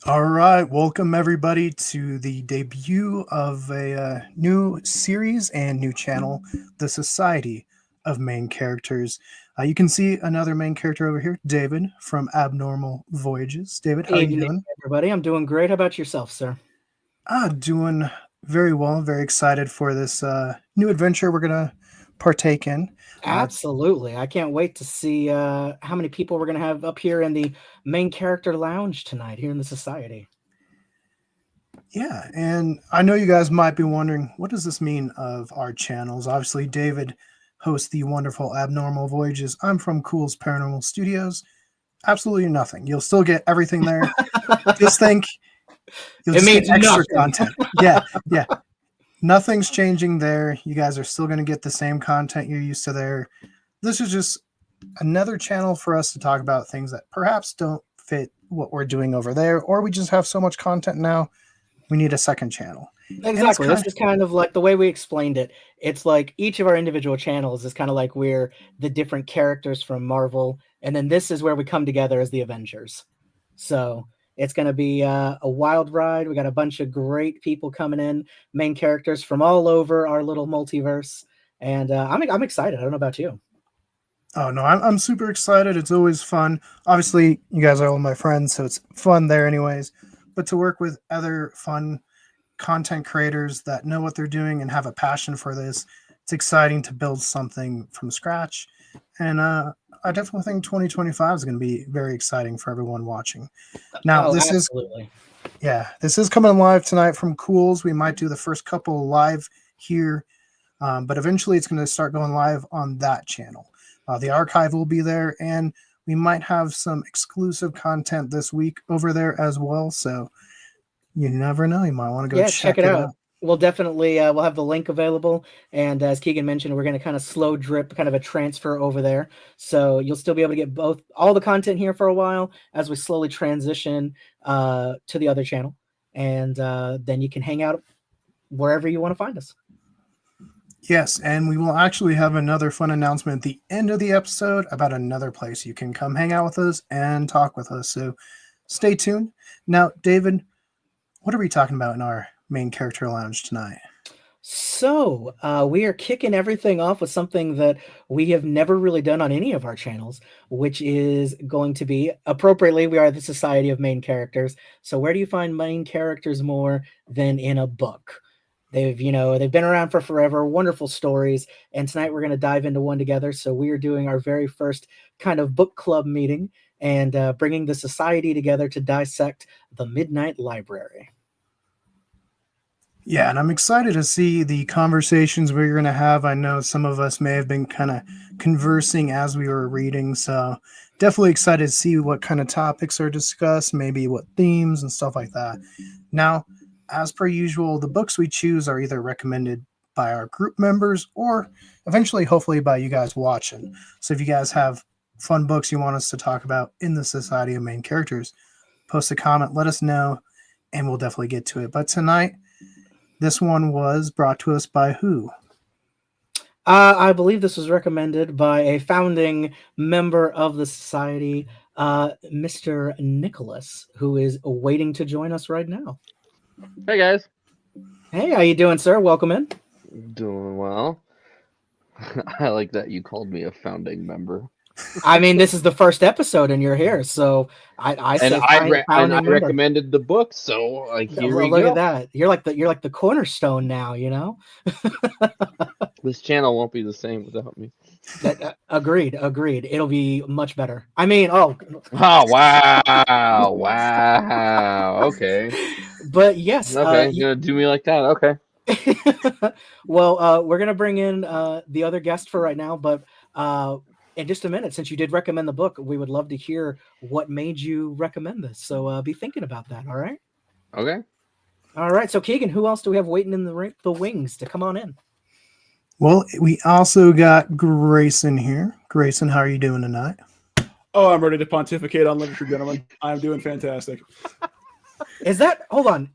All right, welcome everybody to the debut of a new series and new channel, The Society of Main Characters. You can see another main character over here, David from Abnormal Voyages. David, how are you Evening, doing? everybody. I'm doing great. How about yourself, sir? Doing very well. Very excited for this new adventure we're gonna partake in. Uh, Absolutely. I can't wait to see how many people we're going to have up here in the main character lounge tonight here in the society. Yeah, and I know you guys might be wondering, what does this mean of our channels? Obviously, David hosts the wonderful Abnormal Voyages. I'm from Cool's Paranormal Studios. Absolutely nothing. You'll still get everything there. Just think you'll It just get means extra nothing. content. Yeah. Nothing's changing there. You guys are still going to get the same content you're used to there. This is just another channel for us to talk about things that perhaps don't fit what we're doing over there, or we just have so much content now we need a second channel. And it's Exactly. kind This of, is kind of like the way we explained it. It's like each of our individual channels is kind of like we're the different characters from Marvel, and then this is where we come together as the Avengers. So it's going to be a wild ride. We got a bunch of great people coming in, main characters from all over our little multiverse, and I'm excited. I don't know about you. oh no, I'm super excited. It's always fun. Obviously, you guys are all my friends, so it's fun there, anyways. But to work with other fun content creators that know what they're doing and have a passion for this, it's exciting to build something from scratch. And I definitely think 2025 is going to be very exciting for everyone watching. Now, Oh, absolutely. this is coming live tonight from Cools. We might do the first couple live here, but eventually it's going to start going live on that channel. The archive will be there, and we might have some exclusive content this week over there as well. So you never know. You might want to go Yeah, check check it it out. out. We'll definitely we'll have the link available, and as Keegan mentioned, we're going to kind of slow drip, kind of a transfer over there. So you'll still be able to get both all the content here for a while as we slowly transition to the other channel, and then you can hang out wherever you want to find us. Yes, and we will actually have another fun announcement at the end of the episode about another place you can come hang out with us and talk with us. So stay tuned. Now, David, what are we talking about in our main character lounge tonight? So, we are kicking everything off with something that we have never really done on any of our channels, which is going to be appropriately, we are the Society of Main Characters. So, where do you find main characters more than in a book? They've been around for forever, wonderful stories. And tonight we're going to dive into one together. So, we are doing our very first kind of book club meeting and bringing the society together to dissect the Midnight Library. Yeah, and I'm excited to see the conversations we're going to have. I know some of us may have been kind of conversing as we were reading, so definitely excited to see what kind of topics are discussed, maybe what themes and stuff like that. Now, as per usual, the books we choose are either recommended by our group members or eventually, hopefully, by you guys watching. So if you guys have fun books you want us to talk about in the Society of Main Characters, post a comment, let us know, and we'll definitely get to it. But tonight, this one was brought to us by who? I believe this was recommended by a founding member of the society, Mr. Nicholas, who is waiting to join us right now. Hey guys, Hey, how you doing, sir? Welcome in. doing well. I like that you called me a founding member, I mean, this is the first episode, and you're here, so I and say I founding member. recommended the book, so like here Well, we look at go. that. You're like the cornerstone now. This channel won't be the same without me. That agreed. It'll be much better. I mean, oh, Oh wow, wow. Okay, but yes, okay, you're gonna do me like that. Okay. well, we're gonna bring in the other guest for right now, but in just a minute, since you did recommend the book, we would love to hear what made you recommend this. So be thinking about that. All right. Okay. All right. So Keegan, who else do we have waiting in the wings to come on in? Well, we also got Grayson here. Grayson, how are you doing tonight? Oh, I'm ready to pontificate on literature, gentlemen. I'm doing fantastic. Hold on?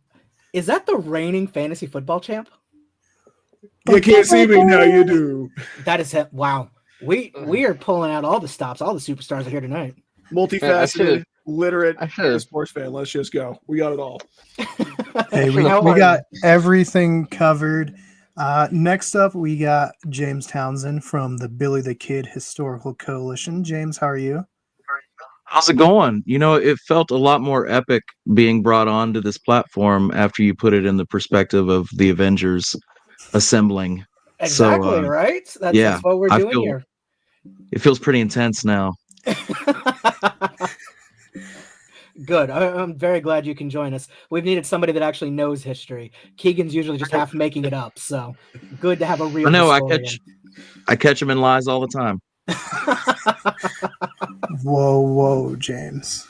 Is that the reigning fantasy football champ? You can't see me now, you do. That is it. Wow. We are pulling out all the stops. All the superstars are here tonight. Multifaceted, literate I should've- sports fan. Let's just go. We got it all. Hey, we How are got you? everything covered. Next up, we got James Townsend from the Billy the Kid Historical Coalition. James, how are you? How's it going? It felt a lot more epic being brought onto this platform after you put it in the perspective of the Avengers assembling. Exactly, So, right? yeah, That's what we're I doing feel here. it feels pretty intense now. Good. I'm very glad you can join us. We've needed somebody that actually knows history. Keegan's usually just half making it up, so good to have a real I know historian. I catch him in lies all the time. Whoa, James.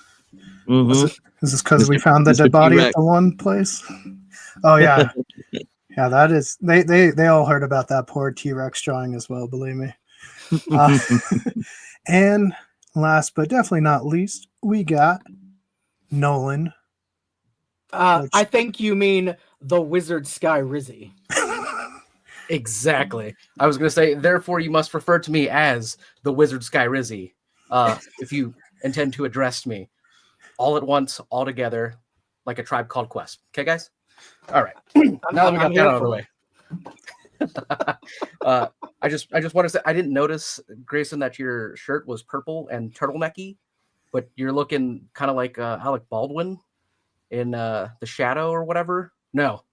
Mhm. Is this because we found the Mr. dead body at T-Rex. the one place? Oh yeah, yeah. That is. They all heard about that poor T-Rex drawing as well. Believe me. And last but definitely not least, we got Nolan. I think you mean the Wizard Sky Rizzy. Exactly. I was going to say, therefore, you must refer to me as the Wizard Sky Rizzy if you intend to address me all at once, all together, like a Tribe Called Quest. Okay, guys? All right. Now that we got that out of the way. I just want to say, I didn't notice, Grayson, that your shirt was purple and turtlenecky, but you're looking kind of like Alec Baldwin in The Shadow or whatever. No.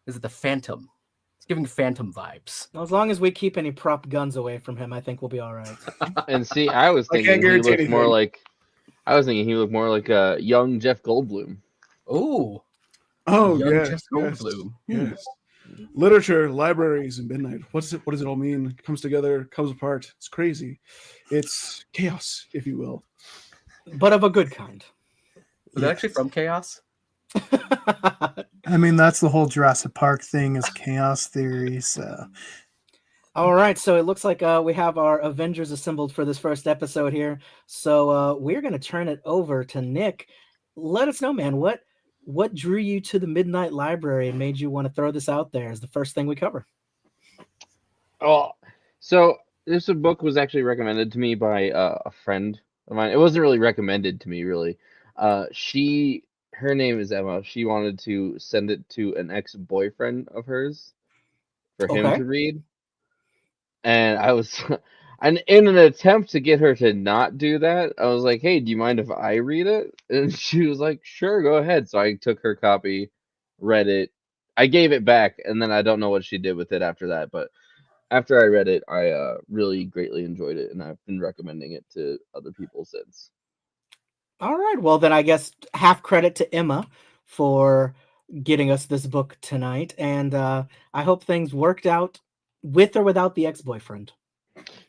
Is it the Phantom? It's giving Phantom vibes. As long as we keep any prop guns away from him, I think we'll be all right. And see, I was I can't thinking he guarantee looked more anything. like. I was thinking he looked more like a young Jeff Goldblum. Ooh. Oh, Young yes, Jeff Goldblum. yes. Literature, libraries, and midnight. What does it all mean? It comes together, comes apart. It's crazy. It's chaos, if you will. But of a good kind. Was that actually from Chaos? I mean, that's the whole Jurassic Park thing is chaos theory. So All right, so it looks like we have our Avengers assembled for this first episode here. So we're going to turn it over to Nick. Let us know, man, what drew you to the Midnight Library and made you want to throw this out there as the first thing we cover? Oh, so this book was actually recommended to me by a friend of mine. It wasn't really recommended to me, really. Her name is Emma. She wanted to send it to an ex-boyfriend of hers for him Okay. to read. And I was, and in an attempt to get her to not do that, I was like, "Hey, do you mind if I read it?" And she was like, "Sure, go ahead." So I took her copy, read it. I gave it back, and then I don't know what she did with it after that. But after I read it, I really greatly enjoyed it, and I've been recommending it to other people since. All right, well then I guess half credit to Emma for getting us this book tonight, and I hope things worked out with or without the ex-boyfriend.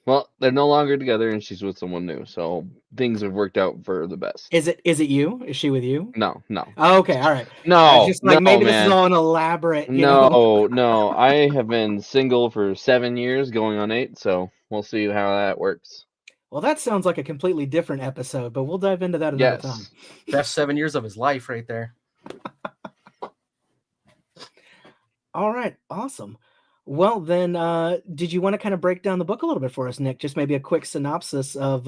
Well, they're no longer together, and she's with someone new, so things have worked out for the best. Is it you? Is she with you? No. Oh, okay, all right. No, Just like no, maybe this man. is all an elaborate, you know. No. I have been single for 7 years, going on 8, so we'll see how that works. Well, that sounds like a completely different episode, but we'll dive into that another time. Yes. Best 7 years of his life right there. All right, awesome. Well, then, did you want to kind of break down the book a little bit for us, Nick? Just maybe a quick synopsis of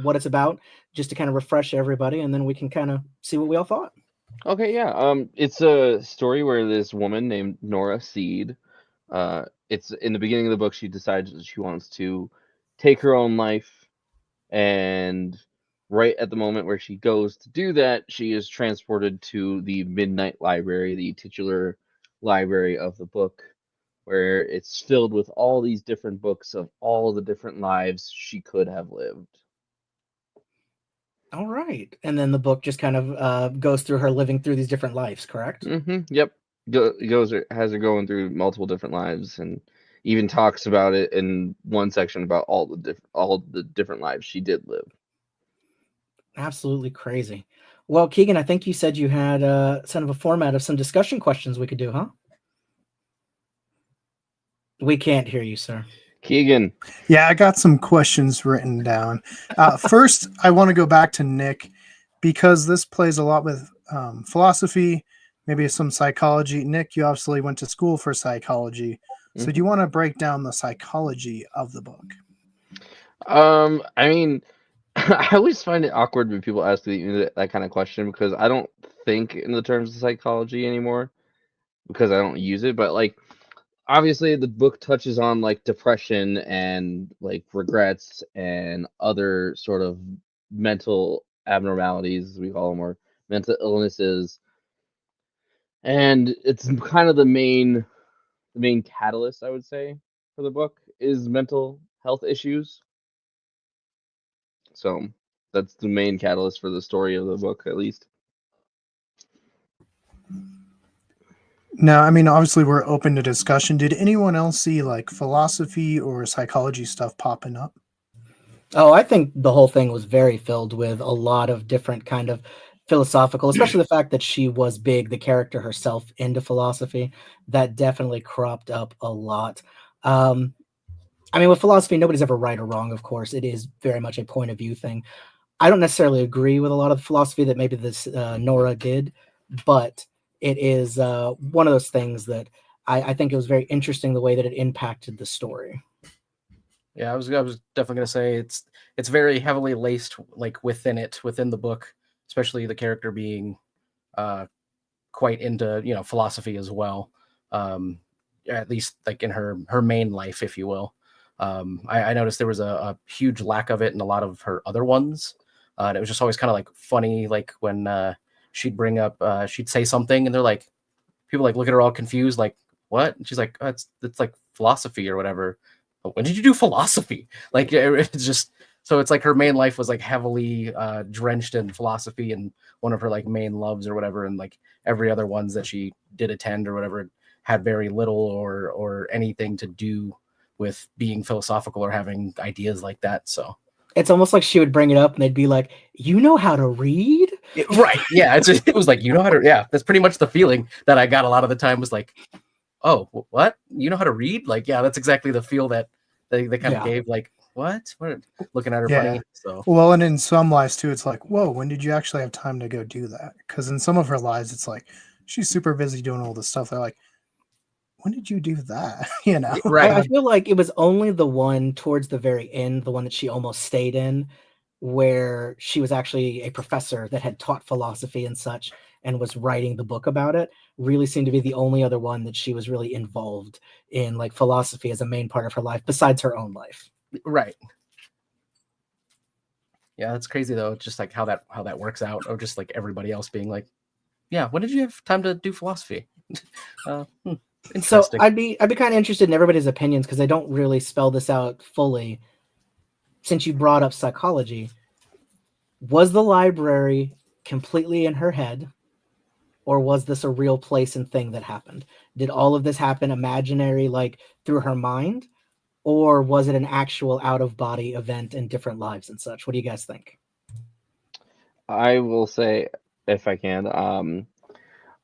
what it's about, just to kind of refresh everybody, and then we can kind of see what we all thought. Okay, yeah. It's a story where this woman named Nora Seed, it's in the beginning of the book, she decides that she wants to take her own life, and right at the moment where she goes to do that, she is transported to the Midnight Library, the titular library of the book, where it's filled with all these different books of all the different lives she could have lived. All right, and then the book just kind of goes through her living through these different lives, correct? Yep. Has her going through multiple different lives, and even talks about it in one section about all the different lives she did live. Absolutely crazy. Well, Keegan, I think you said you had sort of a format of some discussion questions we could do, huh? We can't hear you, sir. Keegan. yeah, I got some questions written down. First, I want to go back to Nick because this plays a lot with philosophy, maybe some psychology. Nick, you obviously went to school for psychology. So do you want to break down the psychology of the book? I mean, I always find it awkward when people ask that kind of question because I don't think in the terms of psychology anymore because I don't use it. But like, obviously, the book touches on like depression and like regrets and other sort of mental abnormalities, as we call them, or mental illnesses, and it's kind of the main catalyst, I would say, for the book is mental health issues. So that's the main catalyst for the story of the book, at least. Now, I mean, obviously, we're open to discussion. Did anyone else see like philosophy or psychology stuff popping up? Oh, I think the whole thing was very filled with a lot of different kind of philosophical, especially the fact that she was big, the character herself, into philosophy. That definitely cropped up a lot. Um, I mean, with philosophy, nobody's ever right or wrong, of course. It is very much a point of view thing. I don't necessarily agree with a lot of the philosophy that maybe this Nora did, but it is one of those things that I think it was very interesting the way that it impacted the story. Yeah, I was definitely gonna say it's very heavily laced like within the book, especially the character being uh quite into philosophy as well. At least like in her main life, if you will. I noticed there was a huge lack of it in a lot of her other ones. And it was just always kind of like funny, like when she'd bring up she'd say something and they're like people like look at her all confused, like, what? And she's like, oh, it's like philosophy or whatever. But when did you do philosophy? Like it's just so it's like her main life was like heavily drenched in philosophy and one of her like main loves or whatever, and like every other ones that she did attend or whatever had very little or anything to do with being philosophical or having ideas like that. So It's almost like she would bring it up and they'd be like, "You know how to read?" right, yeah, it was like, you know how to, yeah, that's pretty much the feeling that I got a lot of the time was like, oh, what? You know how to read? Like, yeah, that's exactly the feel that they kind of Yeah. gave. Like, what? Looking at her Yeah. funny. So Well, and in some lives too, it's like, whoa, when did you actually have time to go do that? Because in some of her lives, it's like she's super busy doing all this stuff. They're like, when did you do that? You know? right, I feel like it was only the one towards the very end, the one that she almost stayed in, where she was actually a professor that had taught philosophy and such and was writing the book about it, really seemed to be the only other one that she was really involved in, like philosophy as a main part of her life besides her own life. right. Yeah, that's crazy though. Just like how that works out, or just like everybody else being like, yeah, when did you have time to do philosophy? So Interesting. I'd be kind of interested in everybody's opinions because they don't really spell this out fully. Since you brought up psychology, was the library completely in her head, or was this a real place and thing that happened? Did all of this happen imaginary, like through her mind, or was it an actual out of body event in different lives and such? What do you guys think? I will say, if I can,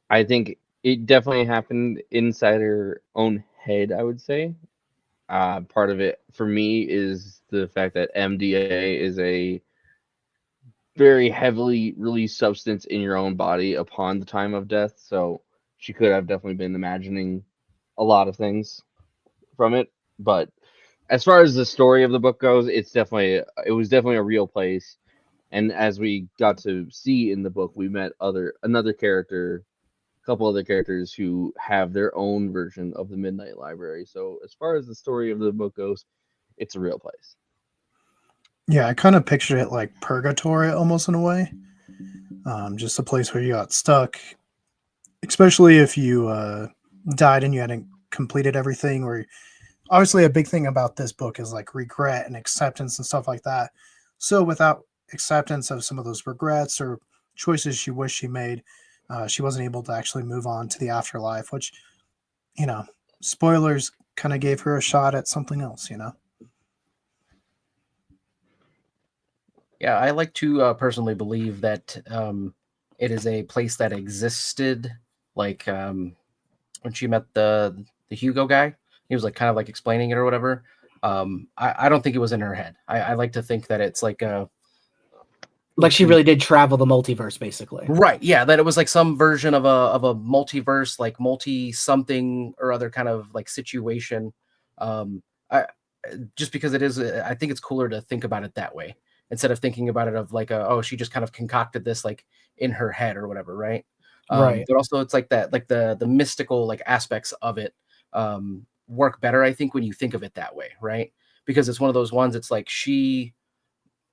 I think it definitely happened inside her own head, I would say. Part of it for me is the fact that MDA is a very heavily released substance in your own body upon the time of death. So she could have definitely been imagining a lot of things from it. But as far as the story of the book goes, it was definitely a real place. And as we got to see in the book, we met another character, a couple other characters who have their own version of the Midnight Library. So as far as the story of the book goes, it's a real place. Yeah, I kind of pictured it like purgatory almost in a way. Just a place where you got stuck, especially if you died and you hadn't completed everything. Or obviously, a big thing about this book is like regret and acceptance and stuff like that. So without acceptance of some of those regrets or choices she wished she made, she wasn't able to actually move on to the afterlife, which, you know, spoilers kind of gave her a shot at something else, you know? Yeah, I like to personally believe that it is a place that existed. Like when she met the Hugo guy, he was like kind of like explaining it or whatever. I don't think it was in her head. I like to think that it's like a Like she really did travel the multiverse, basically. right, yeah, that it was like some version of a multiverse, like multi something or other kind of like situation. I just because it is, I think it's cooler to think about it that way instead of thinking about it of like oh, she just kind of concocted this like in her head or whatever, right? Right. But also it's like that, like the mystical like aspects of it work better, I think, when you think of it that way, right? Because it's one of those ones, it's like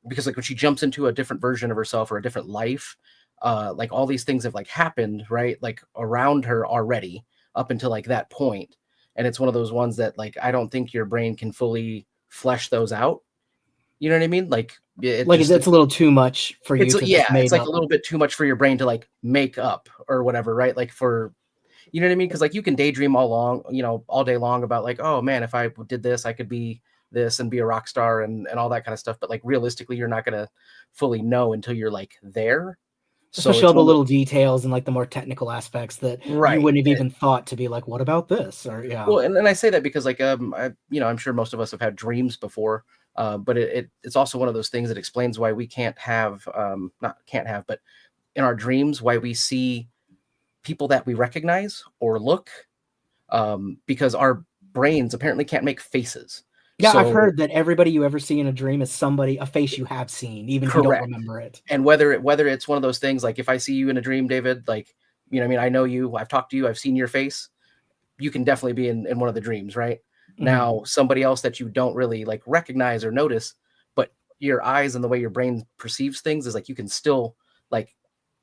because like when she jumps into a different version of herself or a different life, like all these things have like happened, right? Like around her already up until like that point. And it's one of those ones that like, I don't think your brain can fully flesh those out. You know what I mean? Like it's a little too much for you to just it's like up. a little bit too much for your brain to like make up or whatever, right? Like you know what I mean? Because like you can daydream all day long about like, oh man, if I did this, I could be this and be a rock star and all that kind of stuff. But like realistically, you're not gonna fully know until you're like there. Especially all the little details and like the more technical aspects that you wouldn't have even thought to be like, what about this? Or Well, and I say that because like I'm sure most of us have had dreams before, but it's also one of those things that explains why we can't have but in our dreams why we see people that we recognize or look, because our brains apparently can't make faces. Yeah, I've heard that everybody you ever see in a dream is a face you have seen, even if you don't remember it. And whether it's one of those things, like if I see you in a dream, David, like, you know what I mean? I know you, I've talked to you, I've seen your face. You can definitely be in one of the dreams, right? Mm-hmm. Now, somebody else that you don't really like recognize or notice, but your eyes and the way your brain perceives things is like, you can still like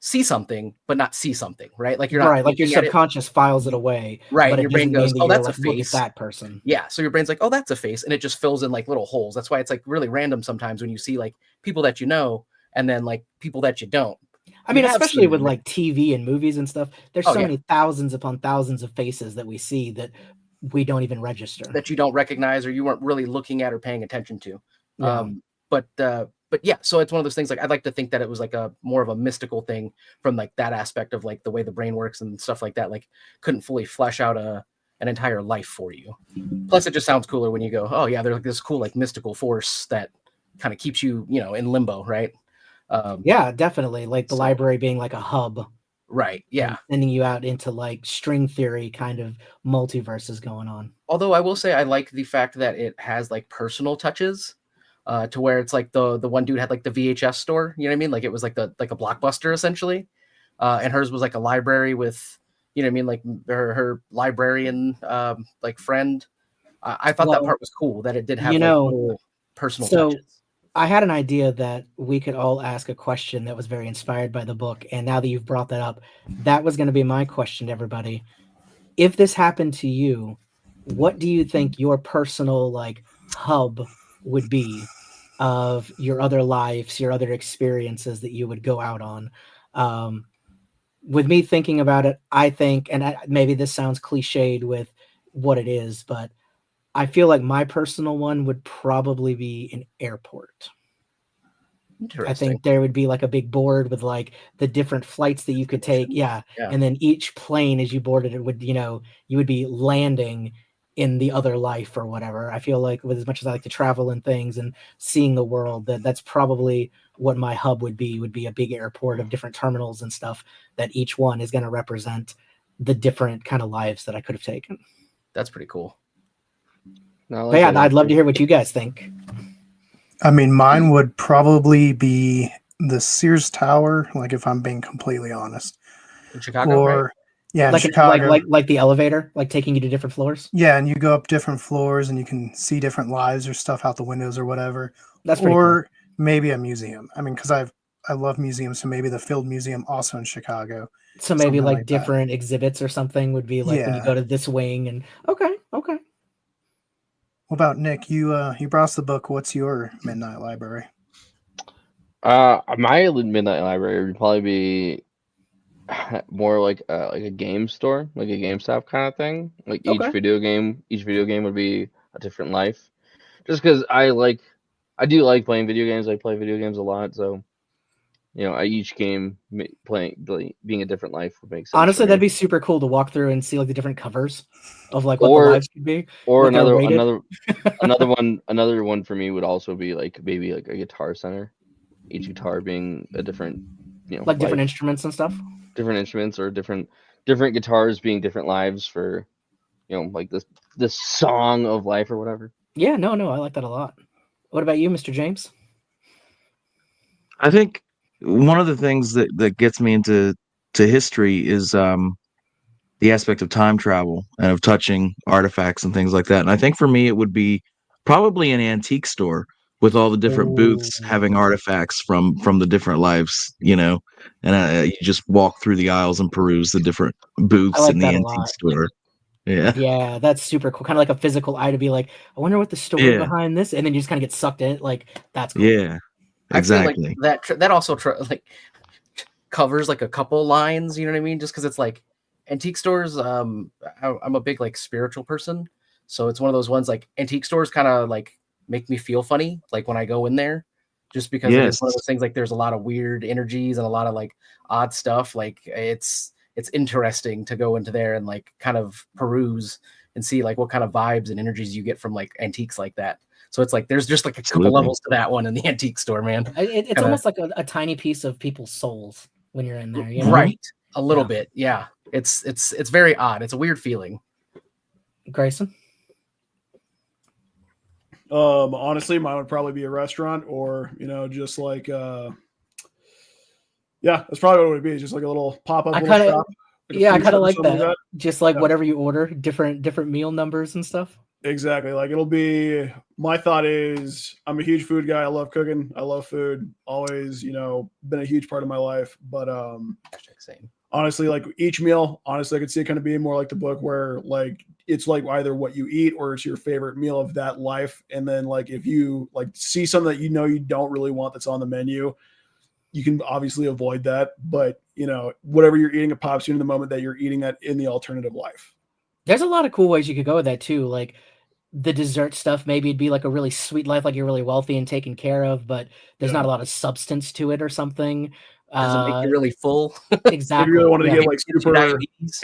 see something, but not see something, right? Like you're not right, like your subconscious files it away, right? But your brain goes, "Oh, that's a face." Look at that person. Yeah, so your brain's like, "Oh, that's a face," and it just fills in like little holes. That's why it's like really random sometimes when you see like people that you know and then like people that you don't. I mean, especially with like TV and movies and stuff, there's so many thousands upon thousands of faces that we see that we don't even register, that you don't recognize or you weren't really looking at or paying attention to. Yeah. But yeah, so it's one of those things, like I'd like to think that it was like a more of a mystical thing from like that aspect of like the way the brain works and stuff like that, like couldn't fully flesh out an entire life for you. Plus it just sounds cooler when you go, oh yeah, there's like this cool like mystical force that kind of keeps you, in limbo, right? Yeah, definitely. Like the library being like a hub. Right, yeah. Sending you out into like string theory kind of multiverses going on. Although I will say I like the fact that it has like personal touches. To where it's like the one dude had like the VHS store, you know what I mean? Like it was like a Blockbuster essentially. And hers was like a library with, you know what I mean? Like her librarian, like friend. I thought that part was cool that it did have like little personal touches. I had an idea that we could all ask a question that was very inspired by the book. And now that you've brought that up, that was going to be my question to everybody. If this happened to you, what do you think your personal like hub would be of your other lives, your other experiences that you would go out on? With me thinking about it, I think, and maybe this sounds cliched with what it is, but I feel like my personal one would probably be an airport. I think there would be like a big board with like the different flights that you could take. Yeah. And then each plane as you boarded it would, you would be landing in the other life or whatever. I feel like with as much as I like to travel and things and seeing the world, that's probably what my hub would be a big airport of different terminals and stuff that each one is going to represent the different kind of lives that I could have taken. That's pretty cool. I'd love to hear what you guys think. I mean, mine would probably be the Sears Tower, like if I'm being completely honest. In Chicago, right? Yeah, like in Chicago. Like the elevator, like taking you to different floors? Yeah, and you go up different floors and you can see different lives or stuff out the windows or whatever. That's pretty cool. Maybe a museum. I mean, because I love museums, so maybe the Field Museum also in Chicago. So maybe like different exhibits or something would be like when you go to this wing and okay. What about Nick? You browsed the book. What's your Midnight Library? My Midnight Library would probably be more like a game store, like a GameStop kind of thing. Like each video game would be a different life. Just because I do like playing video games. I play video games a lot, so each game being a different life would make sense. Honestly, that'd be super cool to walk through and see like the different covers of like what the lives could be. Or another one for me would also be like maybe like a guitar center. Each guitar being a different, like different instruments and stuff. Different instruments or different guitars being different lives for, like this song of life or whatever. Yeah, no, I like that a lot. What about you, Mr. James? I think one of the things that gets me into history is the aspect of time travel and of touching artifacts and things like that. And I think for me, it would be probably an antique store with all the different booths having artifacts from the different lives, and you just walk through the aisles and peruse the different booths I like in the that a antique lot. store. Yeah. Yeah, that's super cool. Kind of like a physical eye to be like, I wonder what the story Yeah. behind this, and then you just kind of get sucked in. Like that's cool. Yeah. Exactly. I feel like that also like covers like a couple lines. You know what I mean? Just because it's like antique stores. I'm a big like spiritual person, so it's one of those ones like antique stores kind of like make me feel funny like when I go in there, just because it is one of those things like there's a lot of weird energies and a lot of like odd stuff. Like it's interesting to go into there and like kind of peruse and see like what kind of vibes and energies you get from like antiques like that. So it's like there's just like a couple levels to that one in the antique store, man. It's almost like a tiny piece of people's souls when you're in there, right? A little bit, yeah. It's very odd. It's a weird feeling. Greyson? Honestly, mine would probably be a restaurant, or just like that's probably what it would be. Just like a little pop-up shop. I kind of like that. Just like whatever you order, different meal numbers and stuff. Exactly. Like it'll be, my thought is I'm a huge food guy. I love cooking. I love food. Always, been a huge part of my life. But honestly, like each meal, I could see it kind of being more like the book where like it's like either what you eat or it's your favorite meal of that life. And then like if you like see something that you don't really want that's on the menu, you can obviously avoid that. But whatever you're eating, it pops you in the moment that you're eating that in the alternative life. There's a lot of cool ways you could go with that too. Like the dessert stuff, maybe it'd be like a really sweet life, like you're really wealthy and taken care of, but there's not a lot of substance to it or something. Does it make you really full? Exactly. If you really wanted to get like super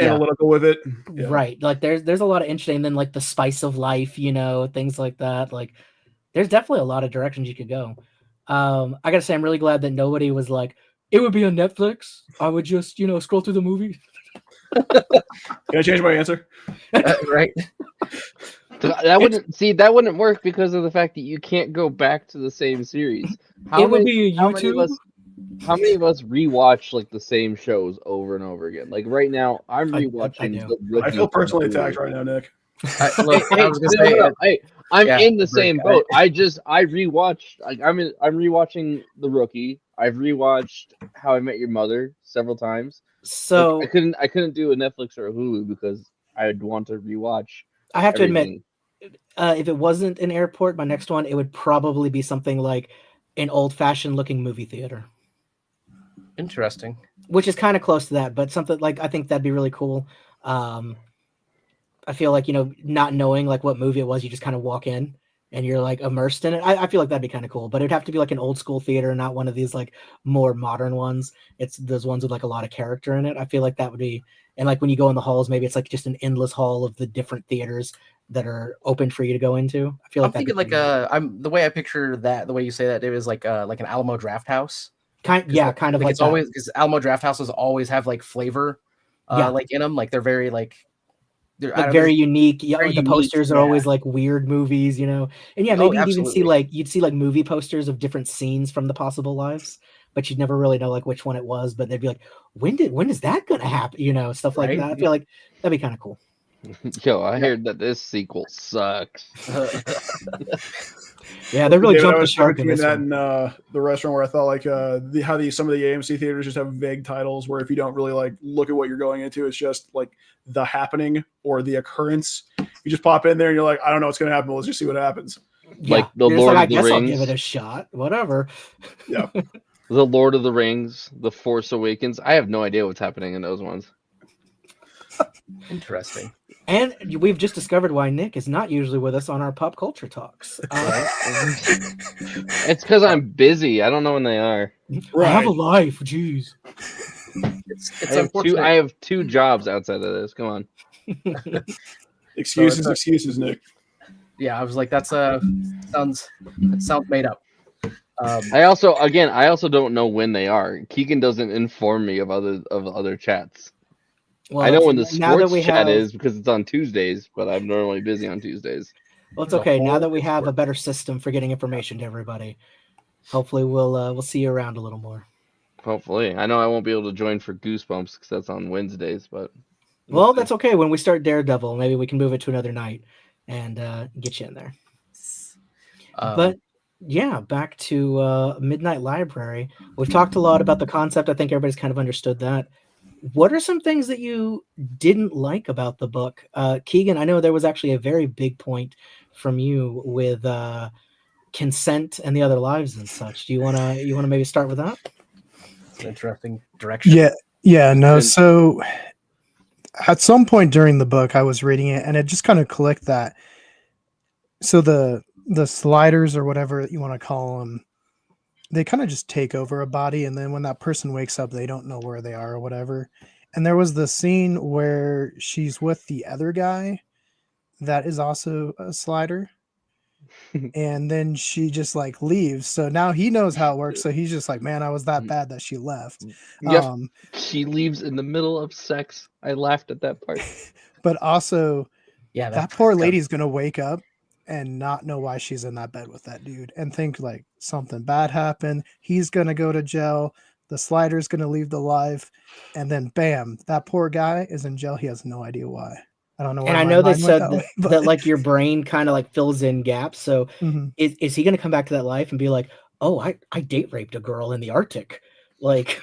analytical with it. Yeah. Right. Like there's a lot of interesting, and then like the spice of life, things like that. Like there's definitely a lot of directions you could go. I gotta say, I'm really glad that nobody was like, it would be on Netflix. I would just, scroll through the movie. Can I change my answer? Right. That wouldn't work because of the fact that you can't go back to the same series. It would be a YouTube. How many of us rewatch like the same shows over and over again? Like right now, I'm rewatching. I feel personally attacked right now, Nick. I'm in the same boat. I rewatched. Like I'm rewatching The Rookie. I've rewatched How I Met Your Mother several times. So like, I couldn't do a Netflix or a Hulu because I'd want to rewatch. I have to admit, if it wasn't an airport, my next one, it would probably be something like an old-fashioned looking movie theater. Interesting. Which is kind of close to that, but something like, I think that'd be really cool. I feel like, not knowing like what movie it was, you just kind of walk in and you're like immersed in it. I feel like that'd be kind of cool, but it'd have to be like an old school theater, not one of these like more modern ones. It's those ones with like a lot of character in it. I feel like that would be, and like when you go in the halls, maybe it's like just an endless hall of the different theaters that are open for you to go into. I feel like I'm thinking like the way I picture that, the way you say that, it was like an Alamo Draft House. Kind of like it's always, because Alamo Draft Houses always have like flavor, like in them. Like they're very like. They're very unique. The posters are always like weird movies, and maybe you'd see like movie posters of different scenes from the possible lives, but you'd never really know like which one it was. But they'd be like, when is that gonna happen? Stuff like that. I feel like that'd be kind of cool. Yo, I heard that this sequel sucks. Yeah, they really jumped the shark in this that one. In the restaurant where I thought like some of the AMC theaters just have vague titles where if you don't really like look at what you're going into, it's just like the happening or the occurrence. You just pop in there and you're like, I don't know what's going to happen. Let's just see what happens. Yeah. Like the Lord of the Rings. I'll give it a shot. Whatever. Yeah. The Lord of the Rings, The Force Awakens. I have no idea what's happening in those ones. Interesting. And we've just discovered why Nick is not usually with us on our pop culture talks. It's because I'm busy. I don't know when they are. Right. I have a life. Jeez. It's I have two jobs outside of this. Come on. Excuses, Nick. Yeah, I was like, that sounds made up. I also don't know when they are. Keegan doesn't inform me of other chats. Well, I know when the sports chat is because it's on Tuesdays, but I'm normally busy on Tuesdays. Well, it's okay. Now that we have a better system for getting information to everybody. Hopefully, we'll see you around a little more. Hopefully. I know I won't be able to join for Goosebumps because that's on Wednesdays, but Well, see. that's okay. When we start Daredevil, maybe we can move it to another night and get you in there. But yeah, back to Midnight Library. We've talked a lot about the concept. I think everybody's kind of understood that. What are some things that you didn't like about the book? Keegan, I know there was actually a very big point from you with consent and the other lives and such. Do you wanna maybe start with that? It's an interesting direction. Yeah, no. So at some point during the book, I was reading it, and it just kind of clicked that. So the sliders or whatever you want to call them, they kind of just take over a body, and then when that person wakes up, they don't know where they are or whatever. And there was the scene where she's with the other guy that is also a slider. And then she just like leaves. So now he knows how it works. So he's just like, man, I was that bad that she left. Yep. She leaves in the middle of sex. I laughed at that part. But also, Yeah, that poor lady's gonna wake up and not know why she's in that bed with that dude and think like something bad happened. He's gonna go to jail. The slider's gonna leave the life, and then bam, that poor guy is in jail. He has no idea why. I don't know why. And I know they said that like your brain kind of like fills in gaps. So is he going to come back to that life and be like, oh, I date raped a girl in the Arctic? Like,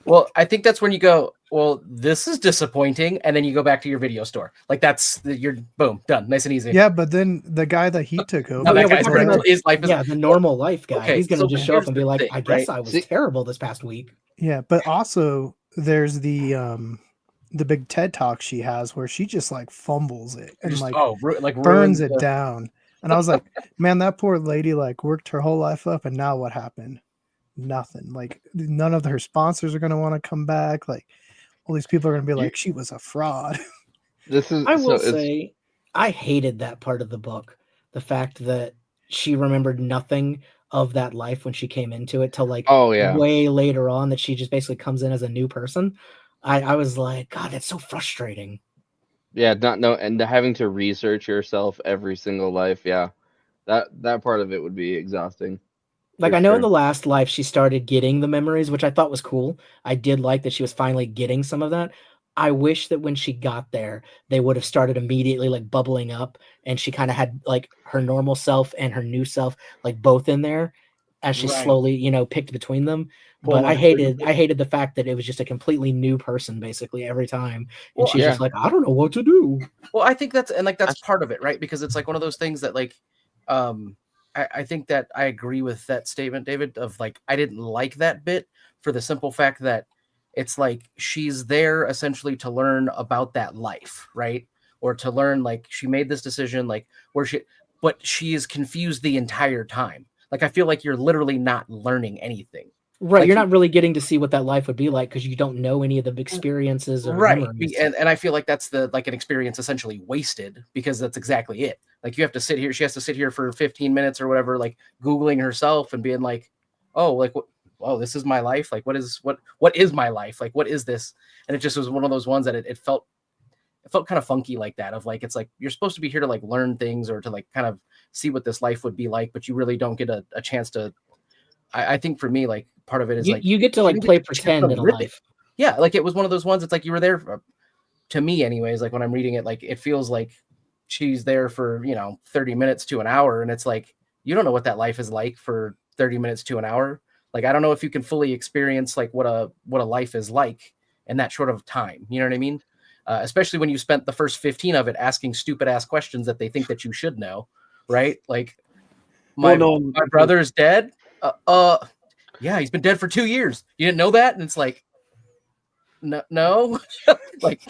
well, I think that's when you go, well, this is disappointing. And then you go back to your video store. Like you're boom, done. Nice and easy. Yeah. But then the guy that he took over. His life is the normal life guy. Okay, He's going to just show up and be like, thing, I guess I was terrible this past week. Yeah. But also there's the big TED talk she has where she just like fumbles it and just, burns it down. And I was like, man, that poor lady like worked her whole life up, and now what happened? Nothing. Like none of her sponsors are going to want to come back. Like all these people are going to be like, she was a fraud. I will say I hated that part of the book. The fact that she remembered nothing of that life when she came into it till like way later on, that she just basically comes in as a new person. I was like, God, that's so frustrating. Yeah, and having to research yourself every single life. Yeah, that part of it would be exhausting. Like I know in the last life she started getting the memories, which I thought was cool. I did like that she was finally getting some of that. I wish that when she got there, they would have started immediately like bubbling up, and she kind of had like her normal self and her new self like both in there as she slowly, picked between them. But I hated the fact that it was just a completely new person basically every time. And she's just like, I don't know what to do. Well, I think that's part of it, right? Because it's like one of those things that like, I think that I agree with that statement, David, of like, I didn't like that bit for the simple fact that it's like, she's there essentially to learn about that life, right? Or to learn, like, she made this decision, like but she is confused the entire time. Like, I feel like you're literally not learning anything. Right, like, you're not really getting to see what that life would be like because you don't know any of the experiences or memories. And I feel like that's an experience essentially wasted, because that's exactly it. Like, you have to sit here, she has to sit here for 15 minutes or whatever, like Googling herself and being like, oh, like, this is my life. Like, what is my life? Like, what is this? And it just was one of those ones that it felt kind of funky like that, of like, it's like, you're supposed to be here to like learn things or to like kind of see what this life would be like, but you really don't get a chance to. I think for me, like, part of it is you get to like play pretend in a life. Yeah, like it was one of those ones. It's like you were there to me, anyways. Like when I'm reading it, like it feels like she's there for 30 minutes to an hour, and it's like you don't know what that life is like for 30 minutes to an hour. Like I don't know if you can fully experience like what a life is like in that short of time. You know what I mean? Especially when you spent the first 15 of it asking stupid ass questions that they think that you should know, right? Like my brother's dead. Yeah, he's been dead for 2 years. You didn't know that? And it's like, no, like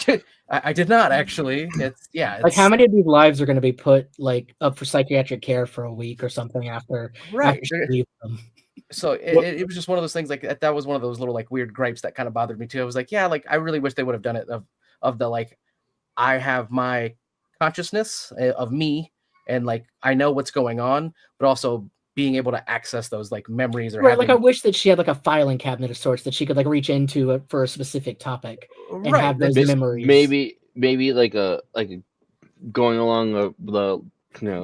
I did not actually. It's like, how many of these lives are going to be put like up for psychiatric care for a week or something after you leave them? So it was just one of those things. Like that was one of those little like weird gripes that kind of bothered me too. I was like, yeah, like I really wish they would have done it of the like, I have my consciousness of me, and like I know what's going on, but also being able to access those like memories or like I wish that she had like a filing cabinet of sorts that she could like reach into for a specific topic and have those memories. Maybe like a going along the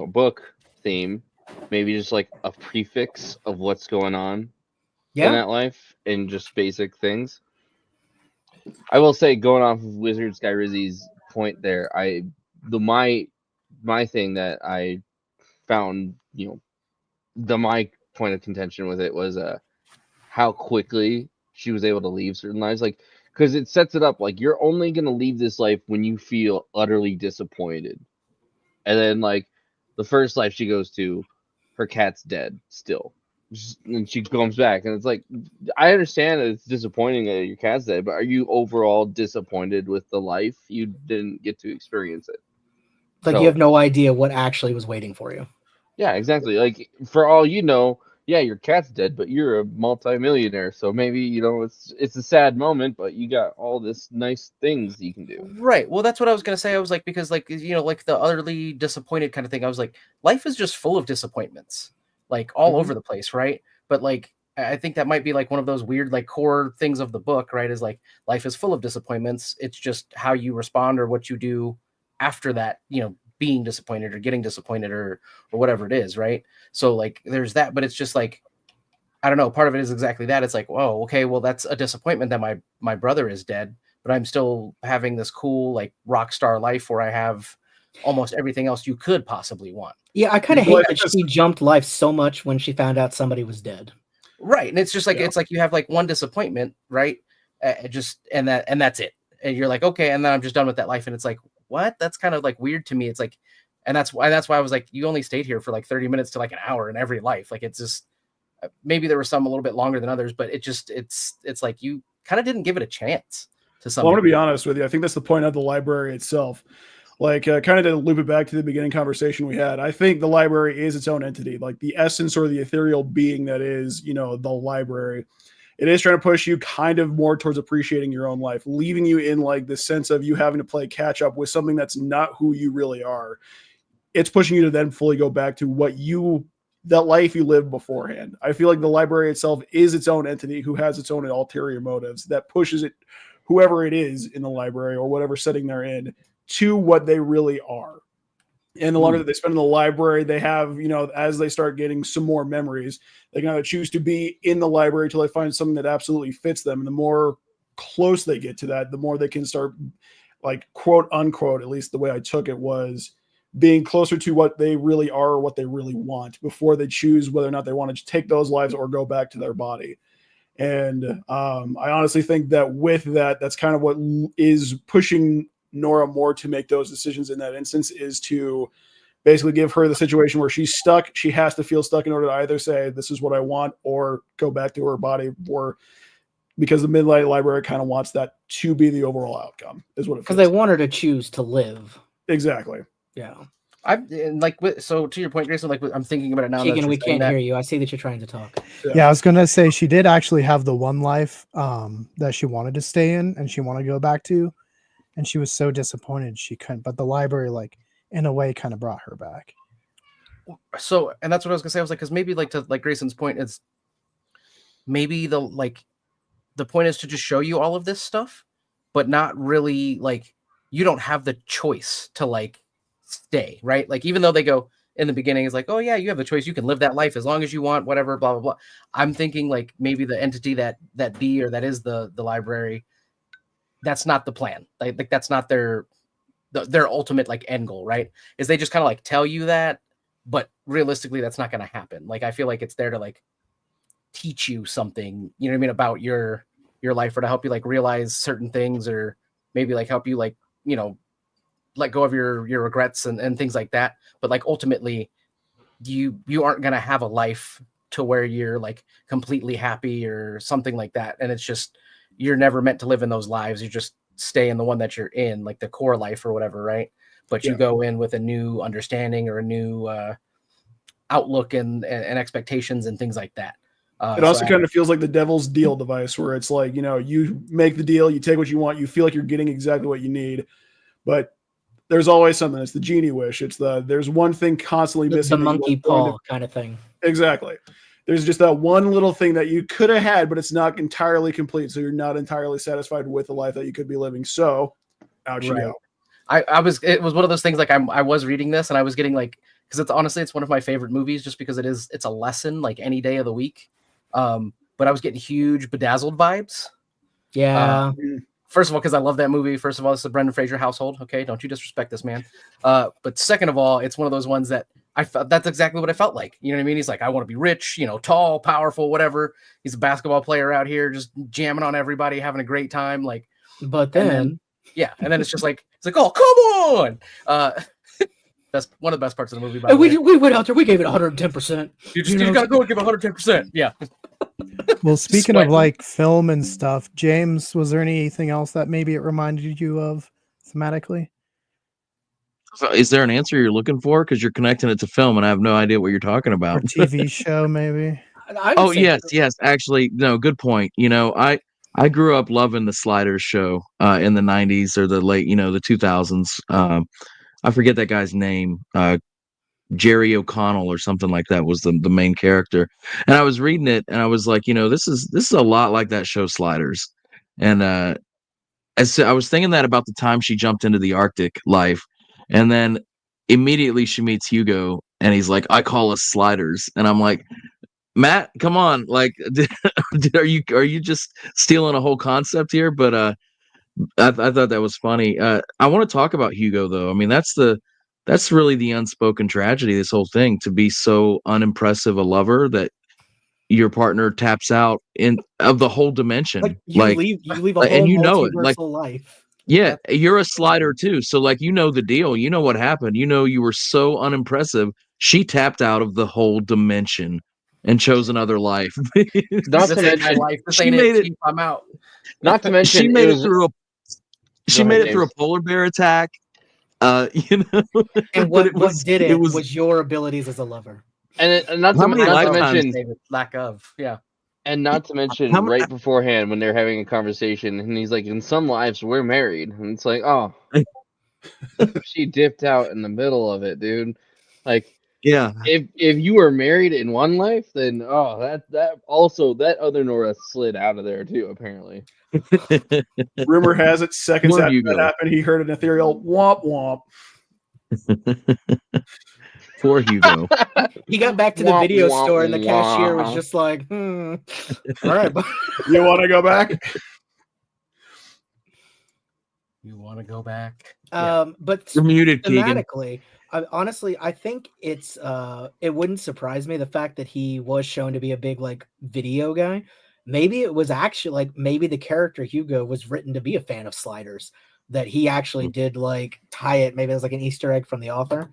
book theme. maybe just like a prefix of what's going on in Yeah. that life and just basic things. I will say, going off of Wizard Sky Rizzy's point there, my thing that I found, my point of contention with it was how quickly she was able to leave certain lives, like, because it sets it up like you're only gonna leave this life when you feel utterly disappointed, and then like the first life she goes to, her cat's dead still, and she comes back, and it's like, I understand that it's disappointing that your cat's dead, but are you overall disappointed with the life? You didn't get to experience it. Like, you have no idea what actually was waiting for you. Yeah, exactly. Like, for all you know, yeah, your cat's dead, but you're a multimillionaire, so maybe, it's a sad moment, but you got all this nice things you can do. Right. Well, that's what I was gonna say. I was like, because like, like the utterly disappointed kind of thing. I was like, life is just full of disappointments, like all over the place, right? But like, I think that might be like one of those weird like core things of the book, right? Is like life is full of disappointments. It's just how you respond or what you do after that, being disappointed or getting disappointed or whatever it is, right? So like, there's that, but it's just like, I don't know. Part of it is exactly that. It's like, whoa, okay, well, that's a disappointment that my brother is dead, but I'm still having this cool like rock star life where I have almost everything else you could possibly want. Yeah, I kind of hate that she jumped life so much when she found out somebody was dead. Right, and it's just like it's like you have like one disappointment, right? And that's it. And you're like, okay, and then I'm just done with that life, and it's like, what? That's kind of like weird to me. It's like, and that's why I was like, you only stayed here for like 30 minutes to like an hour in every life. Like, it's just, maybe there were some a little bit longer than others, but it's like you kind of didn't give it a chance to some. Well, I'm going to be honest with you. I think that's the point of the library itself. Like, kind of to loop it back to the beginning conversation we had, I think the library is its own entity, like the essence or the ethereal being that is, the library. It is trying to push you kind of more towards appreciating your own life, leaving you in like the sense of you having to play catch up with something that's not who you really are. It's pushing you to then fully go back to that life you lived beforehand. I feel like the library itself is its own entity who has its own ulterior motives that pushes it, whoever it is in the library or whatever setting they're in, to what they really are. And the longer that they spend in the library, they have, as they start getting some more memories, they kind of choose to be in the library until they find something that absolutely fits them. And the more close they get to that, the more they can start, like, quote unquote, at least the way I took it, was being closer to what they really are or what they really want before they choose whether or not they want to take those lives or go back to their body. And I honestly think that with that, that's kind of what is pushing Nora more to make those decisions in that instance, is to basically give her the situation where she's stuck. She has to feel stuck in order to either say, this is what I want, or go back to her body, or because the Midnight Library kind of wants that to be the overall outcome, is what it feels. Because they want her to choose to live. Exactly. Yeah. So to your point, Grayson, like, I'm thinking about it now. Keegan, we can't hear you. I see that you're trying to talk. Yeah, I was going to say she did actually have the one life that she wanted to stay in and she wanted to go back to. And she was so disappointed she couldn't. But the library, like, in a way, kind of brought her back. So, and that's what I was gonna say. I was like, because maybe like to like Grayson's point is maybe the point is to just show you all of this stuff, but not really like you don't have the choice to like stay, right? Like, even though they go in the beginning, it's like, oh yeah, you have the choice. You can live that life as long as you want, whatever, blah blah blah. I'm thinking like maybe the entity that be or that is the library. That's not the plan. Like that's not their ultimate like end goal, right? Is they just kind of like tell you that, but realistically, that's not going to happen. Like, I feel like it's there to like teach you something, you know what I mean, about your life, or to help you like realize certain things, or maybe like help you like, let go of your regrets and things like that. But like ultimately, you aren't going to have a life to where you're like completely happy or something like that. And it's just, you're never meant to live in those lives. You just stay in the one that you're in, like the core life or whatever, right? But you go in with a new understanding or a new outlook and expectations and things like that. It also kind of feels like the devil's deal device, where it's like, you make the deal, you take what you want, you feel like you're getting exactly what you need, but there's always something. It's the genie wish. There's one thing constantly missing. The monkey paw kind of thing. Exactly. There's just that one little thing that you could have had, but it's not entirely complete. So you're not entirely satisfied with the life that you could be living. So out you go. It was one of those things, like I was reading this and I was getting like because it's one of my favorite movies just because it's a lesson like any day of the week. But I was getting huge Bedazzled vibes. Yeah. First of all, because I love that movie. First of all, it's the Brendan Fraser household. Okay, don't you disrespect this man. But second of all, it's one of those ones that I felt that's exactly what I felt like. You know what I mean? He's like, I want to be rich, tall, powerful, whatever. He's a basketball player out here, just jamming on everybody, having a great time. Like, but then and then it's just like oh, come on. That's one of the best parts of the movie. By the way, we went out there, we gave it 110%. You gotta go and give 110%. Yeah. Well, speaking of like film and stuff, James, was there anything else that maybe it reminded you of thematically? So is there an answer you're looking for? Because you're connecting it to film, and I have no idea what you're talking Or about. TV show, maybe? Oh, yes. Actually, no, good point. I grew up loving the Sliders show in the 90s or the late, the 2000s. I forget that guy's name. Jerry O'Connell or something like that was the main character. And I was reading it, and I was like, this is a lot like that show Sliders. And as I was thinking that about the time she jumped into the Arctic life, and then immediately she meets Hugo, and he's like, I call us Sliders. And I'm like, Matt, come on. Like, are you just stealing a whole concept here? But I thought that was funny. I want to talk about Hugo, though. I mean, that's really the unspoken tragedy of this whole thing, to be so unimpressive a lover that your partner taps out of the whole dimension. Like you leave a whole and it. life. Yeah, you're a slider too. So the deal. You know what happened. You were so unimpressive. She tapped out of the whole dimension and chose another life. Not to mention, she made it. I'm out. Not to mention, she made it through a polar bear attack. And what did it was your abilities as a lover. And not to mention lack of, yeah. And not to mention, right beforehand when they're having a conversation, and he's like, in some lives we're married, and it's like, oh, she dipped out in the middle of it, dude. Like, yeah, if you were married in one life, then that other Nora slid out of there too, apparently. Rumor has it, seconds after that happened, he heard an ethereal womp womp. Poor Hugo. He got back to the video store, and the cashier was just like, all right. You want to go back? You want to go back? But you're muted, thematically, honestly, I think it wouldn't surprise me the fact that he was shown to be a big video guy. Maybe it was actually maybe the character Hugo was written to be a fan of Sliders, that he actually did tie it. Maybe it was an Easter egg from the author.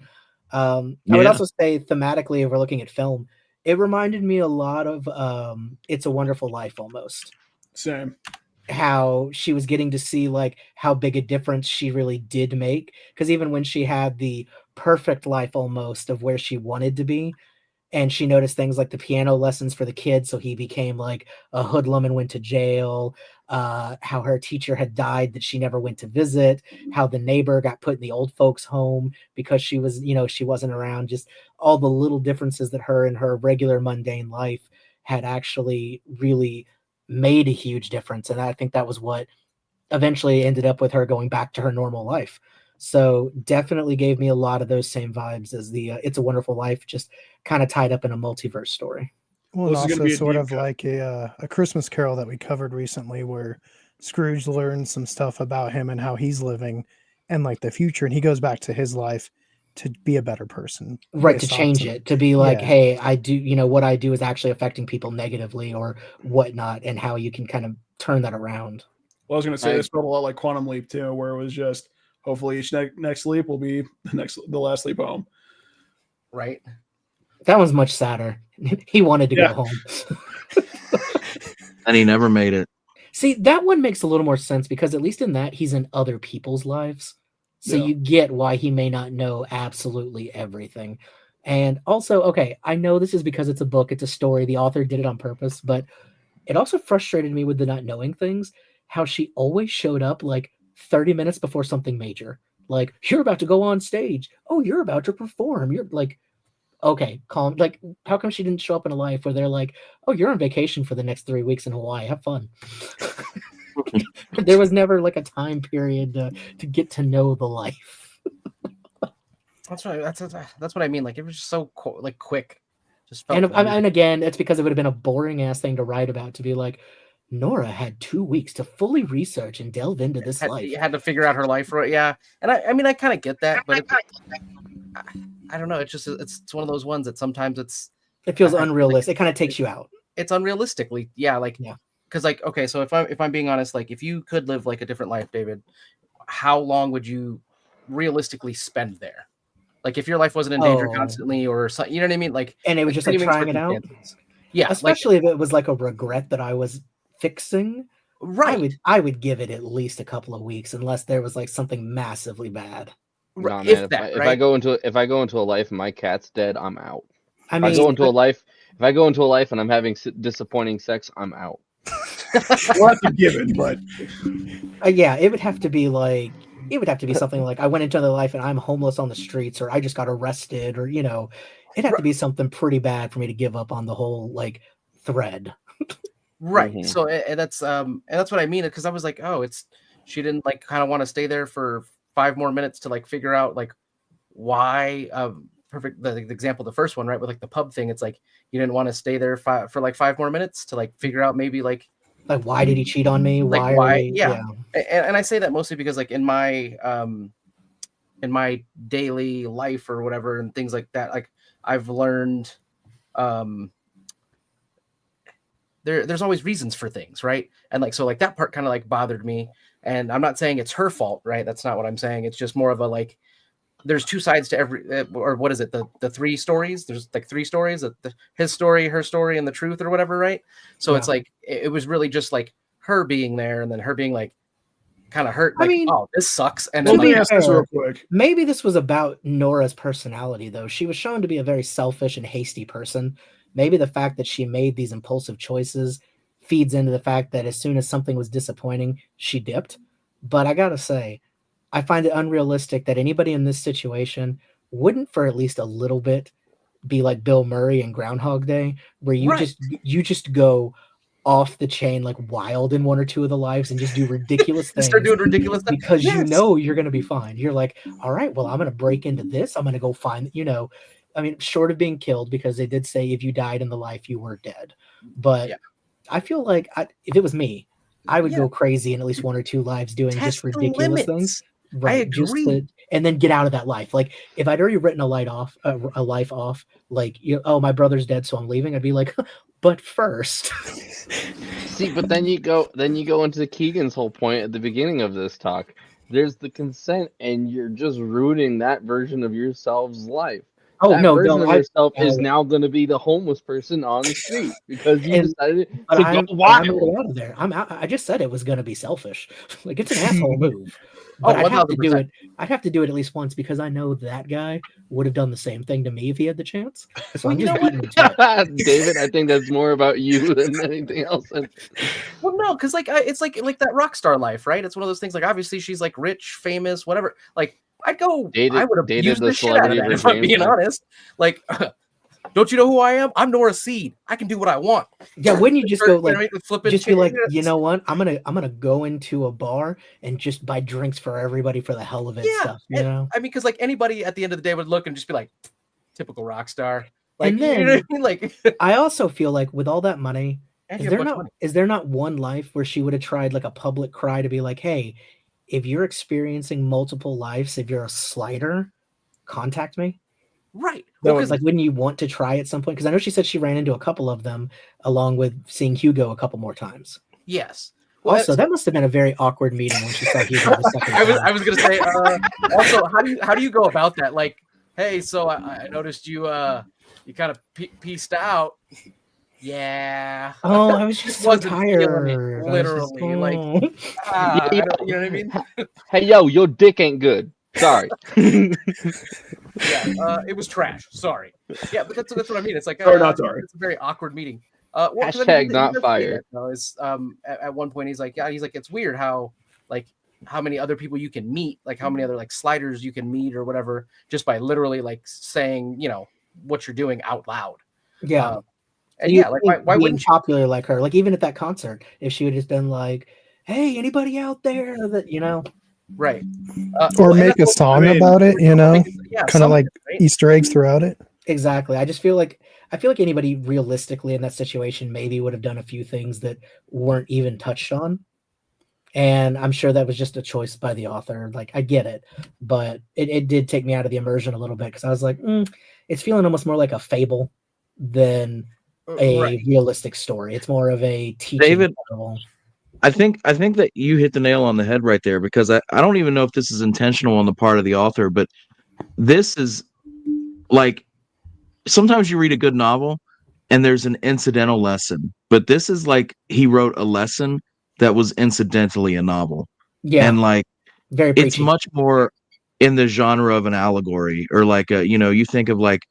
I would also say thematically, if we're looking at film, it reminded me a lot of It's a Wonderful Life almost. Same. How she was getting to see how big a difference she really did make. Because even when she had the perfect life almost of where she wanted to be, and she noticed things like the piano lessons for the kids, so he became a hoodlum and went to jail, how her teacher had died that she never went to visit, how the neighbor got put in the old folks home because she was, she wasn't around, just all the little differences that her and her regular mundane life had actually really made a huge difference. And I think that was what eventually ended up with her going back to her normal life. So definitely gave me a lot of those same vibes as the It's a Wonderful Life, just kind of tied up in a multiverse story. Well, and also sort of like a Christmas Carol that we covered recently, where Scrooge learns some stuff about him and how he's living and the future, and he goes back to his life to be a better person. Right, to change it, to be hey, I do, what I do is actually affecting people negatively or whatnot, and how you can kind of turn that around. Well, I was going to say this felt a lot like Quantum Leap too, where it was just hopefully each next leap will be the last leap home. Right. That was much sadder. He wanted to go home. And he never made it. See, that one makes a little more sense because at least in that, he's in other people's lives. So you get why he may not know absolutely everything. And also, okay, I know this is because it's a book, it's a story, the author did it on purpose, but it also frustrated me with the not knowing things, how she always showed up 30 minutes before something major. You're about to go on stage. Oh, you're about to perform. You're okay, calm. How come she didn't show up in a life where they're oh, you're on vacation for the next 3 weeks in Hawaii. Have fun. There was never a time period to get to know the life. That's what I mean. Like it was just so like quick. Just felt And again, it's because it would have been a boring ass thing to write about, to be like, Nora had 2 weeks to fully research and delve into this life. You had to figure out her life, right? Yeah, and I mean, I kind of get that, but I don't know. It's one of those ones that sometimes it feels unrealistic. It kind of takes you out. It's unrealistically, yeah, like yeah. Because like, okay, so if I'm being honest, like if you could live like a different life, David, how long would you realistically spend there? Like if your life wasn't in danger constantly, or something, you know what I mean? Like, and it was like just like trying it out. Yeah, especially if it was like a regret that I was fixing. Right. I would give it at least a couple of weeks, unless there was like something massively bad. No, man, if I go into a life and my cat's dead, I'm out. I mean, if I go into a life and I'm having disappointing sex, I'm out. Well, that's a given, but yeah, it would have to be something like I went into the life and I'm homeless on the streets, or I just got arrested, or it'd have to be something pretty bad for me to give up on the whole like thread. Right. Mm-hmm. So and that's what I mean, because I was like, oh, she didn't like kind of want to stay there for 5 more minutes to like figure out like why. Perfect. The example, the first one, right, with like the pub thing. It's like you didn't want to stay there for like 5 more minutes to like figure out maybe like why did he cheat on me? Like why? Yeah. And I say that mostly because like in my daily life or whatever and things like that, like I've learned there's always reasons for things, right? And like so like that part kind of like bothered me. And I'm not saying it's her fault, right? That's not what I'm saying. It's just more of a like there's 2 sides to every, or what is it? The 3 stories. There's like 3 stories: his story, her story, and the truth, or whatever, right? So it's like it was really just like her being there, and then her being like kind of hurt. Like, I mean, oh, this sucks. And then let me ask this real quick. Maybe this was about Nora's personality, though. She was shown to be a very selfish and hasty person. Maybe the fact that she made these impulsive choices feeds into the fact that as soon as something was disappointing, she dipped. But I gotta say, I find it unrealistic that anybody in this situation wouldn't, for at least a little bit, be like Bill Murray in Groundhog Day, where you just go off the chain like wild in 1 or 2 of the lives and just do ridiculous things. Start doing ridiculous stuff because you know you're going to be fine. You're like, all right, well, I'm going to break into this. I'm going to go find, I mean, short of being killed, because they did say if you died in the life, you were dead. But I feel like if it was me, I would go crazy in at least 1 or 2 lives doing just ridiculous things. Right, I agree. And then get out of that life. Like if I'd already written a life off, like oh, my brother's dead, so I'm leaving. I'd be like, but first. See, but then you go into Keegan's whole point at the beginning of this talk. There's the consent, and you're just ruining that version of yourself's life. Oh that no, version of yourself is now going to be the homeless person on the street because you decided to go wild. I'm out of there. I'm out. I just said it was going to be selfish. Like it's an asshole move. But I'd have to do it. I'd have to do it at least once because I know that guy would have done the same thing to me if he had the chance. So I'm just beating him to it. David, I think that's more about you than anything else. Well, no, because like it's like that rock star life, right? It's one of those things. Like obviously she's like rich, famous, whatever. Like I'd go. I would have used the shit out of that if I'm being honest. Like. Don't you know who I am? I'm Nora Seed. I can do what I want. Yeah, wouldn't you just go like, just be like, you know what? I'm gonna go into a bar and just buy drinks for everybody for the hell of it. Stuff, you know? I mean, because like anybody at the end of the day would look and just be like, typical rock star. Like, and then, you know what I mean? Like, I also feel like with all that money, is there not one life where she would have tried like a public cry to be like, hey, if you're experiencing multiple lives, if you're a slider, contact me. Right. Well, like, wouldn't you want to try at some point? Because I know she said she ran into a couple of them along with seeing Hugo a couple more times. Yes. Well, also, that must have been a very awkward meeting when she saw Hugo the second time. I was going to say, also, how do you go about that? Like, hey, so I noticed you kind of pieced out. Yeah. Oh, I was just so tired. Literally. You know what I mean? Hey, yo, your dick ain't good. Sorry. It was trash. Sorry. Yeah, but that's what I mean. It's like not sorry. It's a very awkward meeting. Hashtag not fired. At one point he's like, it's weird how many other people you can meet, like how many other like sliders you can meet or whatever, just by literally like saying, what you're doing out loud. Yeah. And like why wouldn't you? Popular like her? Like even at that concert, if she would have just been like, hey, anybody out there that Right. Or and make a that's what- song I mean, about it, you know, yeah, kind of like something, right? Easter eggs throughout it. Exactly. I feel like anybody realistically in that situation maybe would have done a few things that weren't even touched on. And I'm sure that was just a choice by the author. Like, I get it, but it did take me out of the immersion a little bit because I was like, it's feeling almost more like a fable than a Right. realistic story. It's more of a teaching. David, parable. I think that you hit the nail on the head right there, because I don't even know if this is intentional on the part of the author, but this is like, sometimes you read a good novel and there's an incidental lesson, but this is like he wrote a lesson that was incidentally a novel. Yeah, And like, very it's preachy. much more in the genre of an allegory, or like you think of like,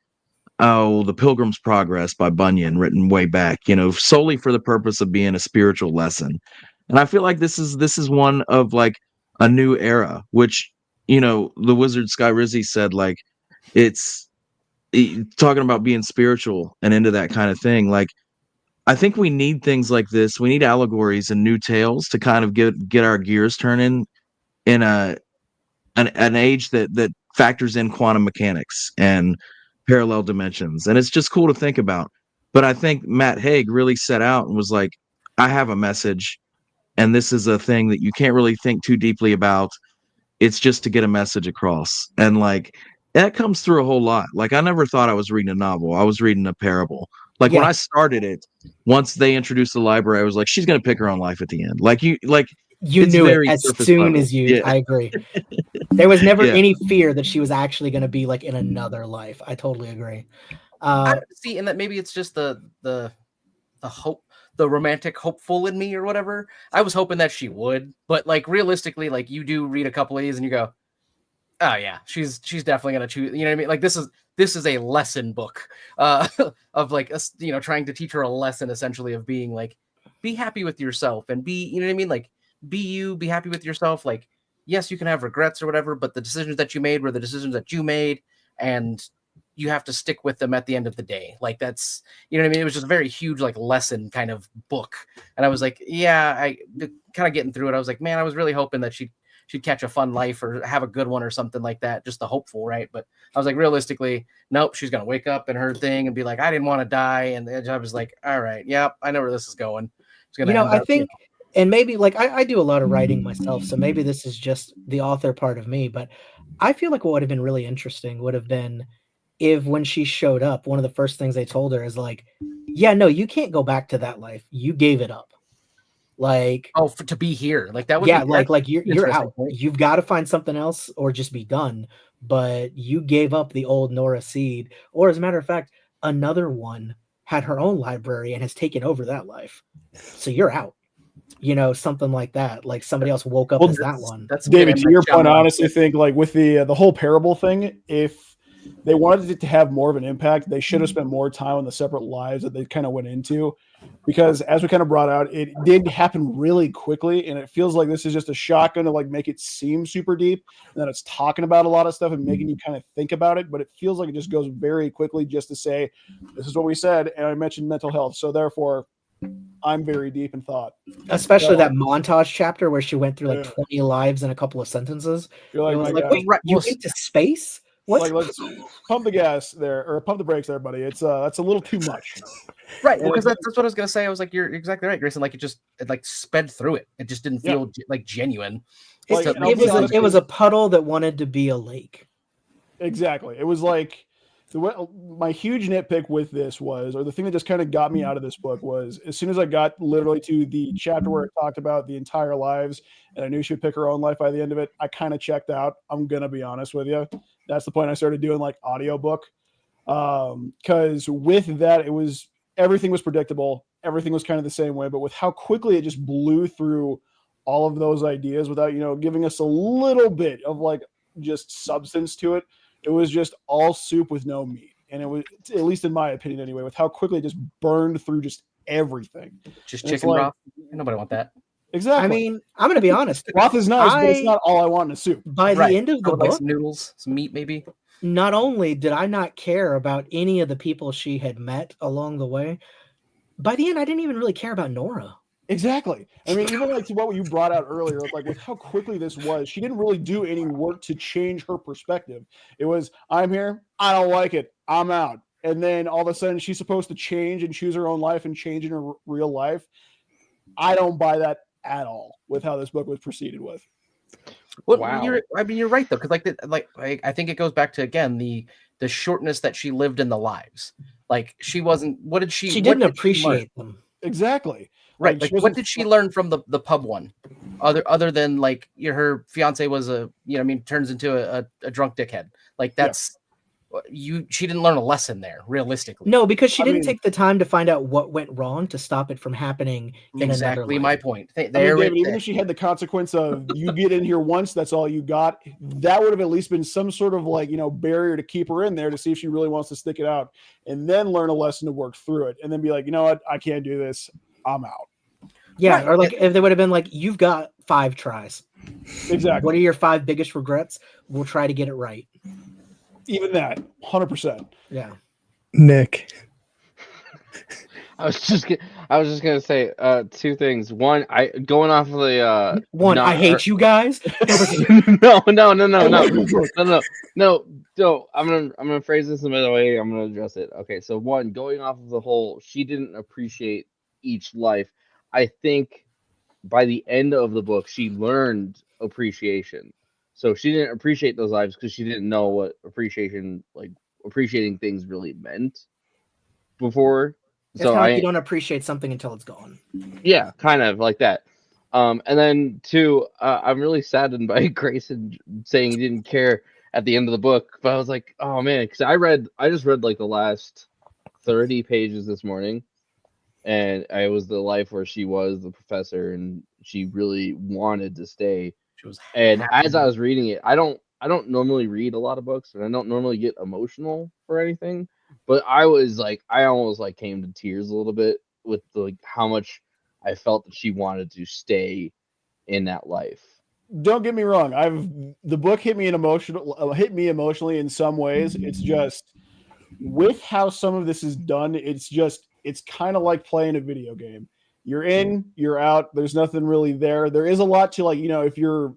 oh, The Pilgrim's Progress by Bunyan, written way back, solely for the purpose of being a spiritual lesson. And I feel like this is one of like a new era, which, the wizard Skyrizi said, like, it's talking about being spiritual and into that kind of thing. Like, I think we need things like this. We need allegories and new tales to kind of get our gears turning in an age that factors in quantum mechanics and parallel dimensions. And it's just cool to think about. But I think Matt Haig really set out and was like, I have a message, and this is a thing that you can't really think too deeply about. It's just to get a message across. And like, that comes through a whole lot. Like, I never thought I was reading a novel. I was reading a parable. Like, when I started it, once they introduced the library, I was like, she's going to pick her own life at the end. You it's knew it very as surface soon level. as you. Yeah. I agree. There was never Yeah. any fear that she was actually going to be like in another life. I totally agree. I see, and that maybe it's just the hope, the romantic hopeful in me or whatever. I was hoping that she would, but like realistically, like you do read a couple of these and you go, oh yeah, she's definitely gonna choose. You know what I mean? Like this is a lesson book of like us, trying to teach her a lesson essentially of being like, be happy with yourself and be, you know what I mean? Like be happy with yourself. Like, yes, you can have regrets or whatever, but the decisions that you made were the decisions that you made, and you have to stick with them at the end of the day. Like that's, you know what I mean? It was just a very huge like lesson kind of book. And I was like, yeah, I kind of getting through it. I was like, man, I was really hoping that she'd catch a fun life or have a good one or something like that. Just the hopeful, right? But I was like, realistically, nope, she's going to wake up in her thing and be like, I didn't want to die. And I was like, all right, yep, I know where this is going. It's going to I think, and maybe like I do a lot of writing myself, so maybe this is just the author part of me, but I feel like what would have been really interesting would have been if when she showed up, one of the first things they told her is like, yeah, no, you can't go back to that life. You gave it up. Like, to be here. Like that would yeah, be, like you're out. Point. You've got to find something else or just be done. But you gave up the old Nora Seed, or as a matter of fact, another one had her own library and has taken over that life. So you're out. Something like that. Like somebody else woke up as that one. That's David, to your point, I honestly think like with the whole parable thing, if they wanted it to have more of an impact, they should have spent more time on the separate lives that they kind of went into, because as we kind of brought out, it did happen really quickly, and it feels like this is just a shotgun to like make it seem super deep, and then it's talking about a lot of stuff and making you kind of think about it, but it feels like it just goes very quickly just to say, this is what we said, and I mentioned mental health, so therefore I'm very deep in thought. Especially that montage chapter where she went through like 20 lives in a couple of sentences. You're like, it was like, wait, you went to space? What? Like, let's pump the gas there, or pump the brakes there, buddy. It's that's a little too much. Right. Well, because that's what I was gonna say. I was like, you're exactly right, Grayson. Like it like sped through it. It just didn't feel like genuine. Like, it was a puddle that wanted to be a lake. Exactly. It was like my huge nitpick with this was, or the thing that just kind of got me out of this book was, as soon as I got literally to the chapter where it talked about the entire lives, and I knew she would pick her own life by the end of it, I kind of checked out. I'm gonna be honest with you. That's the point I started doing like audiobook. Because with that, everything was predictable. Everything was kind of the same way, but with how quickly it just blew through all of those ideas without, giving us a little bit of like just substance to it. It was just all soup with no meat. And it was, at least in my opinion anyway, with how quickly it just burned through just everything. Just chicken broth. Nobody want that. Exactly. I mean, I'm going to be honest. Broth is nice, but it's not all I want in a soup. By the end of the book, some noodles, some meat maybe. Not only did I not care about any of the people she had met along the way, by the end, I didn't even really care about Nora. Exactly. I mean, even like to what you brought out earlier, like with how quickly this was, she didn't really do any work to change her perspective. It was, I'm here, I don't like it, I'm out. And then all of a sudden she's supposed to change and choose her own life and change in her real life. I don't buy that at all with how this book was proceeded with. Well, Wow. you're right though, because I think it goes back to again the shortness that she lived in the lives. Like she wasn't. What did she? She what didn't did she learn? appreciate them. Exactly. Right. Like, Like she what wasn't- did she learn from the pub one? Other than like her fiance was turns into a drunk dickhead. Like that's she didn't learn a lesson there, realistically. No, because she I didn't mean- take the time to find out what went wrong to stop it from happening in Exactly another my life. point. I mean, David, even if she had the consequence of you get in here once, that's all you got, that would have at least been some sort of like, barrier to keep her in there to see if she really wants to stick it out and then learn a lesson to work through it and then be like, you know what, I can't do this, I'm out. Yeah, Right. or like if they would have been like, you've got 5 tries. Exactly. What are your 5 biggest regrets? We'll try to get it right. Even that, 100%. Yeah. Nick. I was just gonna say 2 things. One, going off of the One, I hate you guys. no. I'm gonna phrase this another way. I'm gonna address it. Okay, so one, going off of the whole, she didn't appreciate each life. I think by the end of the book, she learned appreciation. So she didn't appreciate those lives because she didn't know what appreciating things really meant before. It's So kind of like you don't appreciate something until it's gone. yeah, kind of like that. And then 2, I'm really saddened by Greyson saying he didn't care at the end of the book. But I was like, oh man, because I just read like the last 30 pages this morning, and it was the life where she was the professor and she really wanted to stay. She was And happy. as I was reading it, I don't normally read a lot of books, and I don't normally get emotional for anything. But I was like, I almost like came to tears a little bit with like how much I felt that she wanted to stay in that life. Don't get me wrong. The book hit me emotionally in some ways. It's just with how some of this is done, it's kind of like playing a video game. You're in, you're out. There's nothing really there. There is a lot to, like, if you're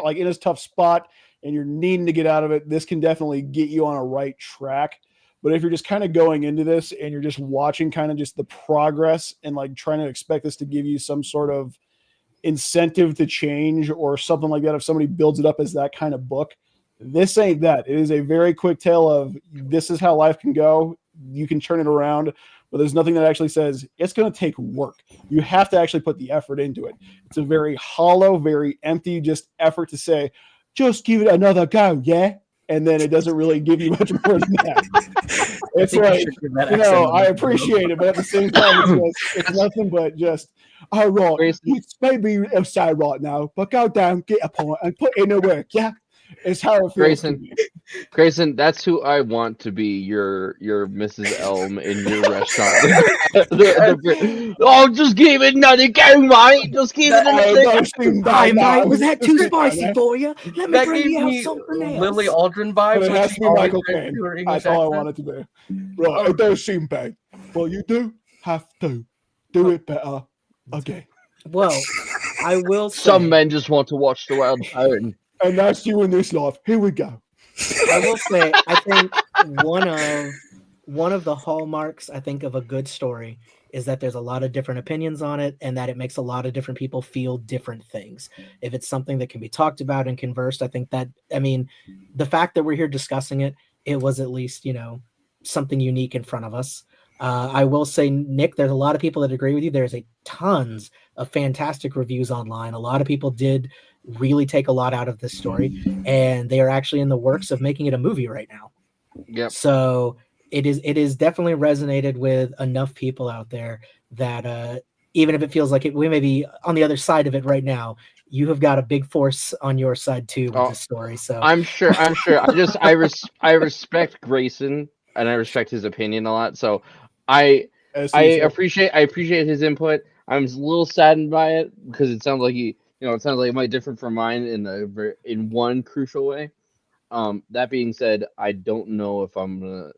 like in a tough spot and you're needing to get out of it, this can definitely get you on a right track. But if you're just kind of going into this and you're just watching kind of just the progress and like trying to expect this to give you some sort of incentive to change or something like that, if somebody builds it up as that kind of book, this ain't that. It is a very quick tale of this is how life can go. You can turn it around, but there's nothing that actually says it's going to take work. You have to actually put the effort into it. It's a very hollow, very empty just effort to say, just give it another go, yeah? And then it doesn't really give you much more than that. It's like, I appreciate it, but at the same time, it's nothing but just, all right, it's maybe outside right now, but go down, get a point, and put in the work, yeah? It's how it feels to me. Greyson, that's who I want to be your Mrs. Elm in your restaurant. Oh, just give it another go, mate. Just give it another go. Hi, mate. Was that too spicy for you? Let me That bring gave you out me something else. Lily Aldrin vibes. But it when has she to be always Michael went Caine. to her English That's all I accent. want it to be. Right, it does seem bad. Well, you do have to do it better again. Well, I will say, Some men just want to watch the world turn. And that's you in this life. Here we go. I will say, I think one of the hallmarks, I think, of a good story is that there's a lot of different opinions on it and that it makes a lot of different people feel different things. If it's something that can be talked about and conversed, I think that, the fact that we're here discussing it, it was at least, something unique in front of us. I will say, Nick, there's a lot of people that agree with you. There's tons of fantastic reviews online. A lot of people did really take a lot out of this story, and they are actually in the works of making it a movie right now. Yep. So it is definitely resonated with enough people out there that even if it feels like we may be on the other side of it right now, you have got a big force on your side too with this story. So I'm sure. I respect Greyson and I respect his opinion a lot. So I appreciate his input. I'm a little saddened by it because it sounds like it sounds like it might differ from mine in one crucial way. That being said, I don't know if I'm gonna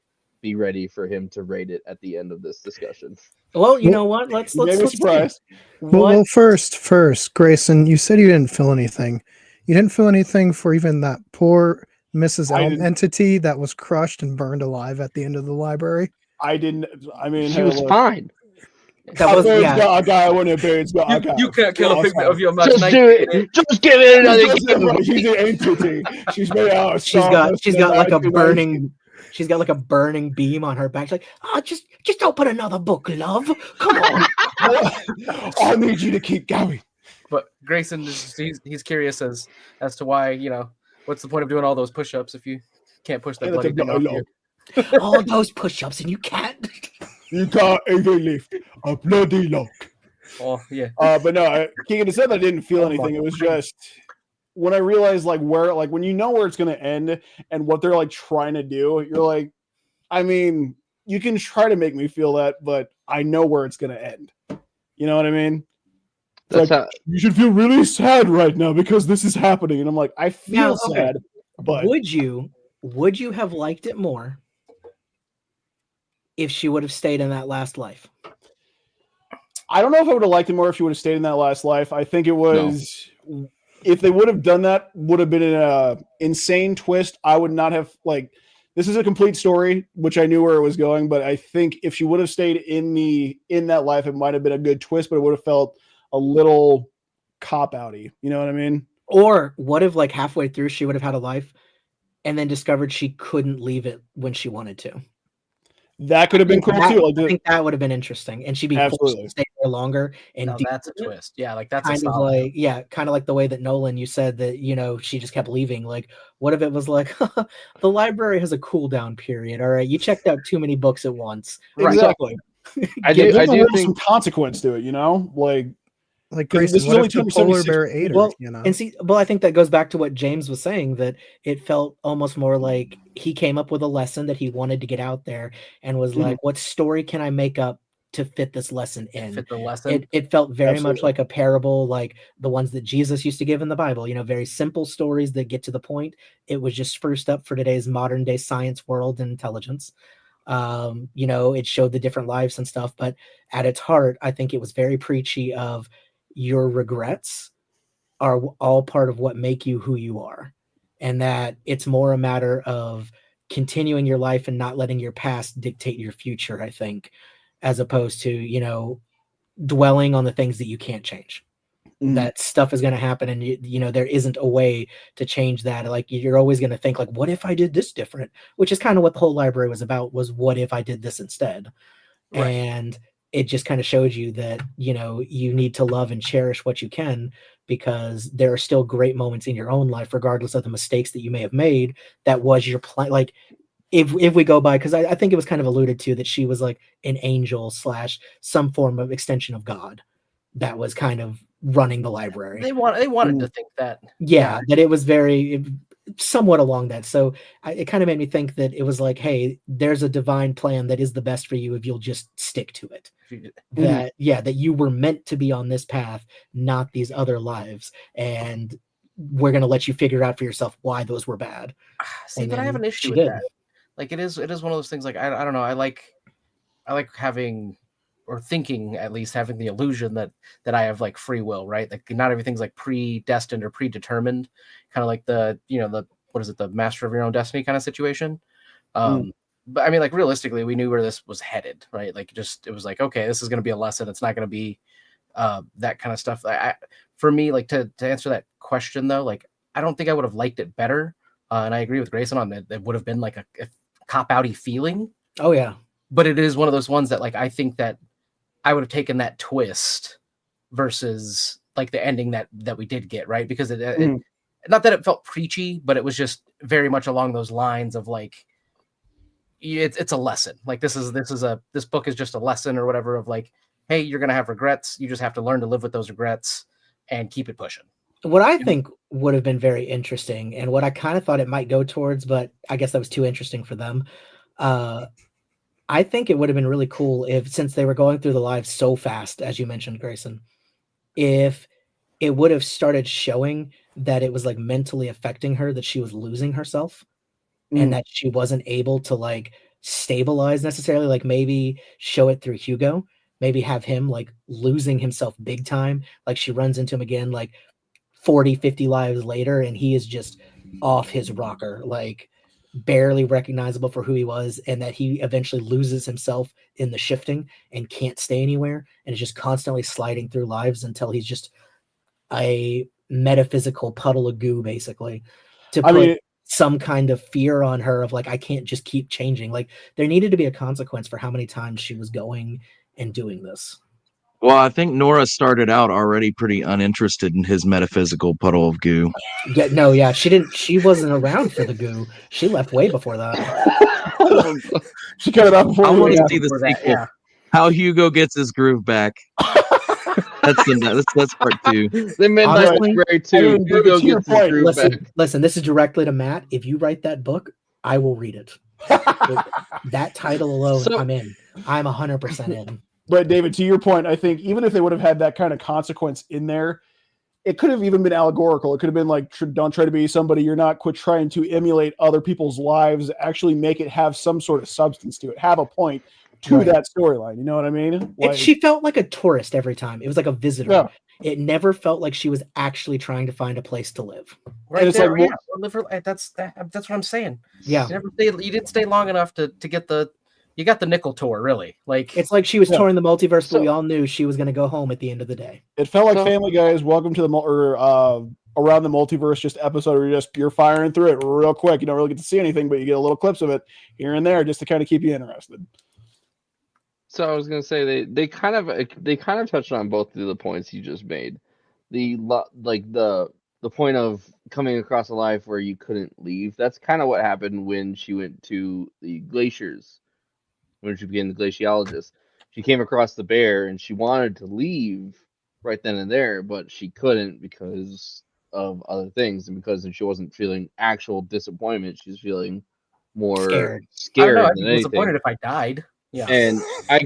be ready for him to rate it at the end of this discussion. Well, you know what? Let's You made me let's see. surprised. Well, first, Grayson, you said you didn't feel anything. You didn't feel anything for even that poor Mrs. I Elm didn't. entity that was crushed and burned alive at the end of the library. I didn't. I mean, She hey, was look, fine. That was, a bird's yeah. got a guy when a bird's got a guy. You can't kill a Well, pigment sorry. of your Just knife. do it. Just give it another She's an entity. She's made out of She's got stardust like a and burning. She's got like a burning beam on her back. She's like, just open another book, love. Come on. I need you to keep going. But Grayson, he's curious as to why, you know, what's the point of doing all those push-ups if you can't push that Yeah, bloody that's thing a off you? All those push-ups and you can't. You can't even lift a bloody log. Oh yeah. But no, Keegan, it said I didn't feel Oh my anything. It was just when I realized like when you know where it's gonna end and what they're like trying to do, you're like, I mean, you can try to make me feel that, but I know where it's gonna end. You know what I mean? That's Like, you should feel really sad right now because this is happening. And I'm like, I feel Now, okay. sad, but would you have liked it more if she would have stayed in that last life? I don't know if I would have liked it more if she would have stayed in that last life. I think it was if they would have done that, would have been an insane twist. I would not have this is a complete story, which I knew where it was going, but I think if she would have stayed in that life, it might have been a good twist, but it would have felt a little cop-outy. You know what I mean? Or what if like halfway through she would have had a life and then discovered she couldn't leave it when she wanted to? That could have been cool too. I think that would have been interesting, and she'd be forced to stay there longer. And No, that's a twist. Yeah, like that's kind a of solid. like kind of like the way that Nolan, you said that she just kept leaving. Like, what if it was like the library has a cool down period? All right, you checked out too many books at once. Right. Exactly. I There's do some think consequence to it. You know, Like This Grayson, is what only if the 276 polar bear ate her? Well, You know, and see, well, I think that goes back to what James was saying, that it felt almost more like he came up with a lesson that he wanted to get out there and was like, what story can I make up to fit this lesson in? Fit the lesson. It felt very much Absolutely. like a parable, like the ones that Jesus used to give in the Bible, very simple stories that get to the point. It was just spruced up for today's modern day science world and intelligence. It showed the different lives and stuff, but at its heart, I think it was very preachy of your regrets are all part of what make you who you are, and that it's more a matter of continuing your life and not letting your past dictate your future, I think, as opposed to dwelling on the things that you can't change. That stuff is going to happen, and there isn't a way to change that. Like, you're always going to think like, what if I did this different? Which is kind of what the whole library was about, was what if I did this instead? Right. And it just kind of showed you that you need to love and cherish what you can, because there are still great moments in your own life, regardless of the mistakes that you may have made. That was your plan. Like, if we go by, because I think it was kind of alluded to that she was like an angel / some form of extension of God that was kind of running the library. They wanted to think that. Yeah, that it was very somewhat along that. So it kind of made me think that it was like, hey, there's a divine plan that is the best for you if you'll just stick to it. That you were meant to be on this path, not these other lives, and we're gonna let you figure out for yourself why those were bad. See, but I have an issue with that. Like, it is one of those things. Like, I don't know. I like having, or thinking at least, having the illusion that I have like free will, right? Like, not everything's like predestined or predetermined, kind of like the the master of your own destiny kind of situation. But I mean, like, realistically, we knew where this was headed, right? Like, it was like, okay, this is going to be a lesson. It's not going to be that kind of stuff. For me, like, to answer that question though, like, I don't think I would have liked it better. And I agree with Grayson on that. It would have been like a cop-outy feeling. Oh yeah. But it is one of those ones that, like, I think that I would have taken that twist versus like the ending that we did get, right? Because it not that it felt preachy, but it was just very much along those lines of like, it's a lesson. Like, this book is just a lesson or whatever of like, hey, you're gonna have regrets. You just have to learn to live with those regrets and keep it pushing. What I think would have been very interesting, and what I kind of thought it might go towards, but I guess that was too interesting for them. I think it would have been really cool if, since they were going through the lives so fast, as you mentioned, Grayson, if it would have started showing that it was like mentally affecting her, that she was losing herself and that she wasn't able to like stabilize necessarily. Like maybe show it through Hugo, maybe have him like losing himself big time. Like she runs into him again, like 40, 50 lives later, and he is just off his rocker, like barely recognizable for who he was, and that he eventually loses himself in the shifting and can't stay anywhere and is just constantly sliding through lives until he's just a metaphysical puddle of goo, basically, to put some kind of fear on her of like, I can't just keep changing. Like there needed to be a consequence for how many times she was going and doing this. Well, I think Nora started out already pretty uninterested in his metaphysical puddle of goo. Yeah, she wasn't around for the goo. She left way before that. She cut it off before. I want to see the That, sequel. yeah. How Hugo gets his groove back. That's part 2. The Midnight Honestly, Library 2. Hugo to your gets his point, groove back. Listen, this is directly to Matt. If you write that book, I will read it. That title alone, I'm in. I'm 100% in. But David, to your point, I think even if they would have had that kind of consequence in there, it could have even been allegorical. It could have been like, don't try to be somebody you're not. Quit trying to emulate other people's lives. Actually make it have some sort of substance to it. Have a point to that storyline. You know what I mean? Like, she felt like a tourist every time. It was like a visitor. Yeah. It never felt like she was actually trying to find a place to live. Right it's there, like, that's what I'm saying. Yeah. You didn't stay long enough to get you got the nickel tour, really. Like it's like she was touring the multiverse, but we all knew she was going to go home at the end of the day. It felt like Family Guy's Welcome to the Around the Multiverse just episode where you're firing through it real quick. You don't really get to see anything, but you get a little clips of it here and there just to kind of keep you interested. So I was gonna say they kind of touched on both of the points you just made. The point of coming across a life where you couldn't leave. That's kind of what happened when she went to the glaciers, when she became the glaciologist. She came across the bear and she wanted to leave right then and there, but she couldn't because of other things, and because she wasn't feeling actual disappointment. She was feeling more scared I don't know, I'd than be anything. disappointed if I died. Yeah. And I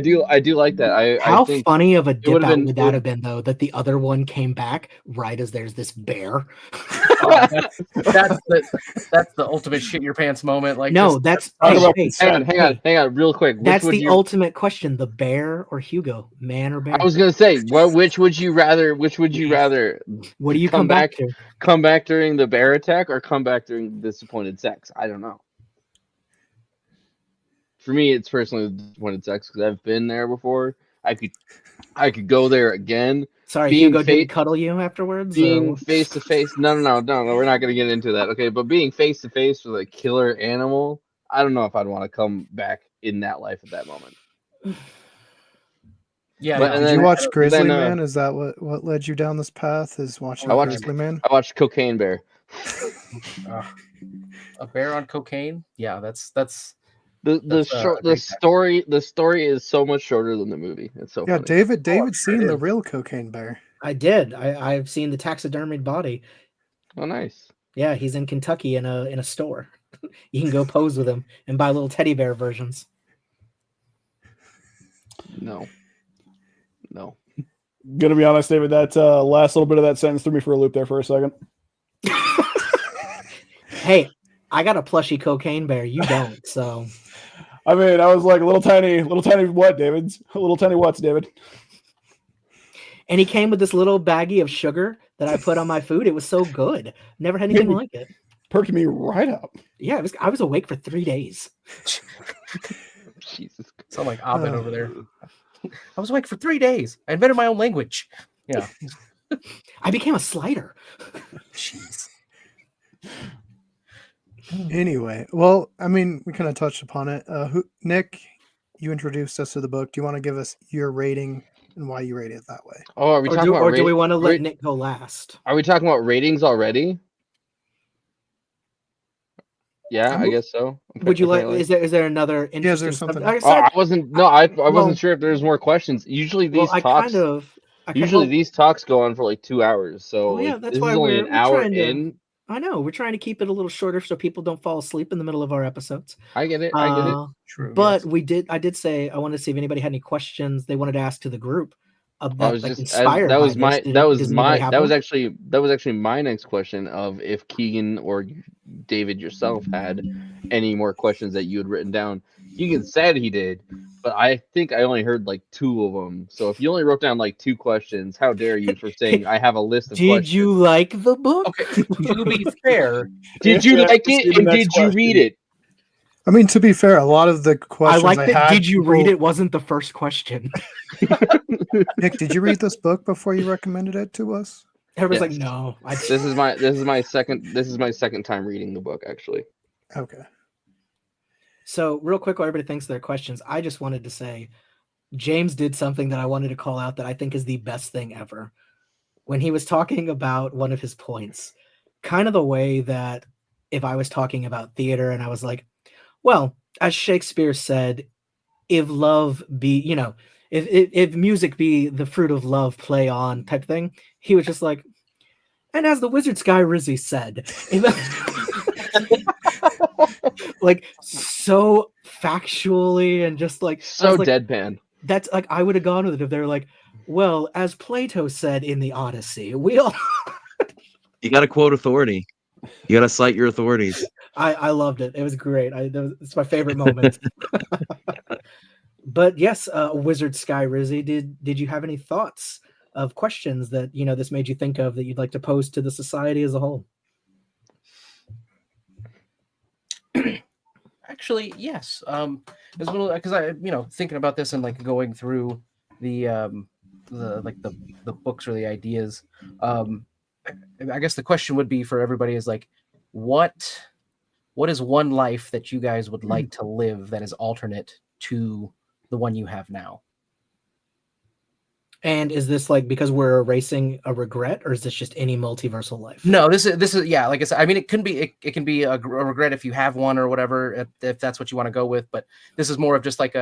do like that. How I think funny of a dip out would that good. have been, though, that the other one came back right as there's this bear? That's the ultimate shit your pants moment. Like, no, just, hang on, real quick. That's the ultimate question: the bear or Hugo, man or bear? I was gonna say, which would you rather? Which would you rather? What do you come back to? Come back during the bear attack or come back during disappointed sex? I don't know. For me, it's personally disappointed sex because I've been there before. I could go there again. Sorry, Hugo didn't cuddle you afterwards? Being face to face. No, we're not gonna get into that. Okay, but being face to face with a killer animal, I don't know if I'd want to come back in that life at that moment. Yeah. Did you watch Grizzly Man? Is that what led you down this path? Is watching Grizzly Man? I watched Cocaine Bear. A bear on cocaine? Yeah, that's the story is so much shorter than the movie. It's so funny. David's seen the real Cocaine Bear. I did. I've seen the taxidermied body. Oh, nice. Yeah, he's in Kentucky in a store. You can go pose with him and buy little teddy bear versions. No. Gonna be honest, David, that last little bit of that sentence threw me for a loop there for a second. Hey, I got a plushy Cocaine Bear. You don't, so. I mean, I was like little tiny what, David? Little tiny what's, David? And he came with this little baggie of sugar that I put on my food. It was so good. Never had anything like it. Perked me right up. Yeah, I was awake for 3 days. Jesus. Sound like Abed over there. I was awake for 3 days. I invented my own language. Yeah. I became a slider. Jeez. Anyway, well, I mean, we kind of touched upon it. Nick, you introduced us to the book. Do you want to give us your rating and why you rate it that way? Oh, are we talking about do we want to let Nick go last? Are we talking about ratings already? Yeah, I guess so. Would you like? Is there another interesting? Yeah, is there something? I wasn't sure if there's more questions. Usually these talks. These talks go on for like 2 hours. So that's this why is only an hour in. I know we're trying to keep it a little shorter so people don't fall asleep in the middle of our episodes. I get it. True. But yes. I did say I wanted to see if anybody had any questions they wanted to ask to the group. That was actually my next question of if Keegan or David yourself had any more questions that you had written down. Keegan said he did, but I think I only heard like 2 of them. So if you only wrote down like 2 questions, how dare you for saying I have a list of Did questions? you like the book? Okay, to be fair, Did you like it, and did you read it? I mean, to be fair, a lot of the I questions like I that. had. Did you read it? Wasn't the first question. Nick, did you read this book before you recommended it to us? Everybody's Yes. like, no. This is my second time reading the book, actually. Okay. So real quick, while everybody thinks their questions, I just wanted to say, James did something that I wanted to call out that I think is the best thing ever. When he was talking about one of his points, kind of the way that if I was talking about theater and I was like, well, as Shakespeare said, if love be, if music be the fruit of love, play on type thing, he was just like, and as the wizard Sky Rizzy said, like so factually and just like So like, deadpan. That's like I would have gone with it if they were like, well, as Plato said in the Odyssey, we all. You got to quote authority. You got to cite your authorities. I loved it. It was great. It's my favorite moment. But yes, Wizard Sky Rizzy, did you have any thoughts of questions that this made you think of that you'd like to pose to the society as a whole? actually, yes. Because I, thinking about this and like going through the books or the ideas. I guess the question would be for everybody is like, what is one life that you guys would like to live that is alternate to the one you have now? And is this like because we're erasing a regret, or is this just any multiversal life? No, this is yeah. Like I said, I mean, it can be a regret if you have one or whatever, if that's what you want to go with. But this is more of just like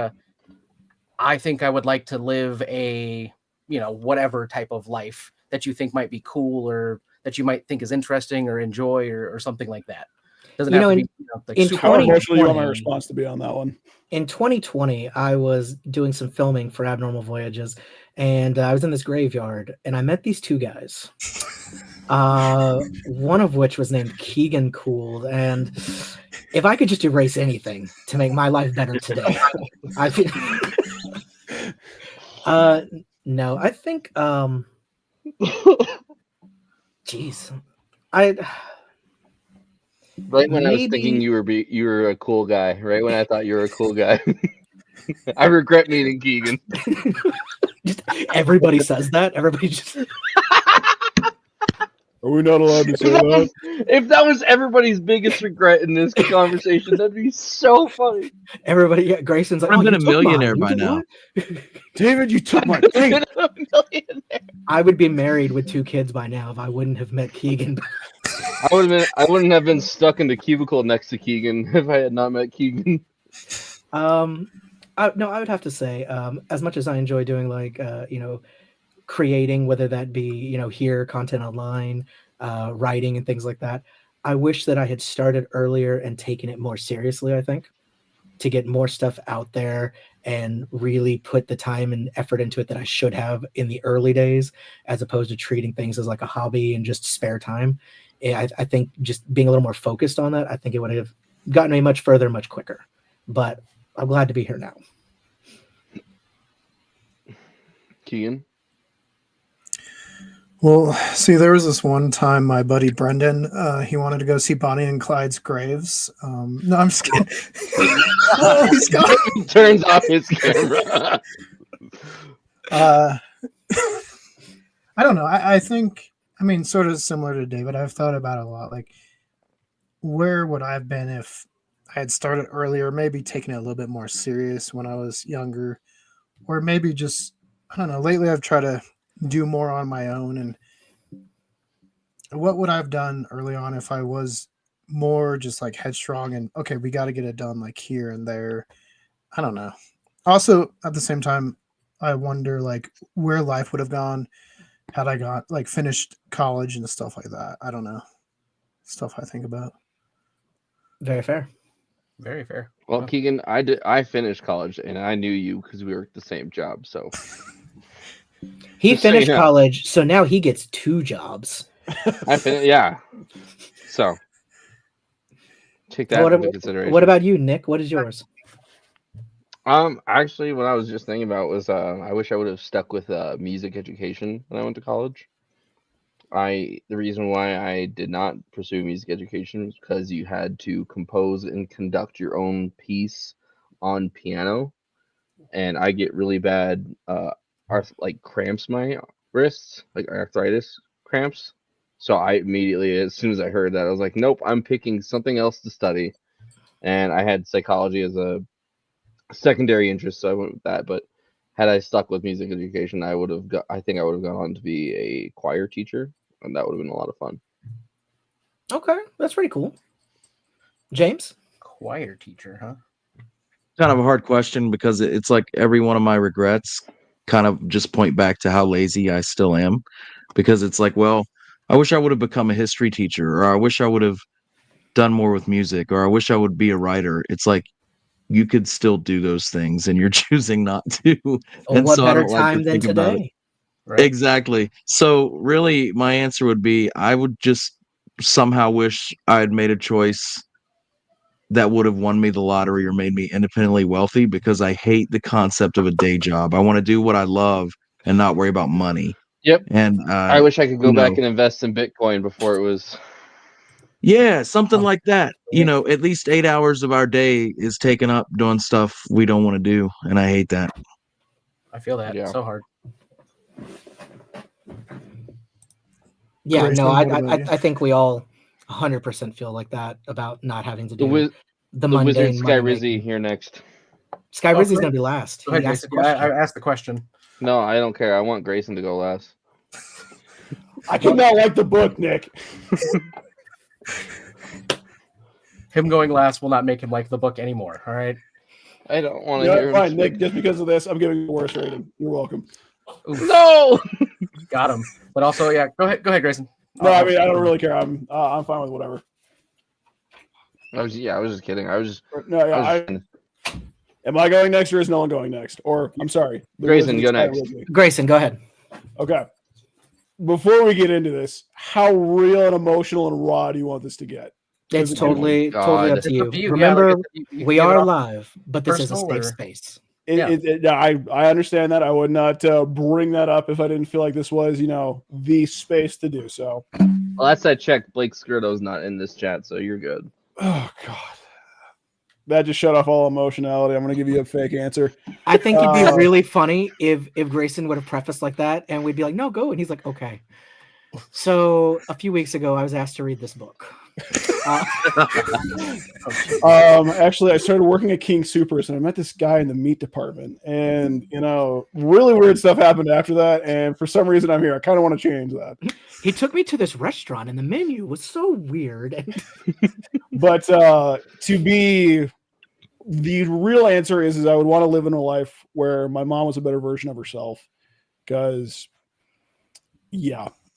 I think I would like to live a whatever type of life that you think might be cool or that you might think is interesting or enjoy or something like that. Doesn't have to be like in super. How emotional you want my 2020 response to be on that one? In 2020, I was doing some filming for Abnormal Voyages, and I was in this graveyard, and I met these 2 guys. One of which was named Keegan Cool, and if I could just erase anything to make my life better today, I feel. No, I think. Jeez, Right when I was thinking you were a cool guy. Right when I thought you were a cool guy. I regret meeting Keegan. Just everybody says that. Everybody just. Are we not allowed to say that? If that was everybody's biggest regret in this conversation, that'd be so funny. Everybody, yeah, Greyson's like, I've been a you took millionaire mine. by now. David, you took my thing. I would be married with 2 kids by now if I wouldn't have met Keegan. I wouldn't have been stuck in the cubicle next to Keegan if I had not met Keegan. No, I would have to say, as much as I enjoy doing like creating, whether that be here content online, writing and things like that, I wish that I had started earlier and taken it more seriously. I think to get more stuff out there and really put the time and effort into it that I should have in the early days, as opposed to treating things as like a hobby and just spare time. I think just being a little more focused on that, I think it would have gotten me much further, much quicker. But I'm glad to be here now. Keegan? Well, see, there was this one time my buddy Brendan, he wanted to go see Bonnie and Clyde's graves. No, I'm just kidding. Oh, he's gone. He turns off his camera. I don't know. I think, I mean, sort of similar to David, I've thought about it a lot. Like, where would I have been if I had started earlier, maybe taking it a little bit more serious when I was younger, or maybe just, I don't know, lately I've tried to do more on my own. And what would I have done early on if I was more just like headstrong and, okay, we got to get it done like here and there? I don't know. Also, at the same time, I wonder like where life would have gone had I got like finished college and stuff like that. I don't know. Stuff I think about. Very fair. Very fair. Well, Keegan, I finished college and I knew you because we worked the same job. So he Just so finished you know. college, so now he gets 2 jobs. yeah. So take that into consideration. What about you, Nick? What is yours? Actually, what I was just thinking about was I wish I would have stuck with music education when I went to college. The reason why I did not pursue music education was because you had to compose and conduct your own piece on piano, and I get really bad cramps my wrists, like arthritis cramps. So I immediately, as soon as I heard that, I was like, nope, I'm picking something else to study. And I had psychology as a secondary interest, so I went with that. But had I stuck with music education, I think I would have gone on to be a choir teacher, and that would have been a lot of fun. Okay, that's pretty cool. James? Choir teacher, huh? Kind of a hard question because it's like every one of my regrets kind of just point back to how lazy I still am, because it's like, well, I wish I would have become a history teacher, or I wish I would have done more with music, or I wish I would be a writer. It's like you could still do those things and you're choosing not to. And what so I better don't like time to than think about it. today? Right? Exactly. So really my answer would be I would just somehow wish I had made a choice that would have won me the lottery or made me independently wealthy, because I hate the concept of a day job. I want to do what I love and not worry about money. Yep. And I wish I could go back and invest in Bitcoin before it was. Yeah, something like that. At least 8 hours of our day is taken up doing stuff we don't want to do, and I hate that. I feel that so hard. Yeah, Greyson, no, what about you? I think we all 100% feel like that about not having to do the Wizard mundane Sky money Rizzy making. here next. Sky Rizzy's gonna be last. Go ahead, He asked Jason. the Yeah, question. I asked the question. No, I don't care. I want Greyson to go last. I cannot like the book, Nick. Him going last will not make him like the book anymore. All right. I don't want to hear him. Fine, Nick. Just because of this, I'm giving you the worst rating. You're welcome. Oof. No. Got him. But also, yeah. Go ahead, Grayson. No, I mean I don't really care. I'm fine with whatever. I was just kidding. I was just. No, yeah. Am I going next, or is Nolan going next? Or I'm sorry, Grayson, go next. Grayson, go ahead. Okay. Before we get into this, how real and emotional and raw do you want this to get? It's totally up to you. Yeah, Remember, like we are live, but this is a personal safe or- space. I understand that. I would not bring that up if I didn't feel like this was, the space to do so. Last I checked, Blake Skirto's not in this chat, so you're good. Oh God, that just shut off all emotionality. I'm going to give you a fake answer. I think it'd be really funny if Grayson would have prefaced like that, and we'd be like, "No, go," and he's like, "Okay." So a few weeks ago, I was asked to read this book. Actually, I started working at King Supers, and I met this guy in the meat department, and really weird stuff happened after that. And for some reason, I'm here. I kind of want to change that. He took me to this restaurant, and the menu was so weird. But to be the real answer is I would want to live in a life where my mom was a better version of herself, because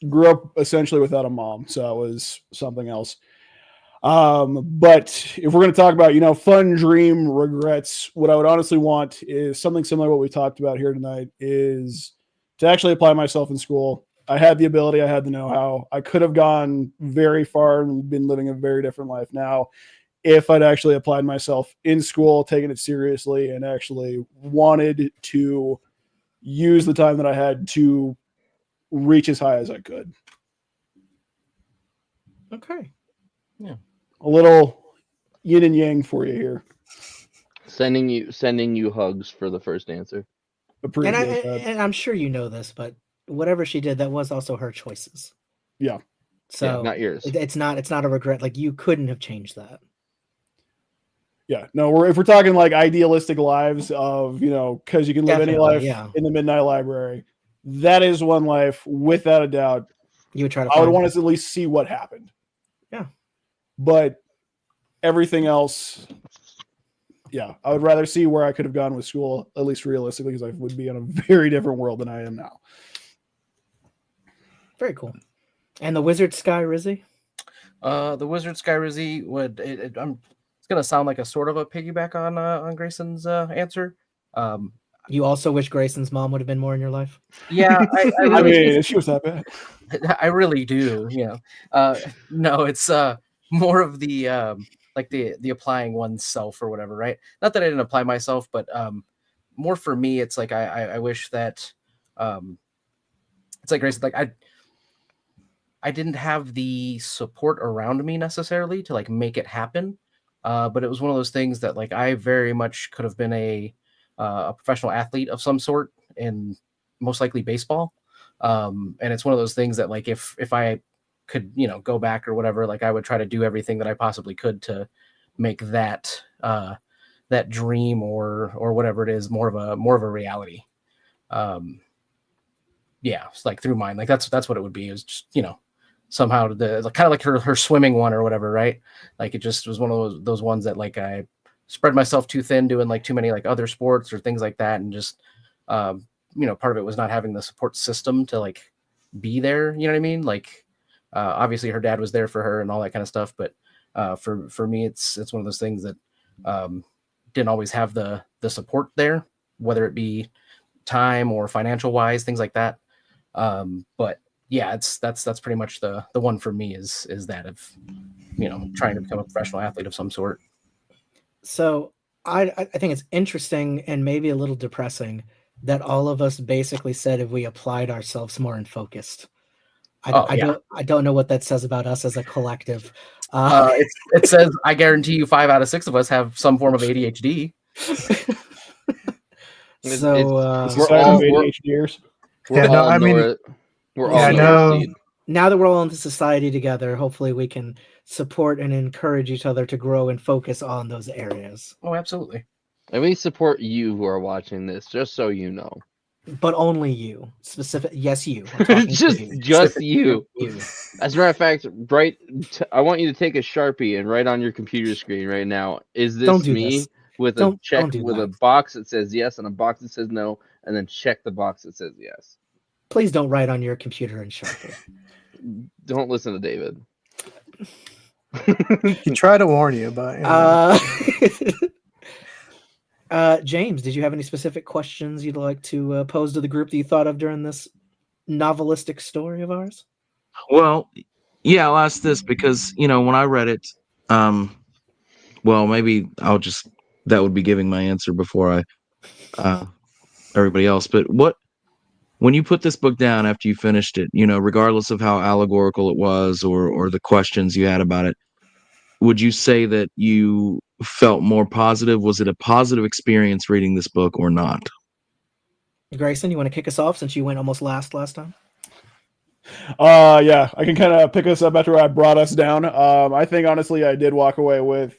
grew up essentially without a mom, so it was something else. But if we're going to talk about, fun dream regrets, what I would honestly want is something similar to what we talked about here tonight, is to actually apply myself in school. I had the ability, I had the know-how. I could have gone very far and been living a very different life now if I'd actually applied myself in school, taken it seriously, and actually wanted to use the time that I had to reach as high as I could. Okay. Yeah. A little yin and yang for you here. Sending you hugs for the first answer. Appreciate that. And I'm sure you know this, but whatever she did, that was also her choices. Yeah. So not yours. It's not a regret. Like, you couldn't have changed that. Yeah. No, if we're talking like idealistic lives of, because you can live any life in the Midnight Library, that is one life without a doubt. You would try to. I would want us to at least see what happened. Yeah. But everything else, I would rather see where I could have gone with school, at least realistically, because I would be in a very different world than I am now. Very cool. And the Wizard Sky Rizzy? The Wizard Sky Rizzy would. It's going to sound like a sort of a piggyback on Grayson's answer. You also wish Grayson's mom would have been more in your life? Yeah, I mean, she was that bad. I really do. No, it's more of the like the applying oneself or whatever, right? Not that I didn't apply myself, but more for me, it's like I wish that it's like Grace, like I didn't have the support around me necessarily to like make it happen. But it was one of those things that like I very much could have been a professional athlete of some sort, in most likely baseball. And it's one of those things that like if I could, you know, go back or whatever, like I would try to do everything that I possibly could to make that that dream or whatever it is more of a reality. Yeah, it's like through mine, like that's what it would be, is just, you know, somehow kind of like her swimming one or whatever, right? Like it just was one of those ones that like I spread myself too thin doing like too many like other sports or things like that, and just you know, part of it was not having the support system to like be there, you know what I mean? Like obviously her dad was there for her and all that kind of stuff, but for me it's one of those things that didn't always have the support there, whether it be time or financial wise, things like that. But yeah, that's pretty much the one for me is that of, you know, trying to become a professional athlete of some sort. So I think it's interesting and maybe a little depressing that all of us basically said if we applied ourselves more and focused. I don't know what that says about us as a collective. It says, I guarantee you 5 out of 6 of us have some form of ADHD. So we're all ADHDers. we're all now that we're all in the society together, hopefully we can support and encourage each other to grow and focus on those areas. Oh, absolutely. And we support you who are watching this, just so you know. But only you. Yes, you. just you. As a matter of fact, I want you to take a Sharpie and write on your computer screen right now, is this me? With a check with a box that says yes and a box that says no, and then check the box that says yes. Please don't write on your computer in Sharpie. Don't listen to David. He tried to warn you, but James, did you have any specific questions you'd like to pose to the group that you thought of during this novelistic story of ours? Well, yeah, I'll ask this because, you know, when I read it, well, maybe that would be giving my answer before everybody else. But when you put this book down after you finished it, you know, regardless of how allegorical it was or the questions you had about it, would you say that you felt more positive? Was it a positive experience reading this book or not? Grayson, you want to kick us off since you went almost last time? Yeah, I can kind of pick us up after I brought us down. I think honestly I did walk away with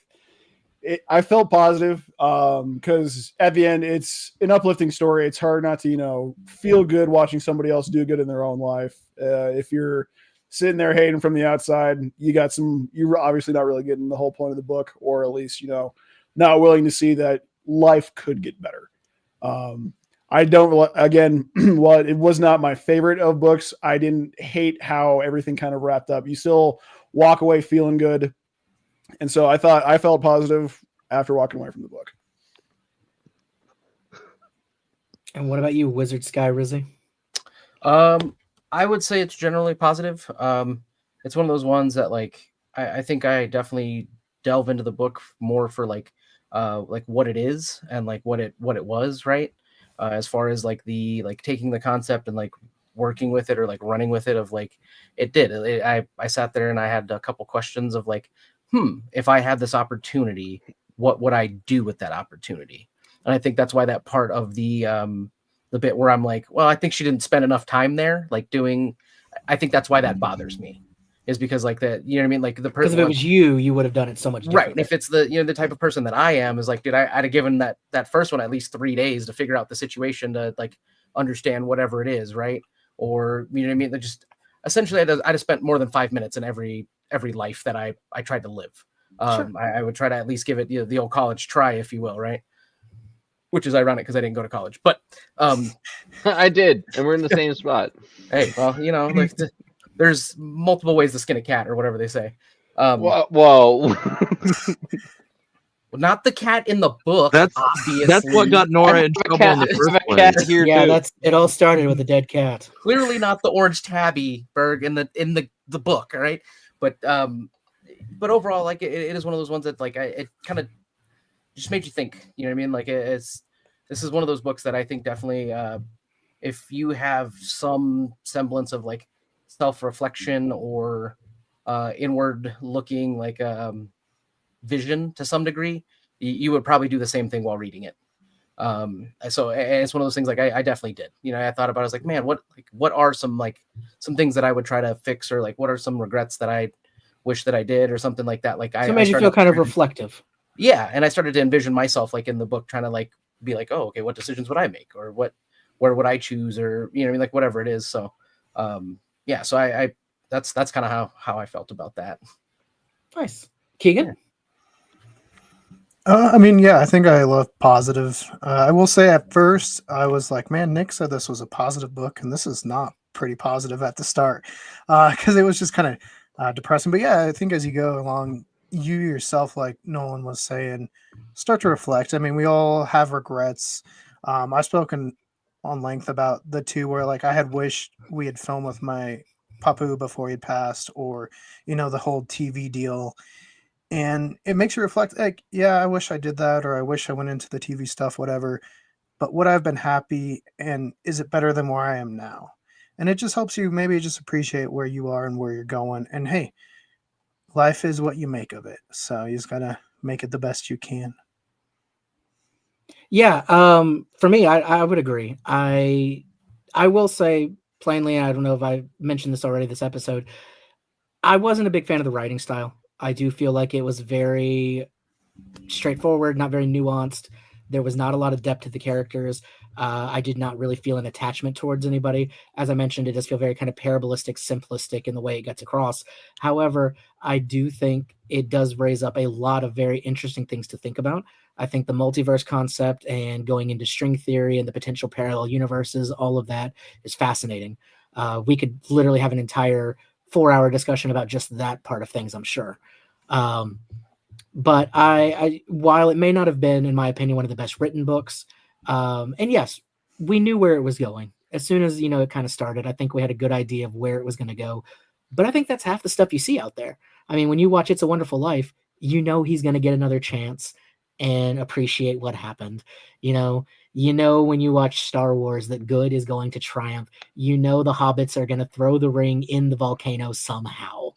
it. I felt positive because at the end it's an uplifting story. It's hard not to, you know, feel good watching somebody else do good in their own life. If you're sitting there hating from the outside, you're obviously not really getting the whole point of the book, or at least, you know, not willing to see that life could get better. I don't, again, while it was not my favorite of books, I didn't hate how everything kind of wrapped up. You still walk away feeling good. And so I felt positive after walking away from the book. And what about you, Wizard Sky Rizzy? I would say it's generally positive. It's one of those ones that like I think I definitely delve into the book more for like what it is and like what it was, right? As far as like taking the concept and like working with it or like running with it, of like I sat there and I had a couple questions of like, if I had this opportunity, what would I do with that opportunity? And I think that's why that part of the bit where I'm like, well, I think she didn't spend enough time there, like doing. I think that's why that bothers me, is because like that, you know what I mean? Like the person, because if it was you would have done it so much differently. Right. And if it's the type of person that I am, is like, dude, I'd have given that first one at least 3 days to figure out the situation, to like understand whatever it is, right? Or, you know what I mean? They just essentially I'd have spent more than 5 minutes in every life that I tried to live. Sure. I would try to at least give it the old college try, if you will, right? Which is ironic because I didn't go to college, but I did, and we're in the same spot. Hey, well, you know, like there's multiple ways to skin a cat, or whatever they say. Whoa. Not the cat in the book. Obviously. That's what got Nora in trouble in the first place. Yeah, it all started with a dead cat. Clearly not the orange tabby, Berg, in the book, all right? But but overall, like it is one of those ones that like it kind of just made you think. You know what I mean? Like this is one of those books that I think definitely, if you have some semblance of like self-reflection or inward looking like vision to some degree, you would probably do the same thing while reading it. So and it's one of those things like I definitely did. You know, I thought about it, I was like, man, what are some things that I would try to fix, or like what are some regrets that I wish that I did or something like that. Like So it made you feel kind of reflective. Yeah, and I started to envision myself like in the book trying to like be like, oh, okay, what decisions would I make, or where would I choose, or you know what I mean, like whatever it is. So yeah, so I that's kind of how I felt about that. Nice. Keegan? I mean, yeah, I think I love positive. I will say at first I was like, man, Nick said this was a positive book, and this is not pretty positive at the start, because it was just kind of depressing. But yeah, I think as you go along, you yourself, like Nolan was saying, start to reflect. I mean, we all have regrets. I've spoken on length about the two where like I had wished we had filmed with my papu before he passed, or the whole TV deal. And it makes you reflect, like, yeah, I wish I did that, or I wish I went into the TV stuff, whatever. But would I have been happy, and is it better than where I am now? And it just helps you maybe just appreciate where you are and where you're going. And hey, life is what you make of it. So you just gotta make it the best you can. Yeah, for me, I would agree. I will say plainly, I don't know if I mentioned this already this episode, I wasn't a big fan of the writing style. I do feel like it was very straightforward, not very nuanced. There was not a lot of depth to the characters. I did not really feel an attachment towards anybody. As I mentioned, it does feel very kind of parabolistic, simplistic in the way it gets across. However, I do think it does raise up a lot of very interesting things to think about. I think the multiverse concept and going into string theory and the potential parallel universes, all of that is fascinating. We could literally have an entire 4-hour discussion about just that part of things, I'm sure. But I, while it may not have been, in my opinion, one of the best written books, and yes, we knew where it was going. As soon as, it kind of started, I think we had a good idea of where it was going to go. But I think that's half the stuff you see out there. I mean, when you watch It's a Wonderful Life, he's going to get another chance and appreciate what happened. When you watch Star Wars that good is going to triumph. The hobbits are going to throw the ring in the volcano somehow.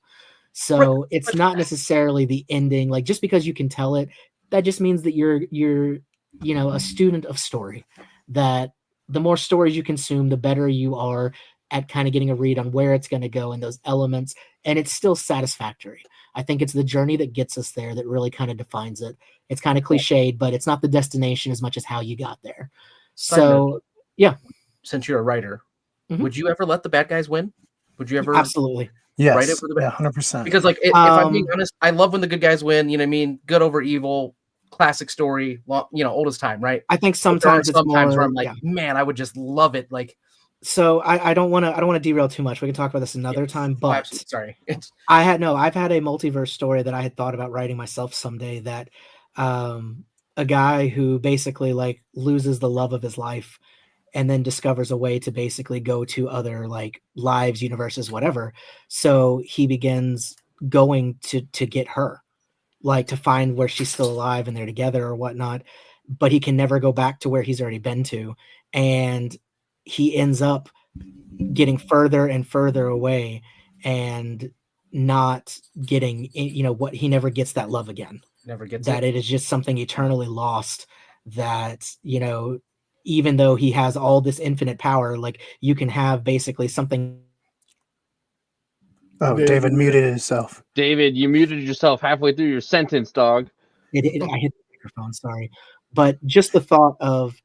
So it's not necessarily the ending. Like, just because you can tell it, that just means that you're a student of story. That the more stories you consume, the better you are at kind of getting a read on where it's going to go and those elements. And it's still satisfactory. I think it's the journey that gets us there that really kind of defines it. It's kind of cliched, but it's not the destination as much as how you got there. So, yeah. Since you're a writer, would you ever let the bad guys win? Would you ever? Absolutely. Yes. Write it for the bad? 100%. Because if I'm being honest, I love when the good guys win. You know what I mean? Good over evil, classic story, old as time, right? I think sometimes where I'm like, man, I would just love it. Like, so I don't want to derail too much. We can talk about this another time, but sorry. I've had a multiverse story that I had thought about writing myself someday, that a guy who basically like loses the love of his life and then discovers a way to basically go to other like lives, universes, whatever. So he begins going to get her, like to find where she's still alive and they're together or whatnot, but he can never go back to where he's already been to. And he ends up getting further and further away and not getting, what he never gets that love again. Never gets that. It is just something eternally lost, that, even though he has all this infinite power, like you can have basically something. Oh, David muted himself. David, you muted yourself halfway through your sentence, dog. I hit the microphone, sorry. But just the thought of,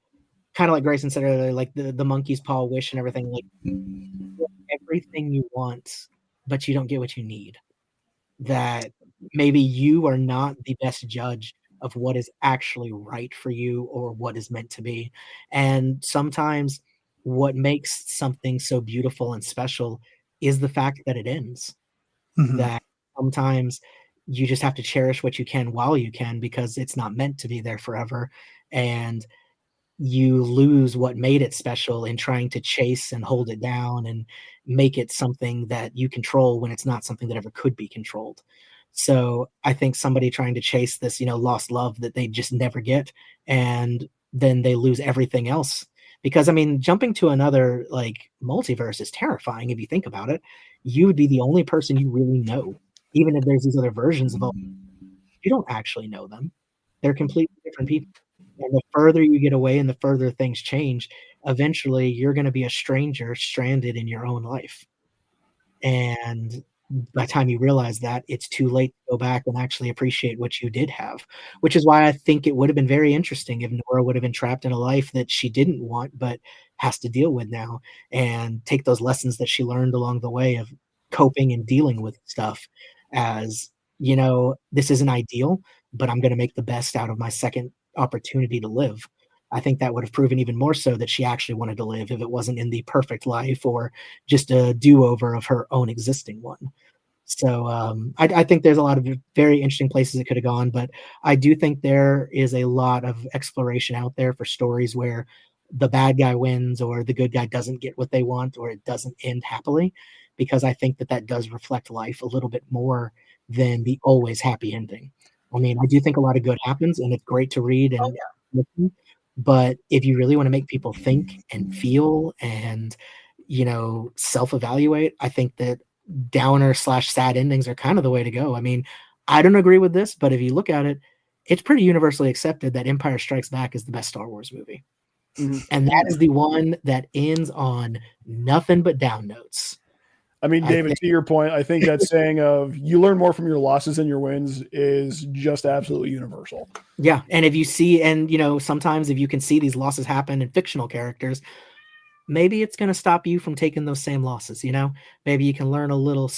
kind of like Greyson said earlier, like the monkey's paw wish and everything, like everything you want, but you don't get what you need. That maybe you are not the best judge of what is actually right for you or what is meant to be. And sometimes what makes something so beautiful and special is the fact that it ends. Mm-hmm. That sometimes you just have to cherish what you can while you can, because it's not meant to be there forever. And you lose what made it special in trying to chase and hold it down and make it something that you control when it's not something that ever could be controlled. So I think somebody trying to chase this, lost love that they just never get, and then they lose everything else. Because I mean, jumping to another like multiverse is terrifying if you think about it. You would be the only person you really know, even if there's these other versions of all. You don't actually know them. They're completely different people. And the further you get away and the further things change, eventually you're going to be a stranger stranded in your own life. And by the time you realize that, it's too late to go back and actually appreciate what you did have, which is why I think it would have been very interesting if Nora would have been trapped in a life that she didn't want but has to deal with now, and take those lessons that she learned along the way of coping and dealing with stuff as, this isn't ideal, but I'm going to make the best out of my second opportunity to live. I think that would have proven even more so that she actually wanted to live if it wasn't in the perfect life or just a do-over of her own existing one. So I think there's a lot of very interesting places it could have gone, but I do think there is a lot of exploration out there for stories where the bad guy wins or the good guy doesn't get what they want or it doesn't end happily, because I think that does reflect life a little bit more than the always happy ending. I mean, I do think a lot of good happens, and it's great to read and listen, but if you really want to make people think and feel and, self-evaluate, I think that downer/sad endings are kind of the way to go. I mean, I don't agree with this, but if you look at it, it's pretty universally accepted that Empire Strikes Back is the best Star Wars movie. Mm-hmm. And that is the one that ends on nothing but down notes. I mean, David, to your point, I think that saying of you learn more from your losses than your wins is just absolutely universal. Yeah. And if you see, and, sometimes if you can see these losses happen in fictional characters, maybe it's going to stop you from taking those same losses. Maybe you can learn a little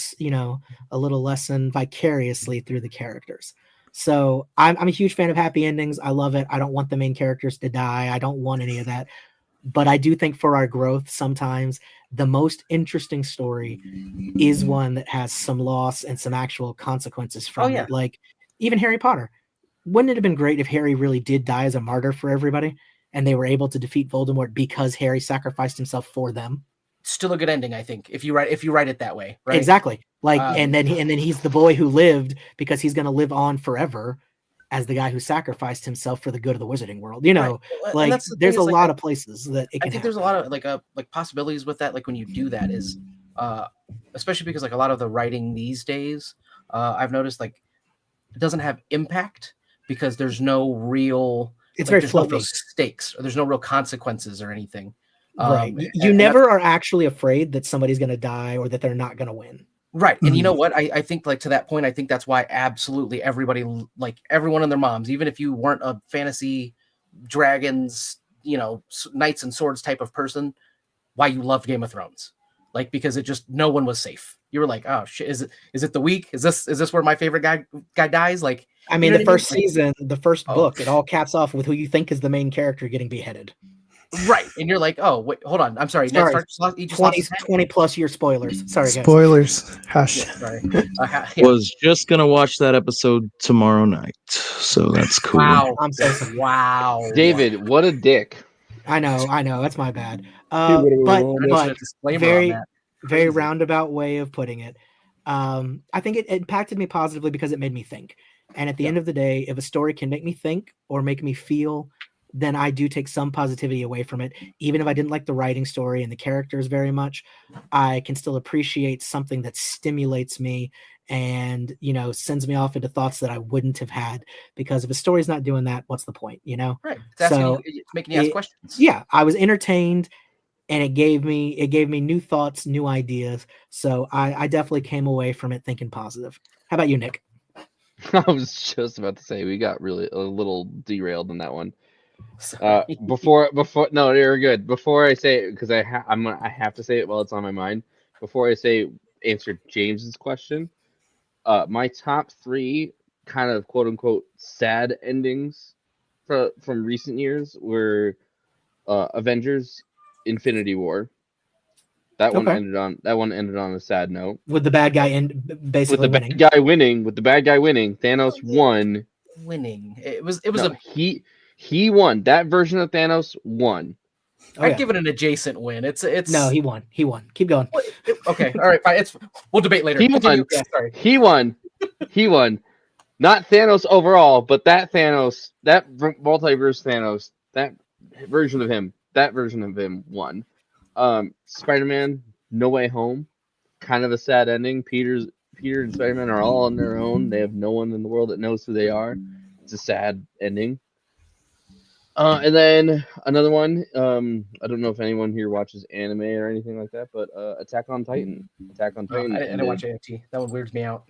lesson vicariously through the characters. So I'm a huge fan of happy endings. I love it. I don't want the main characters to die. I don't want any of that. But I do think for our growth, sometimes the most interesting story is one that has some loss and some actual consequences from it. Like even Harry Potter. Wouldn't it have been great if Harry really did die as a martyr for everybody and they were able to defeat Voldemort because Harry sacrificed himself for them? Still a good ending, I think, if you write it that way, right? Exactly. Like, and then he's the boy who lived because he's going to live on forever as the guy who sacrificed himself for the good of the wizarding world. Right. Like there's a lot of places that it can I think there's a lot of like possibilities with that. Like when you do that is, especially because like a lot of the writing these days, I've noticed like it doesn't have impact because there's no real, it's very fluffy. No real stakes or there's no real consequences or anything. Right. You never are actually afraid that somebody's going to die or that they're not going to win. Right. And you know what? I think like to that point, I think that's why absolutely everybody, like everyone and their moms, even if you weren't a fantasy dragons, knights and swords type of person, why you loved Game of Thrones. Like, because it just, no one was safe. You were like, oh shit, is it the week? Is this where my favorite guy dies? Like, I mean, the first season, the first book, it all caps off with who you think is the main character getting beheaded. Right. And you're like, oh, wait, hold on. I'm sorry. 20 plus year spoilers. Sorry, guys. Spoilers. Hush. Yeah, sorry. Was just going to watch that episode tomorrow night. So that's cool. Wow. I'm so sorry. Wow. David, what a dick. I know. That's my bad. But very roundabout way of putting it. I think it impacted me positively because it made me think. And at the end of the day, if a story can make me think or make me feel, then I do take some positivity away from it. Even if I didn't like the writing story and the characters very much, I can still appreciate something that stimulates me and, sends me off into thoughts that I wouldn't have had, because if a story's not doing that, what's the point, Right. It's making you ask questions. Yeah. I was entertained and it gave me new thoughts, new ideas. So I definitely came away from it thinking positive. How about you, Nick? I was just about to say we got really a little derailed in that one. Before no, you're good. Before I say it, because I have to say it while it's on my mind. Before I answer James's question, my top 3 kind of quote unquote sad endings from recent years were Avengers: Infinity War. That one ended on a sad note. With the bad guy basically winning. Bad guy winning. With the bad guy winning, Thanos won. Winning. It was He won. That version of Thanos won. I'd give it an adjacent win. It's No, he won. Keep going. Okay. All right. Fine. We'll debate later. He won. Yeah, sorry. He won. He won. Not Thanos overall, but that Thanos, that multiverse Thanos, that version of him won. Spider-Man: No Way Home, kind of a sad ending. Peter and Spider-Man are all on their own. They have no one in the world that knows who they are. It's a sad ending. And then another one. I don't know if anyone here watches anime or anything like that, but Attack on Titan. Attack on Titan. I didn't watch AFT. That one weirds me out.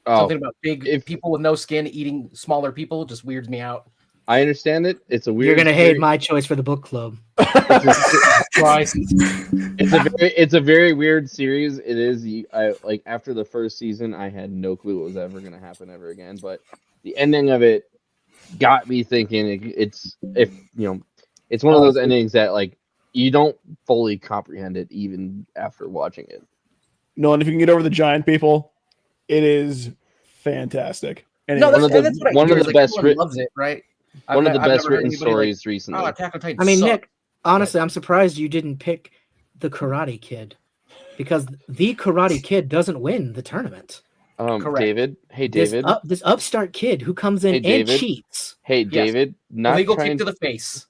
Oh, Something about big people with no skin eating smaller people just weirds me out. I understand it. It's a weird. You're gonna hate my choice for the book club. It's a very weird series. It is. I like after the first season, I had no clue what was ever gonna happen ever again. But the ending of it got me thinking. It's one of those endings that like you don't fully comprehend it even after watching it. Nolan, if you can get over the giant people, it is fantastic. No, one of the best written. Loves it, right? One of the best written stories recently. Oh, Attack on Titan. I mean, Nick, honestly, I'm surprised you didn't pick the Karate Kid, because the Karate Kid doesn't win the tournament. Correct. David. Hey, David. This upstart kid who comes in and cheats. Hey, David. Not legal trying kick to the face.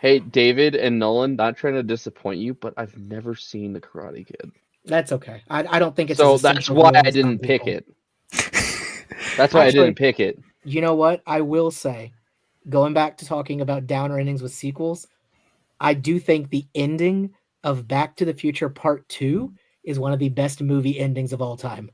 Hey, David and Nolan. Not trying to disappoint you, but I've never seen the Karate Kid. That's okay. I don't think it's so. That's why I didn't pick it. That's why I didn't pick it. You know what? I will say, going back to talking about downer endings with sequels, I do think the ending of Back to the Future Part 2 is one of the best movie endings of all time.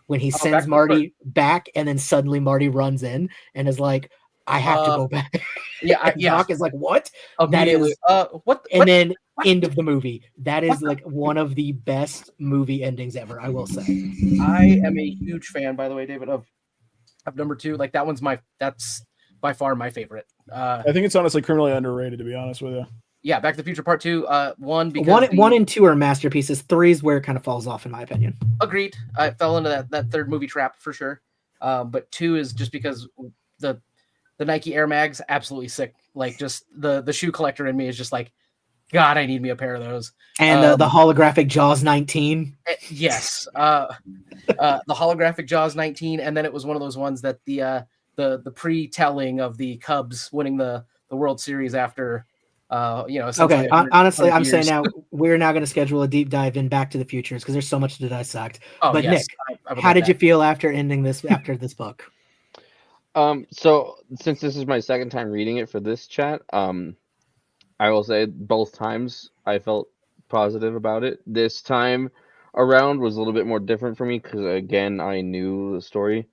When he sends Marty back and then suddenly Marty runs in and is like, I have to go back. Yeah, Doc is like, what? That is what? And then end of the movie. That is like one of the best movie endings ever, I will say. I am a huge fan, by the way, David, of number 2. Like that's by far my favorite. I think it's honestly criminally underrated, to be honest with you. Yeah, Back to the Future Part 2. One and 2 are masterpieces. 3 is where it kind of falls off, in my opinion. Agreed. I fell into that third movie trap for sure. But 2 is just because the Nike Air Mags, absolutely sick. Like just the shoe collector in me is just like, God, I need me a pair of those. And the holographic Jaws 19. Yes. The holographic Jaws 19, and then it was one of those ones that the pre-telling of the Cubs winning the World Series after. Okay. Honestly, I'm saying now we're now going to schedule a deep dive in Back to the Futures because there's so much to dissect. Oh, but yes, Nick, how did you feel after ending this this book? So since this is my second time reading it for this chat, I will say both times I felt positive about it. This time around was a little bit more different for me because again I knew the story.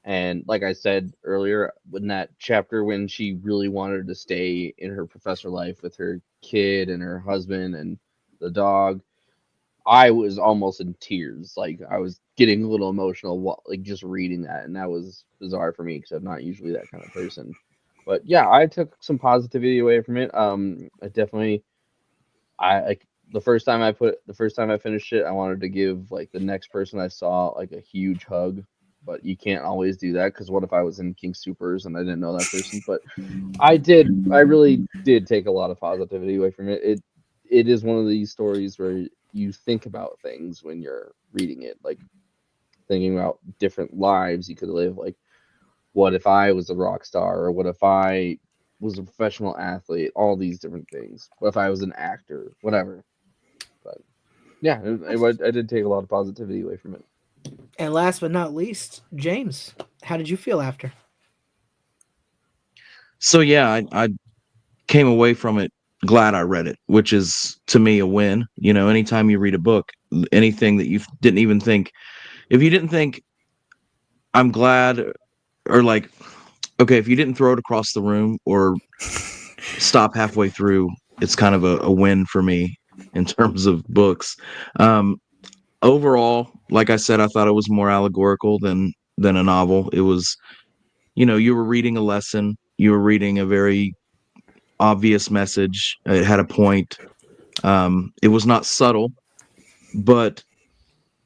And like I said earlier, in that chapter when she really wanted to stay in her professor life with her kid and her husband and the dog, I was almost in tears. Like I was getting a little emotional, like just reading that, and that was bizarre for me because I'm not usually that kind of person. But yeah, I took some positivity away from it. I definitely, the first time I finished it, I wanted to give like the next person I saw like a huge hug. But you can't always do that because what if I was in King Supers and I didn't know that person? But I really did take a lot of positivity away from it. It is one of these stories where you think about things when you're reading it, like thinking about different lives you could live. Like, what if I was a rock star, or what if I was a professional athlete? All these different things. What if I was an actor? Whatever. But yeah, I did take a lot of positivity away from it. And last but not least, James, how did you feel after? So yeah, I came away from it glad I read it, which is to me a win. You know, anytime you read a book, anything that you didn't even think, if you didn't think, I'm glad, or like, okay, if you didn't throw it across the room or stop halfway through, it's kind of a win for me in terms of books. Overall, like I said, I thought it was more allegorical than a novel. It was, you were reading a lesson. You were reading a very obvious message. It had a point. It was not subtle, but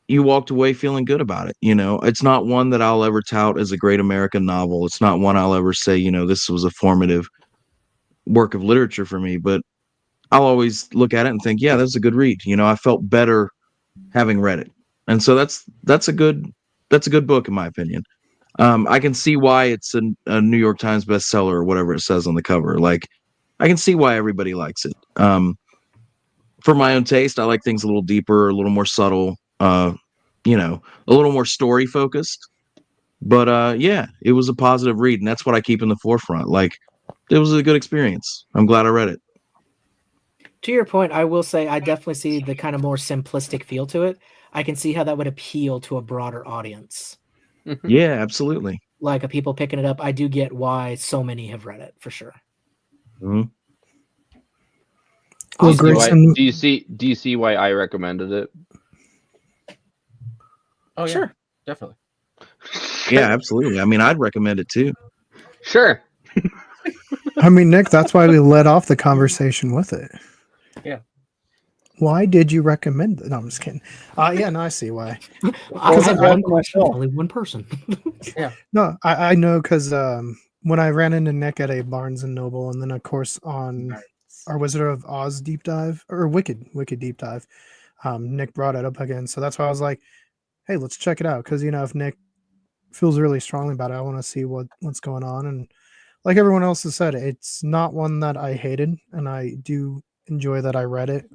you walked away feeling good about it. It's not one that I'll ever tout as a great American novel. It's not one I'll ever say, this was a formative work of literature for me, but I'll always look at it and think, yeah, that's a good read. I felt better having read it. And so that's a good book in my opinion. I can see why it's a New York Times bestseller or whatever it says on the cover. Like, I can see why everybody likes it. For my own taste, I like things a little deeper, a little more subtle, a little more story focused. But yeah, it was a positive read, and that's what I keep in the forefront. Like, it was a good experience. I'm glad I read it. To your point, I will say I definitely see the kind of more simplistic feel to it. I can see how that would appeal to a broader audience. Yeah, absolutely. Like a people picking it up, I do get why so many have read it for sure. Mhm. Well, Awesome. Grayson, Do you see why I recommended it? Oh yeah, Sure. definitely. Yeah, absolutely. I mean, I'd recommend it too. Sure. I mean, Nick, that's why we led off the conversation with it. Yeah. Why did you recommend it? No, I'm just kidding. Yeah, no, I see why. I had I one asked question, myself. only one person. No, I know because when I ran into Nick at a Barnes and Noble, and then of course on our Wizard of Oz deep dive or Wicked deep dive, Nick brought it up again. So that's why I was like, hey, let's check it out. Because if Nick feels really strongly about it, I want to see what's going on. And like everyone else has said, it's not one that I hated, and I do enjoy that I read it.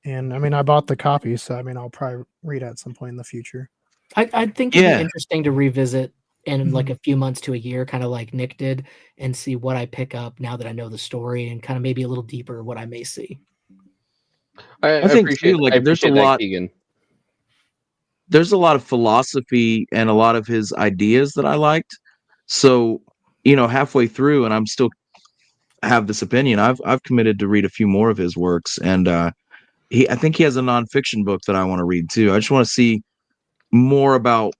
And I mean, I bought the copy, so I mean, I'll probably read it at some point in the future. I think it'd Yeah. be interesting to revisit in like a few months to a year, kind of like Nick did, and see what I pick up now that I know the story, and kind of maybe a little deeper what I may see. I think, appreciate, too, like, I there's a appreciate that, lot- Keegan. There's a lot of philosophy and a lot of his ideas that I liked. So, halfway through, and I'm still have this opinion. I've committed to read a few more of his works, and I think he has a nonfiction book that I want to read too. I just want to see more about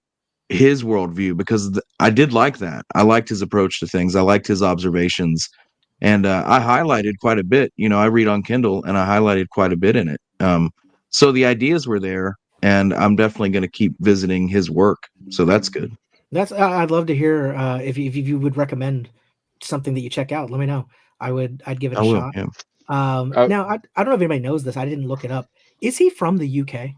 his worldview because I did like that. I liked his approach to things. I liked his observations, and I highlighted quite a bit. I read on Kindle, and I highlighted quite a bit in it. So the ideas were there, and I'm definitely going to keep visiting his work. So that's good. I'd love to hear if you would recommend something that you check out. Let me know. I'd give it a I will. shot. Yeah. Now I don't know if anybody knows this. I didn't look it up. Is he from the UK?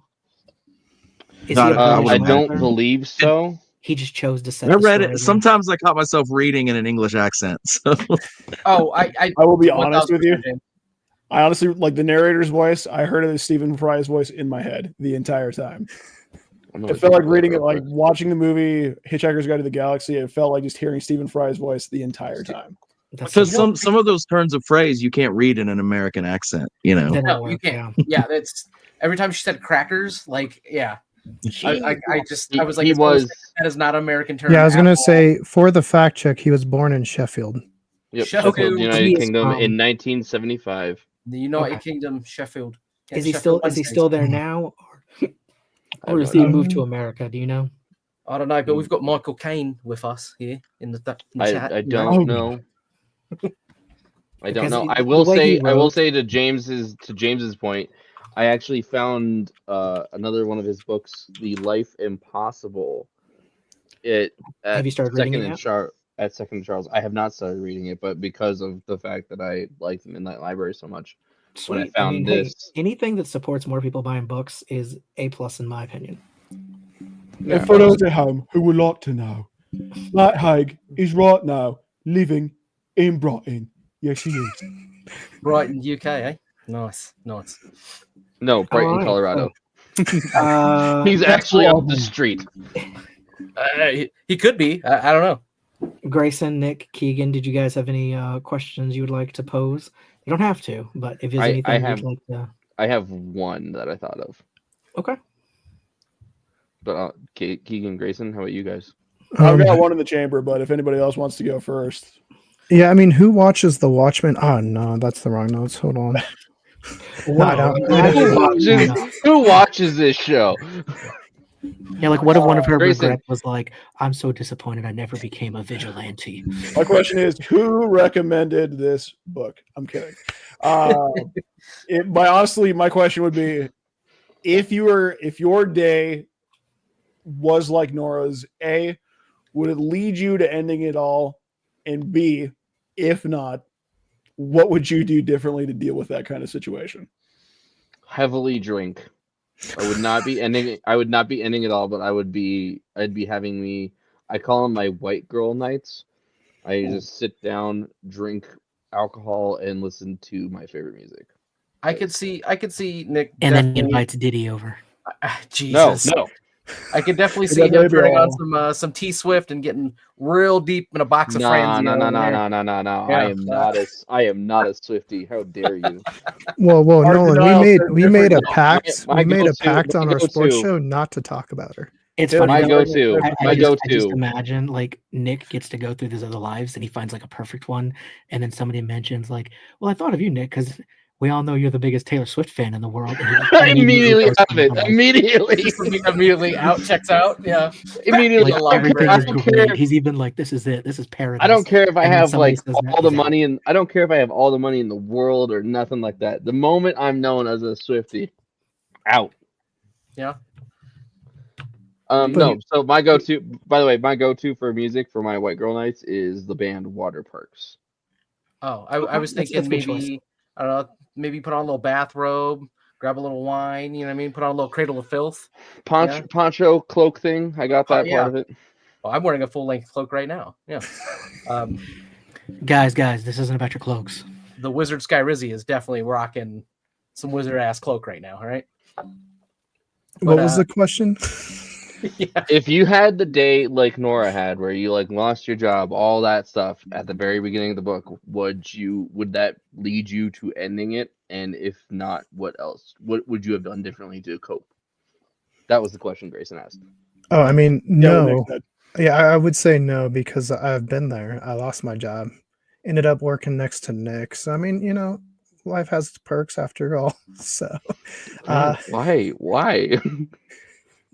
Is No, he a I British I wouldn't don't actor? believe so. He just chose to set. I the read story it. there. Sometimes I caught myself reading in an English accent. So Oh, I will be honest with you. 1000% in. I honestly like the narrator's voice. I heard it as Stephen Fry's voice in my head the entire time. It felt like reading it, like watching the movie Hitchhiker's Guide to the Galaxy. It felt like just hearing Stephen Fry's voice the entire time. because some of those turns of phrase you can't read in an American accent. They No, don't you work, can't. Yeah, that's every time she said crackers, like yeah. I was like, he was. that is not an American term. Yeah, I was at gonna all. say for the fact check, he was born in Sheffield. Yep, Sheffield. Sheffield, He United is Kingdom from- in 1975. The United Okay. Kingdom, Sheffield. Is he Sheffield still Wednesdays. there now, I have or no is he idea. moved to America? Do you know? I don't know, but we've got Michael Caine with us here in the chat. I you know. don't know. I don't Because know. the I will way he say. I will wrote- say to James's point. I actually found another one of his books, The Life Impossible. Have you started reading it yet? At Second and Charles. I have not started reading it, but because of the fact that I liked Midnight Library so much, when I Sweet. found hey, this, anything that supports more people buying books is A+ in my opinion. Yeah. And for those at home who would like to know, Matt Haig is right now living in Brighton. Yes, he is. Brighton, UK, eh? Nice. no, Brighton, Alright, Colorado. He's that's actually up the awesome. street. He could be. I don't know. Grayson, Nick, Keegan, did you guys have any questions you would like to pose? You don't have to, but if there's anything have- you'd like to. I have one that I thought of. Okay. But Keegan, Grayson, how about you guys? I've got one in the chamber, but if anybody else wants to go first. Yeah, I mean, who watches The Watchmen? Oh no, that's the wrong notes. Hold on. No, I don't. Who watches this show? Yeah, like what if one of her Grayson. regrets was like, I'm so disappointed I never became a vigilante. My question is, who recommended this book? I'm kidding. My question would be, if your day was like Nora's, A, would it lead you to ending it all? And B, if not, what would you do differently to deal with that kind of situation? Heavily drink. I would not be ending it. I would not be ending it all, but I'd be having me I call them my white girl nights. I just sit down, drink alcohol, and listen to my favorite music. I could see Nick And then he definitely. invites Diddy over. Jesus. No. I could definitely Is see that him baby turning on all- some T Swift and getting real deep in a box of No. Franzia. No. Yeah, I am not a Swiftie. How dare you? Whoa, Our Nolan, denial says we made a different. pact. My We made a go-to- pact my on our sports go-to. show not to talk about her. It's Yeah, funny. My though, go-to. I My just go-to. imagine like Nick gets to go through these other lives and he finds like a perfect one, and then somebody mentions like, "Well, I thought of you, Nick, because we all know you're the biggest Taylor Swift fan in the world." And he Immediately goes out to of it. another life. immediately out, checks out. Yeah, Immediately. Like Like, everything I is don't great. care. He's even like, "This is it. This is paradise." I don't care if I And then have somebody like says that, all the he's out. money, and I don't care if I have all the money in the world or nothing like that. The moment I'm known as a Swiftie, out. yeah. No. So my go-to, by the way, my go-to for music for my white girl nights is the band Water Parks. Oh, I was That's thinking a good choice. maybe I don't know, maybe put on a little bathrobe, grab a little wine. You know what I mean? Put on a little Cradle of Filth. Poncho cloak thing. I got that yeah. part of it. Oh, I'm wearing a full length cloak right now. Yeah. Guys, this isn't about your cloaks. The Wizard Skyrizzy is definitely rocking some wizard ass cloak right now. All right. What was the question? Yeah. If you had the day like Nora had, where you like lost your job, all that stuff at the very beginning of the book, would that lead you to ending it? And if not, what else? What would you have done differently to cope? That was the question Grayson asked. Oh, I mean, Yeah, what no. Nick said. Yeah, I would say no because I've been there. I lost my job, ended up working next to Nick. So I mean, life has its perks after all. So, Why?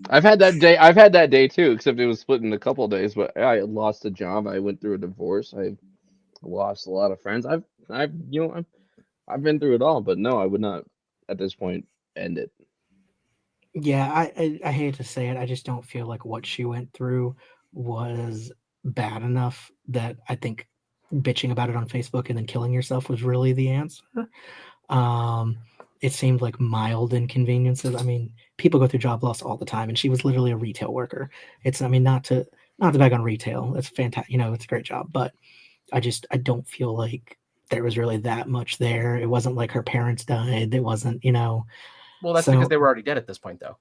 I've had that day too, except it was split in a couple of days. But I lost a job. I went through a divorce. I lost a lot of friends. I've been through it all. But no, I would not at this point end it. Yeah, I hate to say it. I just don't feel like what she went through was bad enough that I think bitching about it on Facebook and then killing yourself was really the answer. It seemed like mild inconveniences. I mean, people go through job loss all the time, and she was literally a retail worker. I mean, not to bag on retail. It's fantastic. It's a great job, but I don't feel like there was really that much there. It wasn't like her parents died. It wasn't, Well, that's So- because they were already dead at this point, though.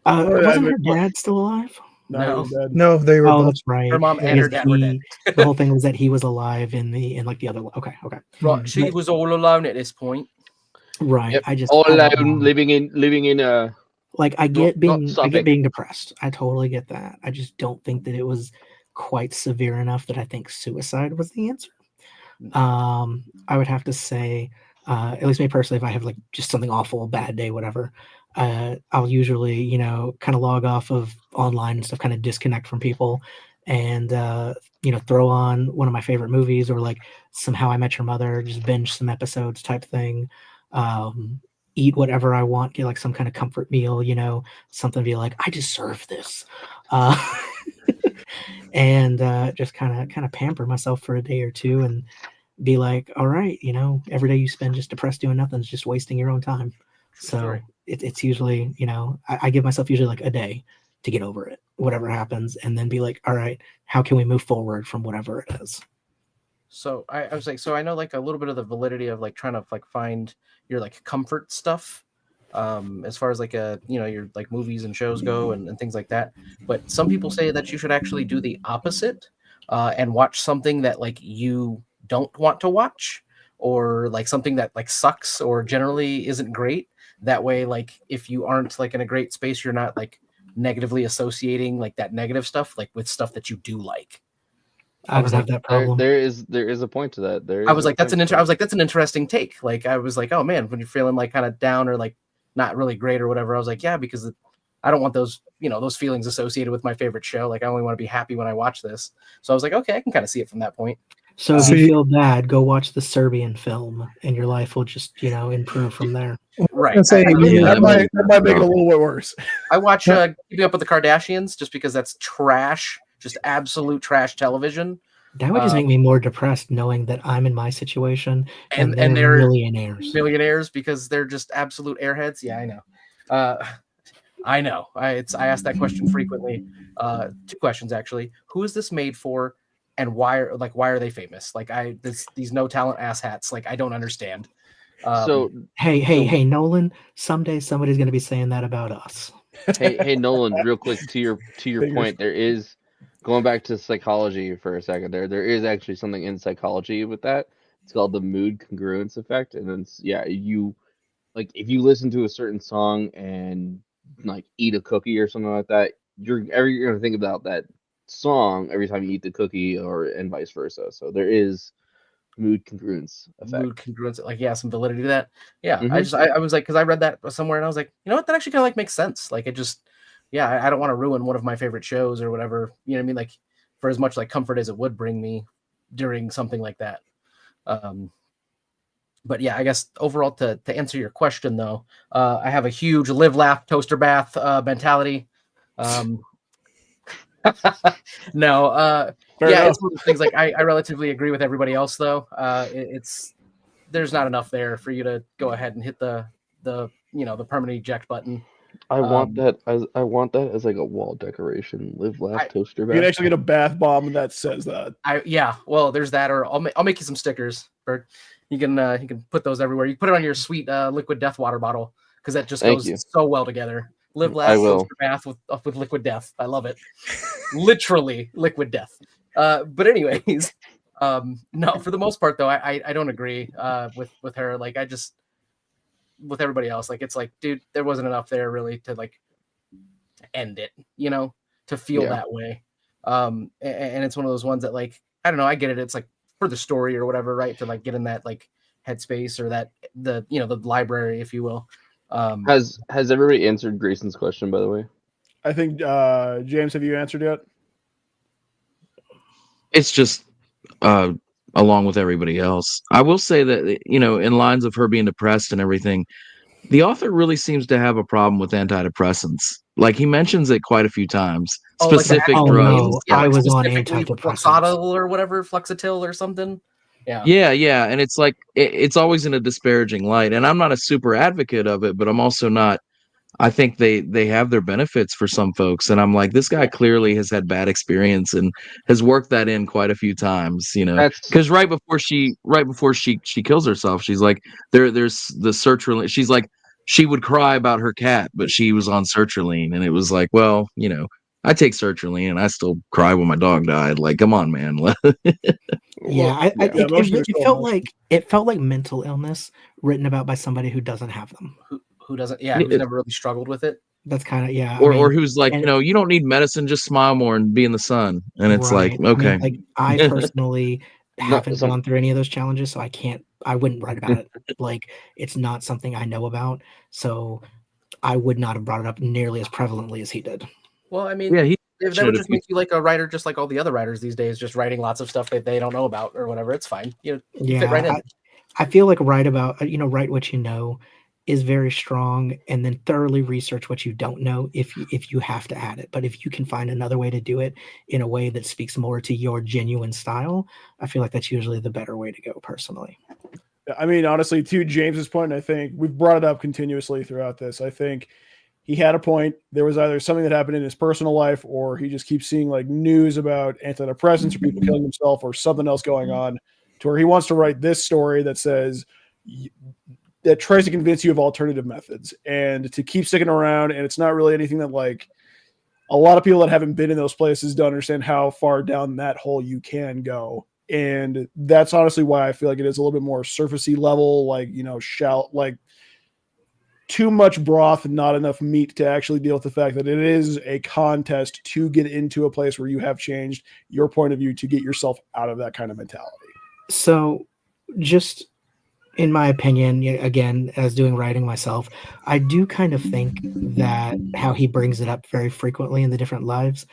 wasn't her dad still alive? No. he's dead. no, they were Oh, both. that's right. Her mom and her Because dad were dead. the whole thing was that he was alive in like the other. Okay. Right, she But- was all alone at this point. Right. Yep, I just all I don't alone, know. living in a. Like I get not being Suffolk. depressed. I totally get that. I just don't think that it was quite severe enough that I think suicide was the answer. I would have to say, at least me personally, if I have like just something awful, bad day, whatever, I'll usually, kind of log off of online and stuff, kind of disconnect from people and, throw on one of my favorite movies or like some How I Met Your Mother, just binge some episodes type thing. Eat whatever I want, get like some kind of comfort meal, something to be like, I deserve this. And just kind of pamper myself for a day or two and be like, all right, every day you spend just depressed doing nothing is just wasting your own time. So story. it's usually, I give myself usually like a day to get over it, whatever happens, and then be like, all right, how can we move forward from whatever it is? So I was like, so I know like a little bit of the validity of like trying to like find your like comfort stuff, as far as like your like movies and shows go and things like that. But some people say that you should actually do the opposite, and watch something that like you don't want to watch, or like something that like sucks or generally isn't great. That way, like if you aren't like in a great space, you're not like negatively associating like that negative stuff like with stuff that you do like. I don't have that problem. There is a point to that. I was like, that's an interesting take. Like I was like, oh man, when you're feeling like kind of down or like not really great or whatever, I was like, yeah, because I don't want those, those feelings associated with my favorite show. Like I only want to be happy when I watch this. So I was like, okay, I can kind of see it from that point. So if you feel bad, go watch the Serbian film and your life will just, improve from there. Right. That might make it a little bit worse. I watch Keeping Up with the Kardashians just because that's trash, just absolute trash television. That would just make me more depressed knowing that I'm in my situation and they're millionaires. Millionaires because they're just absolute airheads. Yeah, I know. I know. I ask that question frequently. 2 questions actually. Who is this made for, and why are they famous? Like these no talent asshats. Like I don't understand. So Hey, Nolan. Someday somebody's going to be saying that about us. hey Nolan, real quick to your Fingers. point, there is, going back to psychology for a second, there is actually something in psychology with that. It's called the mood congruence effect, and then you, like, if you listen to a certain song and like eat a cookie or something like that, you're gonna think about that song every time you eat the cookie, and vice versa. So there is mood congruence effect. Mood congruence, like some validity to that. Yeah, Mhm. I was like, because I read that somewhere and I was like, you know what, that actually kind of like makes sense. Like it just, I don't want to ruin one of my favorite shows or whatever. You know what I mean? Like for as much like comfort as it would bring me during something like that. But yeah, I guess overall to answer your question though, I have a huge live, laugh, toaster bath mentality. No, Fair yeah, enough. it's one of those things. Like I relatively agree with everybody else though. It's there's not enough there for you to go ahead and hit the the permanent eject button. I want that as like a wall decoration. Live, laugh, toaster You can bath. actually get a bath bomb that says that. Well, there's that, or I'll make you some stickers, Bert. You can put those everywhere. You can put it on your sweet liquid death water bottle because that just Thank goes you. so well together. Live, I laugh, will. toaster bath with liquid death. I love it. Literally liquid death. But anyways, no, for the most part though, I don't agree with her. Like I just, with everybody else, like it's like, dude, there wasn't enough there really to like end it, to feel that way. And it's one of those ones that like, I don't know, I get it. It's like for the story or whatever, right? To like get in that like headspace or that the library, if you will. Has everybody answered Grayson's question, by the way? I think James, have you answered yet? It's just along with everybody else. I will say that, in lines of her being depressed and everything, the author really seems to have a problem with antidepressants. Like he mentions it quite a few times. Specific drugs. I was on specifically antidepressants. Flexatil or whatever, Flexitil or something. Yeah, and it's like it's always in a disparaging light. And I'm not a super advocate of it, but I'm also not. I think they have their benefits for some folks, and I'm like, this guy clearly has had bad experience and has worked that in quite a few times, because right before she kills herself, she's like, there's the sertraline. She's like, she would cry about her cat, but she was on sertraline, and it was like, well, I take sertraline and I still cry when my dog died. Like, come on, man. It felt like mental illness written about by somebody who doesn't have them. Who doesn't? Yeah, who's never really struggled with it. That's kind of or who's like, you don't need medicine, just smile more and be in the sun. And it's like, okay. I personally haven't gone through any of those challenges, so I wouldn't write about it. Like, it's not something I know about, so I would not have brought it up nearly as prevalently as he did. Well, I mean, if that would just make you like a writer, just like all the other writers these days, just writing lots of stuff that they don't know about or whatever. It's fine. You fit right in. I feel like write what you know is very strong, and then thoroughly research what you don't know if you have to add it. But if you can find another way to do it in a way that speaks more to your genuine style, I feel like that's usually the better way to go personally. I mean, honestly, to James's point, I think we've brought it up continuously throughout this. I think he had a point. There was either something that happened in his personal life, or he just keeps seeing like news about antidepressants or people killing themselves or something else going on, to where he wants to write this story that says, that tries to convince you of alternative methods and to keep sticking around. And it's not really anything that like a lot of people that haven't been in those places don't understand how far down that hole you can go. And that's honestly why I feel like it is a little bit more surfacey level, like, like too much broth and not enough meat to actually deal with the fact that it is a contest to get into a place where you have changed your point of view to get yourself out of that kind of mentality. So just in my opinion, again, as doing writing myself, I do kind of think that how he brings it up very frequently in the different lives,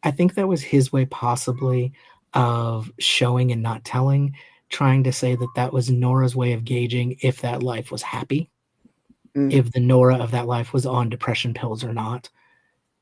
I think that was his way possibly of showing and not telling, trying to say that was Nora's way of gauging if that life was happy, if the Nora of that life was on depression pills or not,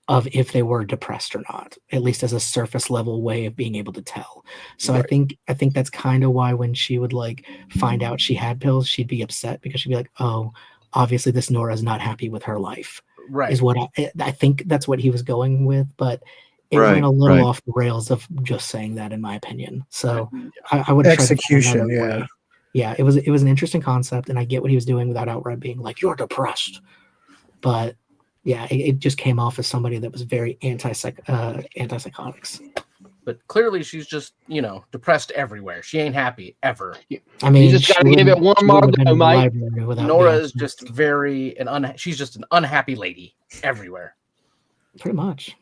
of if they were depressed or not, at least as a surface level way of being able to tell. So right. I think that's kind of why when she would like find out she had pills, she'd be upset because she'd be like, oh, obviously this Nora's not happy with her life. Right. is what I think that's what he was going with, but it Right, went a little right. off the rails of just saying that, in my opinion. So I would have tried to find Execution, another yeah. way. Yeah, it was an interesting concept, and I get what he was doing without outright being like, "You're depressed," but yeah, it just came off as somebody that was very antipsychotics. But clearly, she's just depressed everywhere. She ain't happy ever. I mean, You just she gotta give it wouldn't- one she more wouldn't have go, been in the Mike. library without Nora being is just depressed. she's just an unhappy lady everywhere. Pretty much.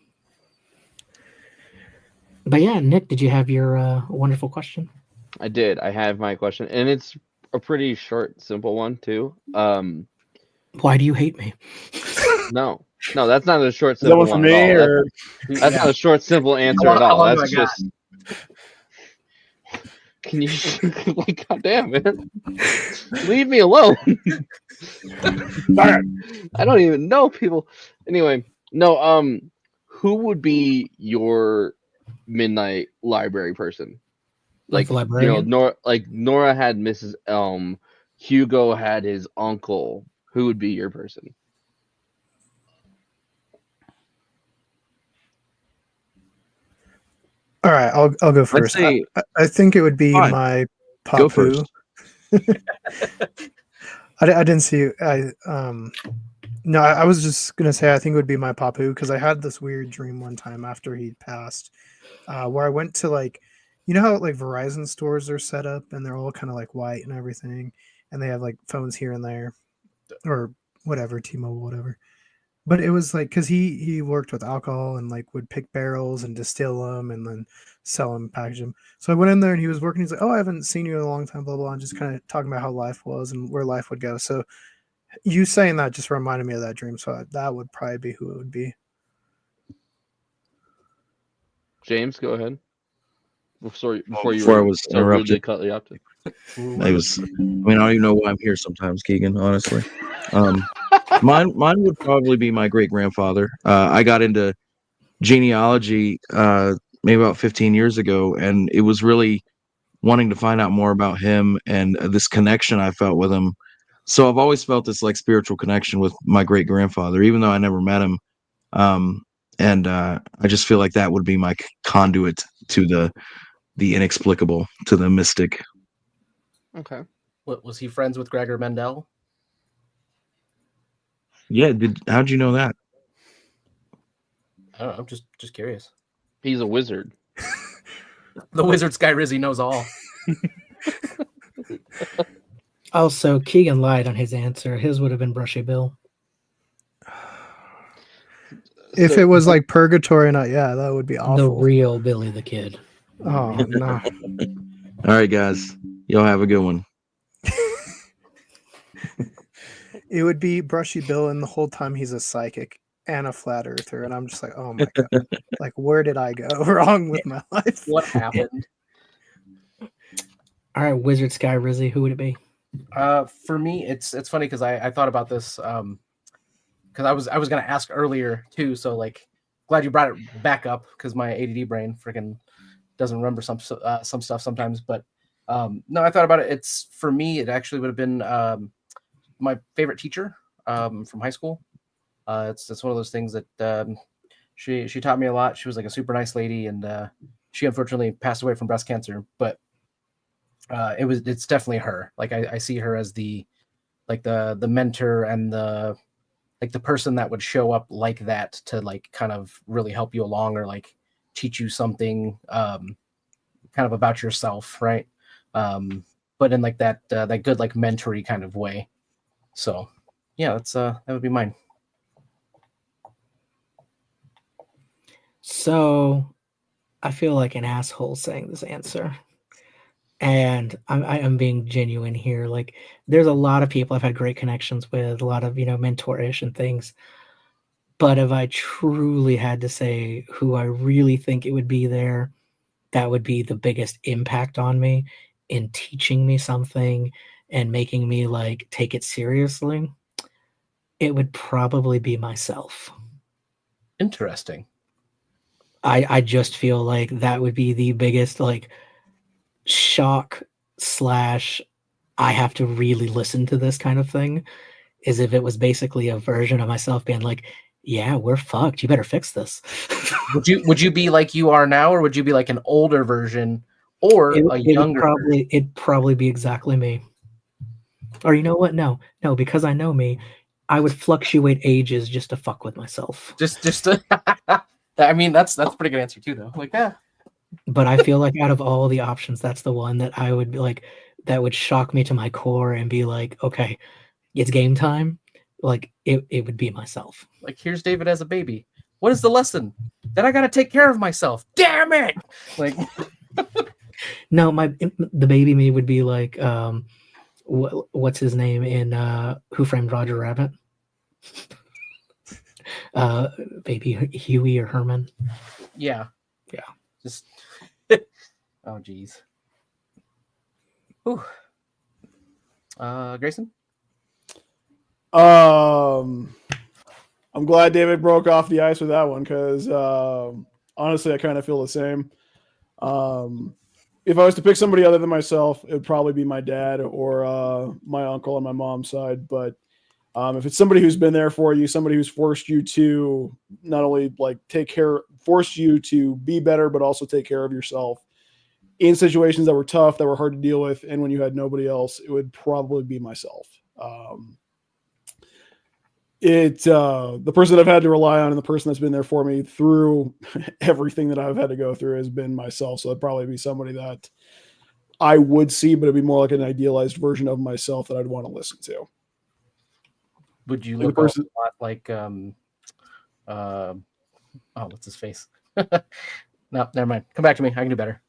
But yeah, Nick, did you have your wonderful question? I did. I have my question, and it's a pretty short, simple one too. Why do you hate me? No, that's not a short, Is that simple one for one me at all. or? That's not a short, simple answer long- at how all. long do That's I got? just. Can you, like, goddamn, man, leave me alone. I don't even know people. Anyway, no. Who would be your midnight library person? Like the librarian? Nora had Mrs. Elm, Hugo had his uncle. Who would be your person? All right, I'll go first. say- I think it would be Fine. my Go Papu. first. I didn't see you. No, I was just gonna say I think it would be my Papu because I had this weird dream one time after he passed, where I went to you know how like Verizon stores are set up and they're all kind of like white and everything, and they have like phones here and there, or whatever, T-Mobile, whatever. But it was like because he worked with alcohol and like would pick barrels and distill them and then sell them, package them. So I went in there and he was working. He's like, "Oh, I haven't seen you in a long time," blah blah, and just kind of talking about how life was and where life would go. So you saying that just reminded me of that dream. So that would probably be who it would be. James, go ahead. Before you Before I were was so rudely interrupted. cut you up. I mean, I don't even know why I'm here sometimes, Keegan, honestly. Mine would probably be my great grandfather. I got into genealogy maybe about 15 years ago, and it was really wanting to find out more about him and this connection I felt with him. So I've always felt this like spiritual connection with my great grandfather, even though I never met him. And I just feel like that would be my conduit to the inexplicable, to the mystic. Okay. What was he friends with Gregor Mendel? Yeah, how'd you know that? I don't know. I'm just curious. He's a wizard. The wizard Sky Rizzy knows all. Also, Keegan lied on his answer. His would have been Brushy Bill. If So- it was like purgatory, not that would be The awful. real Billy the Kid. Oh no. All right, guys, y'all have a good one. It would be Brushy Bill, and the whole time he's a psychic and a flat earther, and I'm just like, oh my god, like where did I go wrong with my life? What happened? All right, Wizard Sky Rizzy, who would it be? For me, it's funny because I thought about this because I was gonna ask earlier too. So like, glad you brought it back up because my ADD brain freaking doesn't remember some stuff sometimes. But no, I thought about it. It's for me, it actually would have been my favorite teacher from high school. It's one of those things that she taught me a lot. She was like a super nice lady, and she unfortunately passed away from breast cancer. But it's definitely her. Like I see her as the mentor and the person that would show up like that to like kind of really help you along or like teach you something kind of about yourself, right? But in like that good like mentory kind of way. So yeah, that would be mine. So I feel like an asshole saying this answer. And I'm being genuine here. Like, there's a lot of people I've had great connections with, a lot of, mentor-ish and things. But if I truly had to say who I really think it would be there, that would be the biggest impact on me in teaching me something and making me like take it seriously, it would probably be myself. Interesting. I just feel like that would be the biggest like shock / I have to really listen to this kind of thing. is if it was basically a version of myself being like, yeah, we're fucked. You better fix this. Would you be like you are now, or would you be like an older version or a younger version? It'd probably be exactly me. Or you know what? No, because I know me, I would fluctuate ages just to fuck with myself. Just to, I mean, that's a pretty good answer too, though. Like, yeah. But I feel like out of all the options, that's the one that I would be like, that would shock me to my core and be like, okay, it's game time. Like it would be myself. Like, here's David as a baby. What is the lesson? That I gotta take care of myself. Damn it! Like, no, the baby me would be like, what's his name in Who Framed Roger Rabbit? Baby Huey or Herman. Yeah. Just oh geez. Whew. Grayson? I'm glad David broke off the ice with that one, because honestly, I kind of feel the same. If I was to pick somebody other than myself, it would probably be my dad or my uncle on my mom's side. But if it's somebody who's been there for you, somebody who's forced you to not only like forced you to be better, but also take care of yourself in situations that were tough, that were hard to deal with, and when you had nobody else, it would probably be myself. The person that I've had to rely on and the person that's been there for me through everything that I've had to go through has been myself. So it'd probably be somebody that I would see, but it'd be more like an idealized version of myself that I'd want to listen to. Would you look a lot like what's his face? No, never mind. Come back to me. I can do better.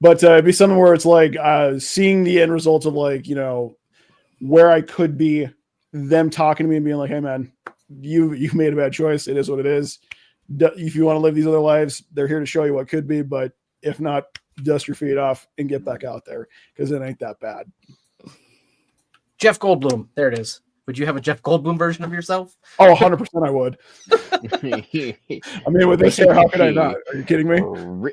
But it'd be something where it's like seeing the end results of, like, you know, where I could be, them talking to me and being like, hey man, you've made a bad choice. It is what it is. If you want to live these other lives, they're here to show you what could be, but if not, dust your feet off and get back out there, because it ain't that bad. Jeff Goldblum. There it is. Would you have a Jeff Goldblum version of yourself? Oh, 100% I would. I mean, with this hair, how could I not? Are you kidding me?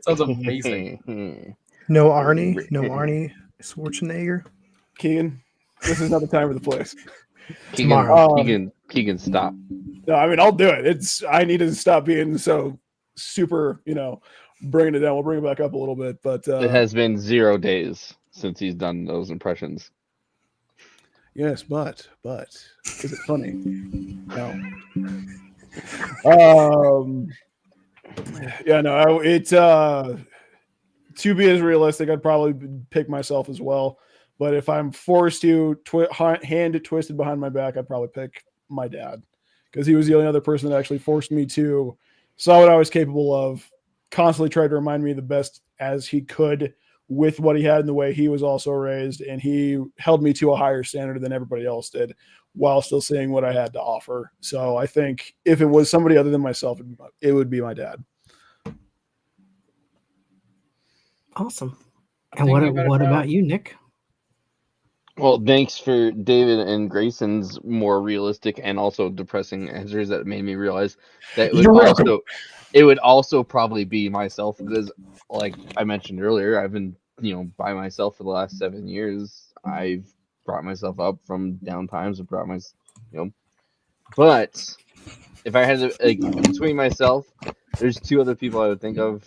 Sounds amazing. No Arnie Schwarzenegger. Keegan, this is not the time or the place. Keegan, stop. No, I mean, I'll do it. I need to stop being so super, bringing it down. We'll bring it back up a little bit, but it has been 0 days since he's done those impressions. Yes, but is it funny? No. Yeah, no. To be as realistic, I'd probably pick myself as well. But if I'm forced to hand it twisted behind my back, I'd probably pick my dad, because he was the only other person that actually forced me to saw what I was capable of, constantly tried to remind me the best as he could with what he had and the way he was also raised, and he held me to a higher standard than everybody else did, while still seeing what I had to offer. So I think if it was somebody other than myself, it would be my dad. Awesome. And what about you, Nick? Well, thanks for David and Grayson's more realistic and also depressing answers that made me realize that it would also probably be myself, because, like I mentioned earlier, I've been, by myself for the last 7 years. I've brought myself up from down times and brought but if I had to, between myself, there's two other people I would think of.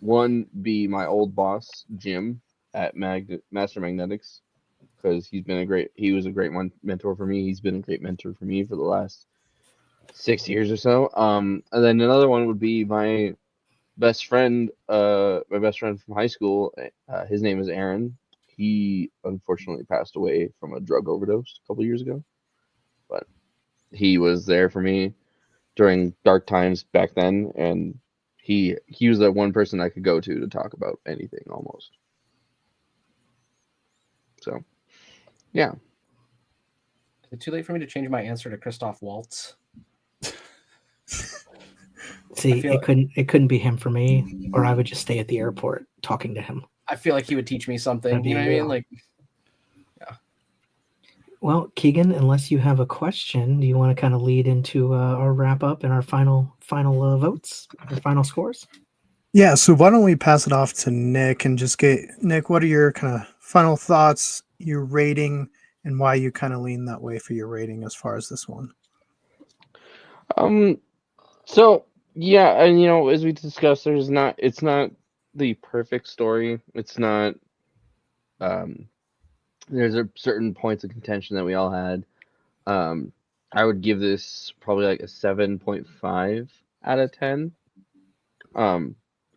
One be my old boss, Jim, at Master Magnetics, because he was a great mentor for me. He's been a great mentor for me for the last 6 years or so. And then another one would be my best friend from high school. His name is Aaron. He unfortunately passed away from a drug overdose a couple years ago, but he was there for me during dark times back then, and he was that one person I could go to talk about anything almost. So, yeah. Is it too late for me to change my answer to Christoph Waltz? See, it couldn't be him for me, or I would just stay at the airport talking to him. I feel like he would teach me something. You know what I mean? Like, yeah. Well, Keegan, unless you have a question, do you want to kind of lead into our wrap up and our final votes, our final scores? Yeah. So why don't we pass it off to Nick and just get Nick? What are your kind of final thoughts, your rating, and why you kind of lean that way for your rating as far as this one. So yeah, and as we discussed, it's not the perfect story. It's not. There's a certain points of contention that we all had. I would give this probably like a 7.5 out of 10.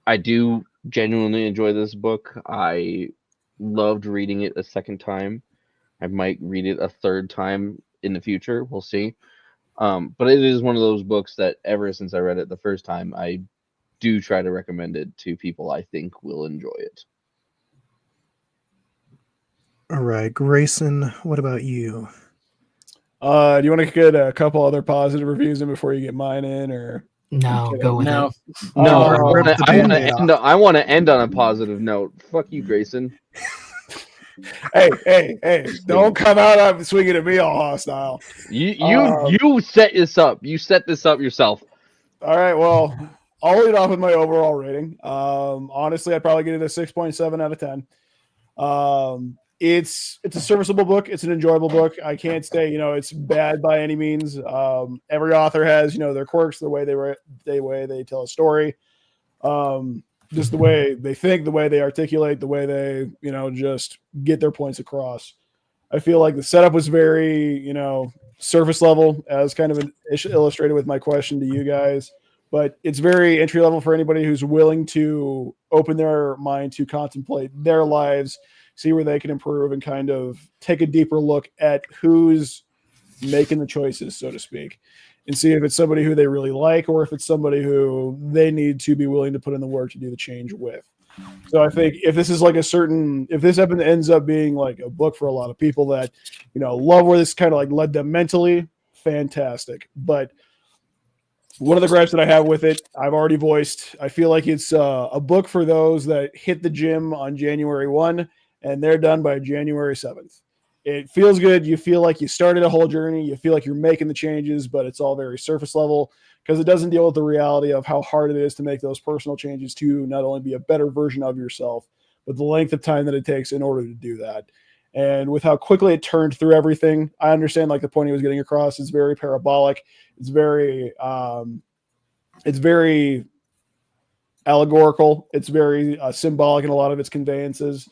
I do genuinely enjoy this book. I loved reading it a second time. I might read it a third time in the future. We'll see. But it is one of those books that ever since I read it the first time, I do try to recommend it to people I think will enjoy it. All right, Grayson, what about you? Do you want to get a couple other positive reviews in before you get mine in, or No, Okay. go with No, it. No, rip the Band-Aid off. I want to end on a positive note. Fuck you, Grayson. hey, don't come out swinging at me all hostile. You set this up. You set this up yourself. All right, well, I'll lead off with my overall rating. Honestly, I'd probably give it a 6.7 out of 10. It's a serviceable book. It's an enjoyable book. I can't say it's bad by any means. Every author has their quirks, the way they tell a story, just the way they think, the way they articulate, the way they just get their points across. I feel like the setup was very surface level, as kind of illustrated with my question to you guys, but it's very entry level for anybody who's willing to open their mind to contemplate their lives, see where they can improve, and kind of take a deeper look at who's making the choices, so to speak, and see if it's somebody who they really like or if it's somebody who they need to be willing to put in the work to do the change with. So I think if this is if this ends up being like a book for a lot of people that love where this kind of like led them mentally, fantastic. But one of the gripes that I have with it, I've already voiced. I feel like it's a book for those that hit the gym on January 1 and they're done by January 7th. It feels good. You feel like you started a whole journey. You feel like you're making the changes, but it's all very surface level because it doesn't deal with the reality of how hard it is to make those personal changes to not only be a better version of yourself, but the length of time that it takes in order to do that. And with how quickly it turned through everything, I understand like the point he was getting across is very parabolic. It's very allegorical. It's very symbolic in a lot of its conveyances,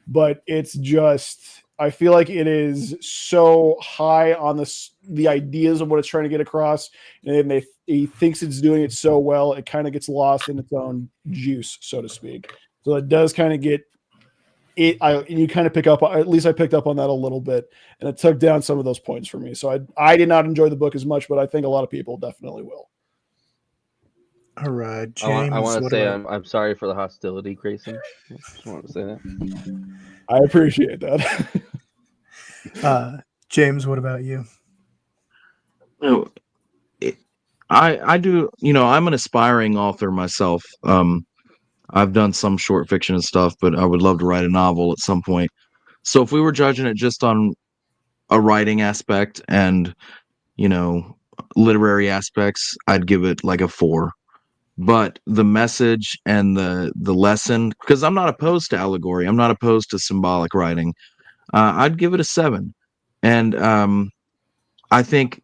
but it's just, I feel like it is so high on the ideas of what it's trying to get across, and he thinks it's doing it so well, it kind of gets lost in its own juice, so to speak. So it does kind of get it. You kind of pick up, at least I picked up on that a little bit, and it took down some of those points for me. So I did not enjoy the book as much, but I think a lot of people definitely will. All right, James. I want to say I'm sorry for the hostility, Grayson. I just want to say that. I appreciate that. James, what about you? I do, I'm an aspiring author myself. I've done some short fiction and stuff, but I would love to write a novel at some point. So if we were judging it just on a writing aspect and, literary aspects, I'd give it like a 4. But the message and the lesson, because I'm not opposed to allegory, I'm not opposed to symbolic writing, I'd give it a 7. And I think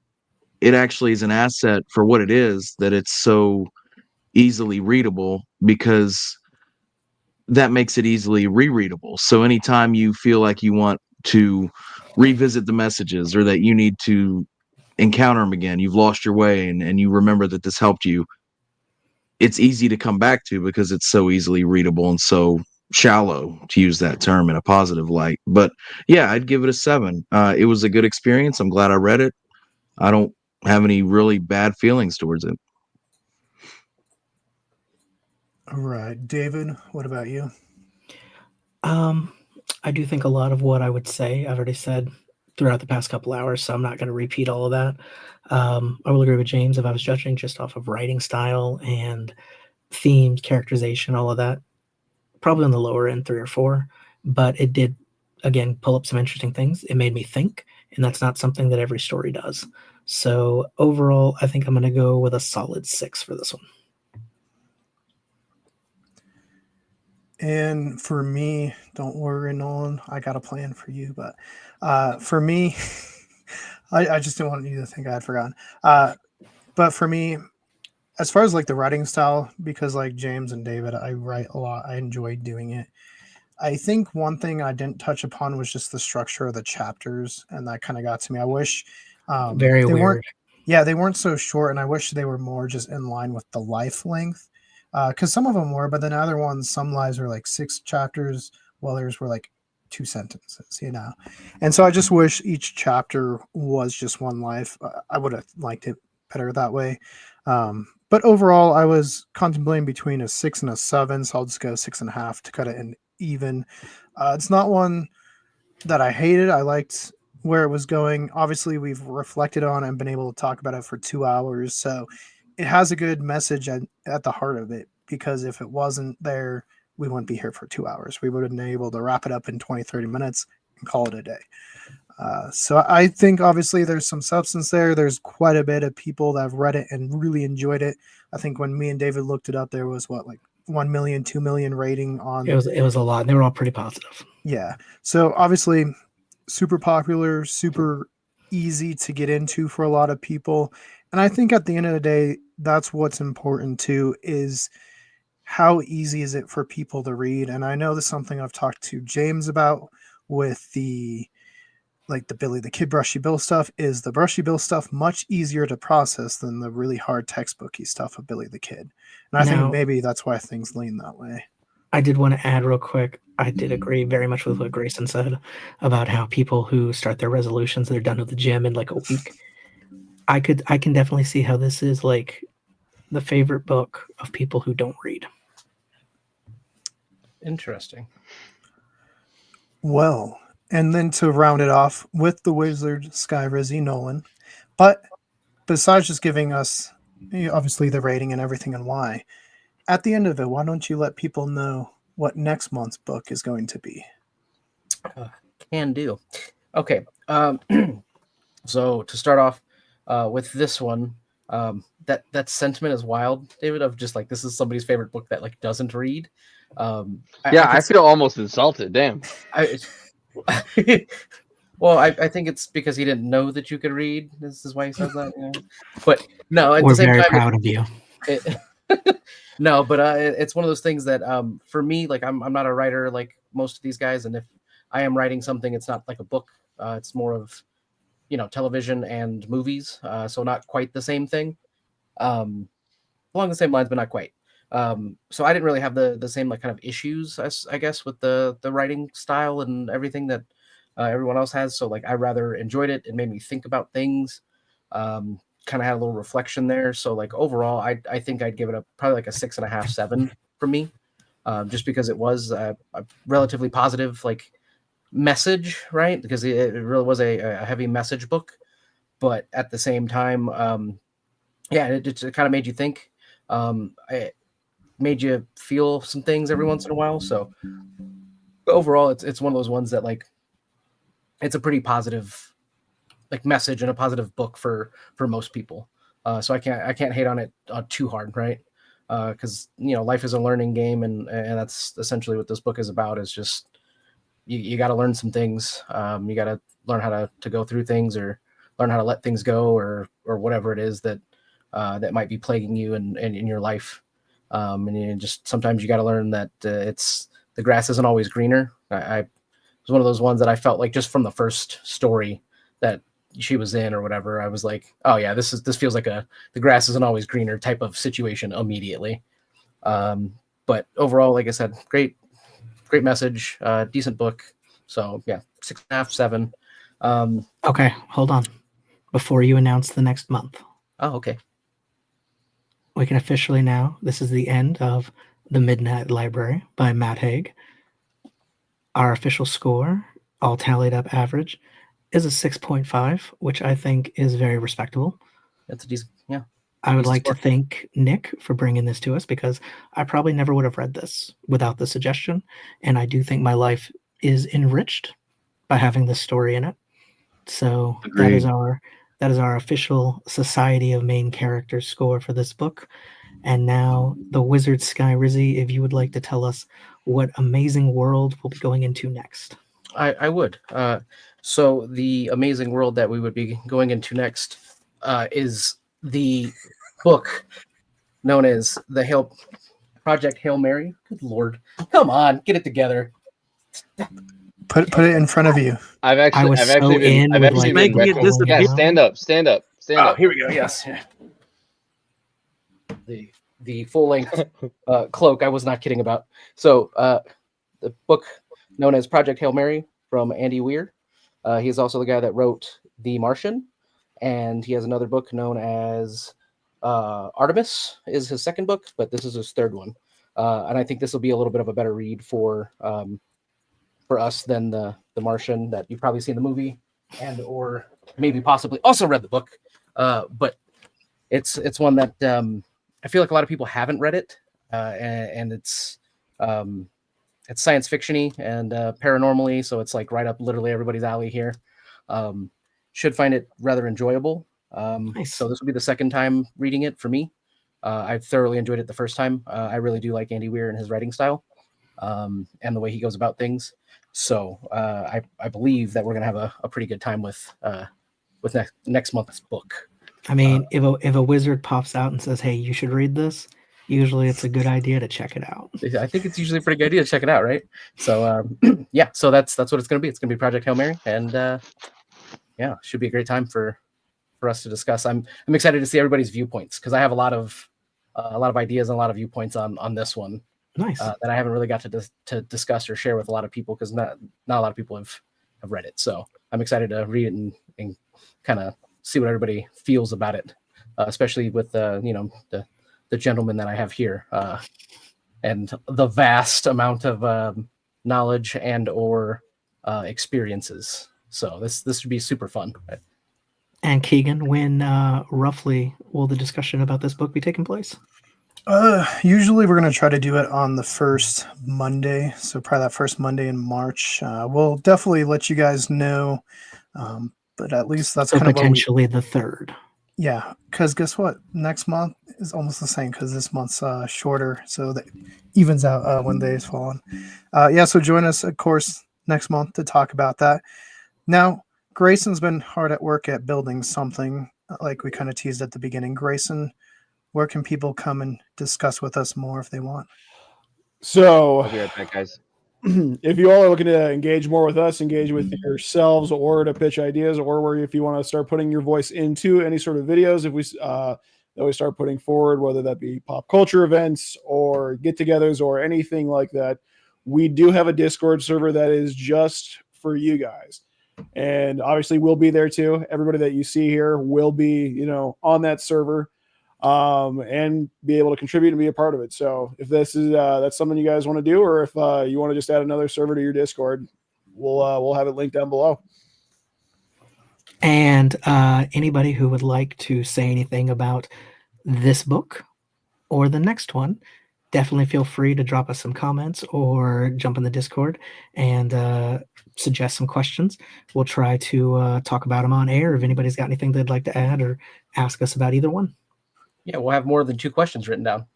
it actually is an asset for what it is, that it's so easily readable, because that makes it easily rereadable. So anytime you feel like you want to revisit the messages, or that you need to encounter them again, you've lost your way, and you remember that this helped you, it's easy to come back to because it's so easily readable and so shallow, to use that term in a positive light. But yeah, I'd give it a 7. It was a good experience. I'm glad I read it. I don't have any really bad feelings towards it. All right, David, what about you? I do think a lot of what I would say I've already said throughout the past couple hours, so I'm not going to repeat all of that. I will agree with James. If I was judging just off of writing style and themes, characterization, all of that, probably on the lower end, 3 or 4. But it did, again, pull up some interesting things. It made me think, and that's not something that every story does. So overall, I think I'm going to go with a solid 6 for this one. And for me, don't worry, Nolan, I got a plan for you. But for me, I just didn't want you to think I had forgotten. But for me, as far as like the writing style, because like James and David, I write a lot. I enjoy doing it. I think one thing I didn't touch upon was just the structure of the chapters, and that kind of got to me. I wish Very they weren't, weird. yeah, they weren't so short, and I wish they were more just in line with the life length. Because some of them were, but then other ones, some lives were like 6 chapters, while others were like 2 sentences, you know. And so I just wish each chapter was just one life. I would have liked it better that way. But overall, I was contemplating between a 6 and a 7, so I'll just go 6.5 to cut it in even. It's not one that I hated. I liked where it was going. Obviously, we've reflected on it and been able to talk about it for 2 hours, so it has a good message at the heart of it. Because if it wasn't there, we wouldn't be here for 2 hours. We would have been able to wrap it up in 20, 30 minutes and call it a day. So I think obviously there's some substance there. There's quite a bit of people that have read it and really enjoyed it. I think when me and David looked it up, there was what, like 1 million, 2 million rating on. It was a lot. They were all pretty positive. Yeah. So obviously super popular, super easy to get into for a lot of people. And I think at the end of the day, that's what's important too, is how easy is it for people to read. And I know this is something I've talked to James about with the Billy the Kid Brushy Bill stuff. Is the Brushy Bill stuff much easier to process than the really hard textbooky stuff of Billy the Kid? And I think maybe that's why things lean that way. I did want to add real quick, I did agree very much with what Greyson said about how people who start their resolutions, they're done with the gym in like a week. I can definitely see how this is like the favorite book of people who don't read. Interesting. Well, and then to round it off with the Wizard Skyrizzy Nolan. But besides just giving us obviously the rating and everything and why, at the end of it, why don't you let people know what next month's book is going to be? Can do. Okay. So to start off with this one, that sentiment is wild, David, of just like, this is somebody's favorite book that like doesn't read. I feel almost insulted. Damn. Well, I think it's because he didn't know that you could read. This is why he says that. You know? But no, at We're the same very time, proud of you. No, but it's one of those things that for me, like I'm not a writer like most of these guys, and if I am writing something, it's not like a book. It's more of television and movies, so not quite the same thing. Along the same lines, but not quite. So I didn't really have the same like kind of issues, I guess, with the writing style and everything that everyone else has. So like I rather enjoyed it. It made me think about things. Kind of had a little reflection there. So like overall, I think I'd give it probably like a 6.5, 7 for me, just because it was a relatively positive like message, right? Because it really was a heavy message book, but at the same time, it kind of made you think. It made you feel some things every once in a while. So overall, it's one of those ones that like it's a pretty positive like message and a positive book for most people. So I can't hate on it too hard, right? Because life is a learning game, and that's essentially what this book is about. Is just you got to learn some things. You got to learn how to go through things, or learn how to let things go, or whatever it is that that might be plaguing you in your life. And just sometimes you got to learn that it's the grass isn't always greener. I was one of those ones that I felt like just from the first story that she was in or whatever, I was like, oh yeah, this feels like the grass isn't always greener type of situation immediately. But overall, like I said, great message, decent book. So yeah, 6.5, 7. Okay, hold on. Before you announce the next month. Oh, okay. We can officially now, this is the end of The Midnight Library by Matt Haig. Our official score, all tallied up average, is a 6.5, which I think is very respectable. That's a decent, yeah. I would like to thank Nick for bringing this to us, because I probably never would have read this without the suggestion, and I do think my life is enriched by having this story in it. So Agreed. that is our official Society of Main Characters score for this book. And now, the Wizard Sky Rizzy, if you would like to tell us what amazing world we'll be going into next. I would. So the amazing world that we would be going into next is the book known as the Project Hail Mary. Good Lord. Come on, get it together. Put it in front of you. I've I actually was I've so actually been in I've with, actually like, been making it retro- disappear. Yeah, stand up. Oh, here we go. Yes. The full length cloak. I was not kidding about. So the book known as Project Hail Mary from Andy Weir. He's also the guy that wrote The Martian, and he has another book known as Artemis is his second book, but this is his third one. And I think this will be a little bit of a better read for us than the Martian that you've probably seen the movie and or maybe possibly also read the book. But it's one that I feel like a lot of people haven't read it, and it's science fictiony and paranormally, so it's like right up literally everybody's alley here. Should find it rather enjoyable. Nice. So this will be the second time reading it for me. I thoroughly enjoyed it the first time. I really do like Andy Weir and his writing style, and the way he goes about things. So I believe that we're gonna have a pretty good time with next month's book. I mean, if a wizard pops out and says, "Hey, you should read this," usually it's a good idea to check it out. I think it's usually a pretty good idea to check it out, right? So yeah, so that's what it's gonna be. It's gonna be Project Hail Mary, and yeah, should be a great time for us to discuss. I'm excited to see everybody's viewpoints because I have a lot of ideas and a lot of viewpoints on this one. Nice. That I haven't really got to discuss or share with a lot of people because not a lot of people have read it. So I'm excited to read it and kind of see what everybody feels about it, especially with the gentleman that I have here and the vast amount of knowledge and or experiences. So this should be super fun. And Keegan, when roughly will the discussion about this book be taking place? Usually we're going to try to do it on the first Monday. So probably that first Monday in March. We'll definitely let you guys know. But at least that's So kind of what potentially the third. yeah, because guess what? Next month is almost the same because this month's shorter. So that evens out when days fall on. Yeah, so join us, of course, next month to talk about that. Now, Greyson's been hard at work at building something like we kind of teased at the beginning. Greyson, where can people come and discuss with us more if they want? So I'll be right back, guys. if you all are looking to engage more with us, engage with yourselves, or to pitch ideas, or where if you want to start putting your voice into any sort of videos, if we that we start putting forward, whether that be pop culture events or get-togethers or anything like that, we do have a Discord server that is just for you guys. And obviously we'll be there too. Everybody that you see here will be, on that server, and be able to contribute and be a part of it. So if this is that's something you guys want to do, or if you want to just add another server to your Discord, we'll have it linked down below. And anybody who would like to say anything about this book or the next one, definitely feel free to drop us some comments or jump in the Discord and suggest some questions. We'll try to talk about them on air if anybody's got anything they'd like to add or ask us about either one. Yeah, we'll have more than 2 questions written down.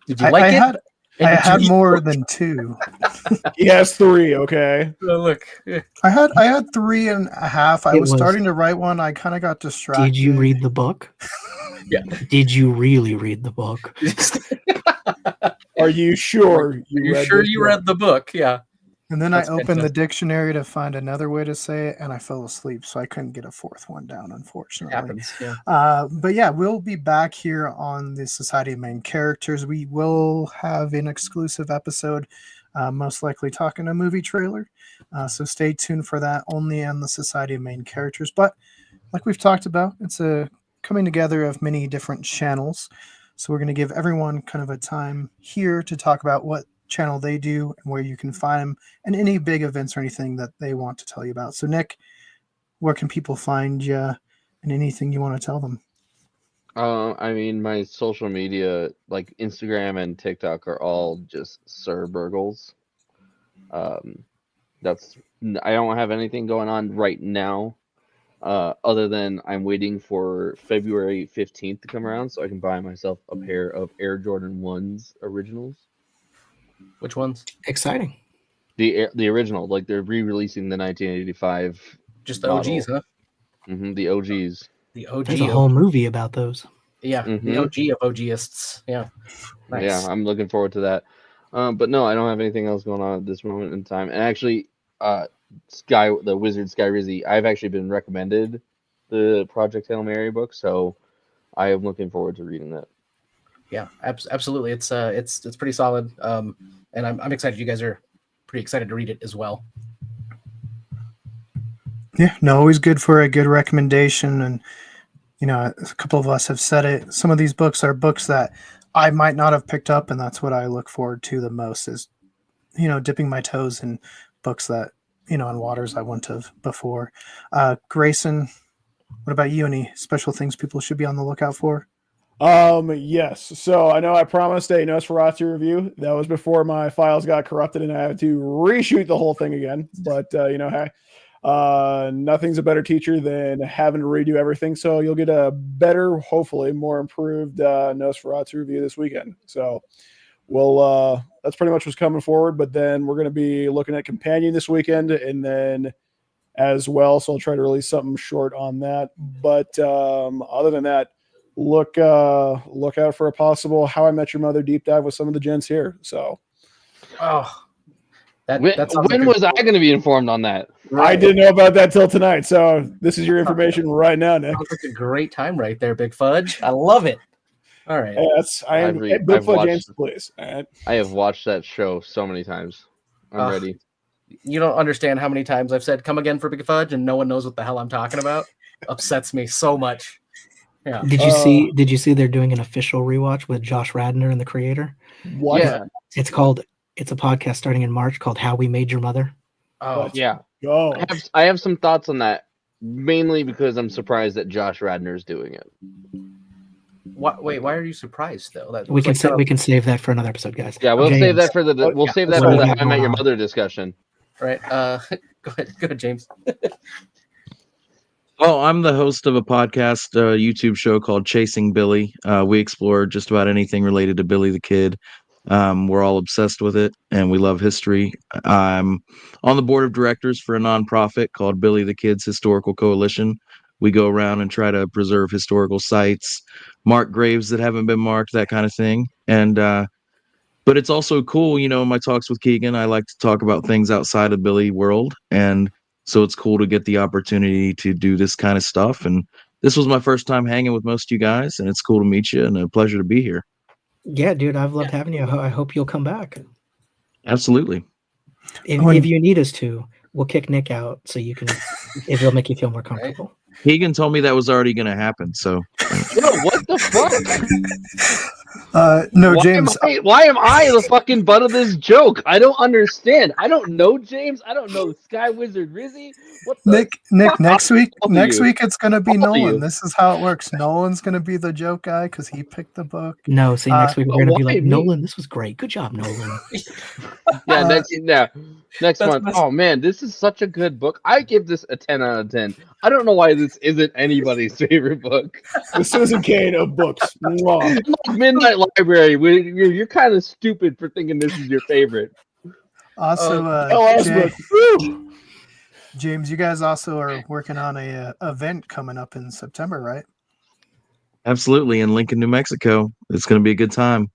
Did you like it? I had more than 2. He has 3. Okay. Look. I had 3.5. I was was- starting to write one. I kind of got distracted. Did you read the book? Yeah. Did you really read the book? Are you sure You sure you read the book? Yeah. And then That's I opened the fantastic. dictionary to find another way to say it, and I fell asleep, so I couldn't get a 4th one down, unfortunately. Happens. Yeah. But yeah, we'll be back here on the Society of Main Characters. We will have an exclusive episode, most likely talking a movie trailer. So stay tuned for that, only on the Society of Main Characters. But like we've talked about, it's a coming together of many different channels. So we're going to give everyone kind of a time here to talk about what channel they do and where you can find them and any big events or anything that they want to tell you about. So Nick, where can people find you and anything you want to tell them? I mean, my social media, like Instagram and TikTok, are all just Sir Burgles. I don't have anything going on right now, Other than I'm waiting for February 15th to come around so I can buy myself a pair of Air Jordan 1s originals. Which ones? Exciting. The original, like they're re-releasing the 1985. Just the model. OGs, huh? The OGs. The OG. There's a whole movie about those. Yeah, the OG of OGists. Yeah. Nice. Yeah, I'm looking forward to that. But no, I don't have anything else going on at this moment in time. And actually, the Wizard Sky Rizzy, I've actually been recommended the Project Hail Mary book, so I am looking forward to reading that. Yeah, absolutely. It's pretty solid. And I'm excited. You guys are pretty excited to read it as well. Yeah, no, always good for a good recommendation. And, a couple of us have said it. Some of these books are books that I might not have picked up, and that's what I look forward to the most is, dipping my toes in books that, in waters I wouldn't have before. Greyson, what about you? Any special things people should be on the lookout for? Yes. So I know I promised a Nosferatu review. That was before my files got corrupted and I had to reshoot the whole thing again. But hey, nothing's a better teacher than having to redo everything. So you'll get a better, hopefully more improved Nosferatu review this weekend. So that's pretty much what's coming forward. But then we're going to be looking at Companion this weekend, and then as well. So I'll try to release something short on that. But other than that, look out for a possible How I Met Your Mother deep dive with some of the gents here. So, when was I going to be informed on that? Right. I didn't know about that till tonight. So this is your information right now, Nick. Sounds like a great time right there, Big Fudge. I love it. All right. Yes, I am Big Fudge James, please. I have watched that show so many times. I'm ready. You don't understand how many times I've said "come again" for Big Fudge, and no one knows what the hell I'm talking about. Upsets me so much. Yeah. Did you see they're doing an official rewatch with Josh Radnor and the creator? What? Yeah. It's a podcast starting in March called How We Made Your Mother. Oh yeah. Go. I have some thoughts on that, mainly because I'm surprised that Josh Radnor is doing it. Wait, why are you surprised though? We can save that for another episode, guys. Yeah, we'll save that for the How I Met Your Mother discussion. Right. Go ahead, James. Oh, I'm the host of a podcast, YouTube show called Chasing Billy. We explore just about anything related to Billy the Kid. We're all obsessed with it, and we love history. I'm on the board of directors for a nonprofit called Billy the Kid's Historical Coalition. We go around and try to preserve historical sites, mark graves that haven't been marked, that kind of thing. And but it's also cool, in my talks with Keegan, I like to talk about things outside of Billy world, and so it's cool to get the opportunity to do this kind of stuff. And this was my first time hanging with most of you guys, and it's cool to meet you and a pleasure to be here. Yeah, dude, I've loved having you. I hope you'll come back. Absolutely. If you need us to, we'll kick Nick out so you can, if it'll make you feel more comfortable. Keegan told me that was already going to happen. So, yo, what the fuck? No, James. Why am I the fucking butt of this joke? I don't understand. I don't know James. I don't know Sky Wizard Rizzy. What the Nick, next week it's gonna be Nolan. You. This is how it works. Nolan's gonna be the joke guy because he picked the book. No, see, next week we're gonna be like, me? Nolan, this was great. Good job, Nolan. Next month. Oh man, this is such a good book. I give this a 10 out of 10. I don't know why this isn't anybody's favorite book. The Susan Cain of books. Like Midnight Library. You're kind of stupid for thinking this is your favorite. Also, James, you guys also are working on a event coming up in September, right? Absolutely, in Lincoln, New Mexico. It's going to be a good time.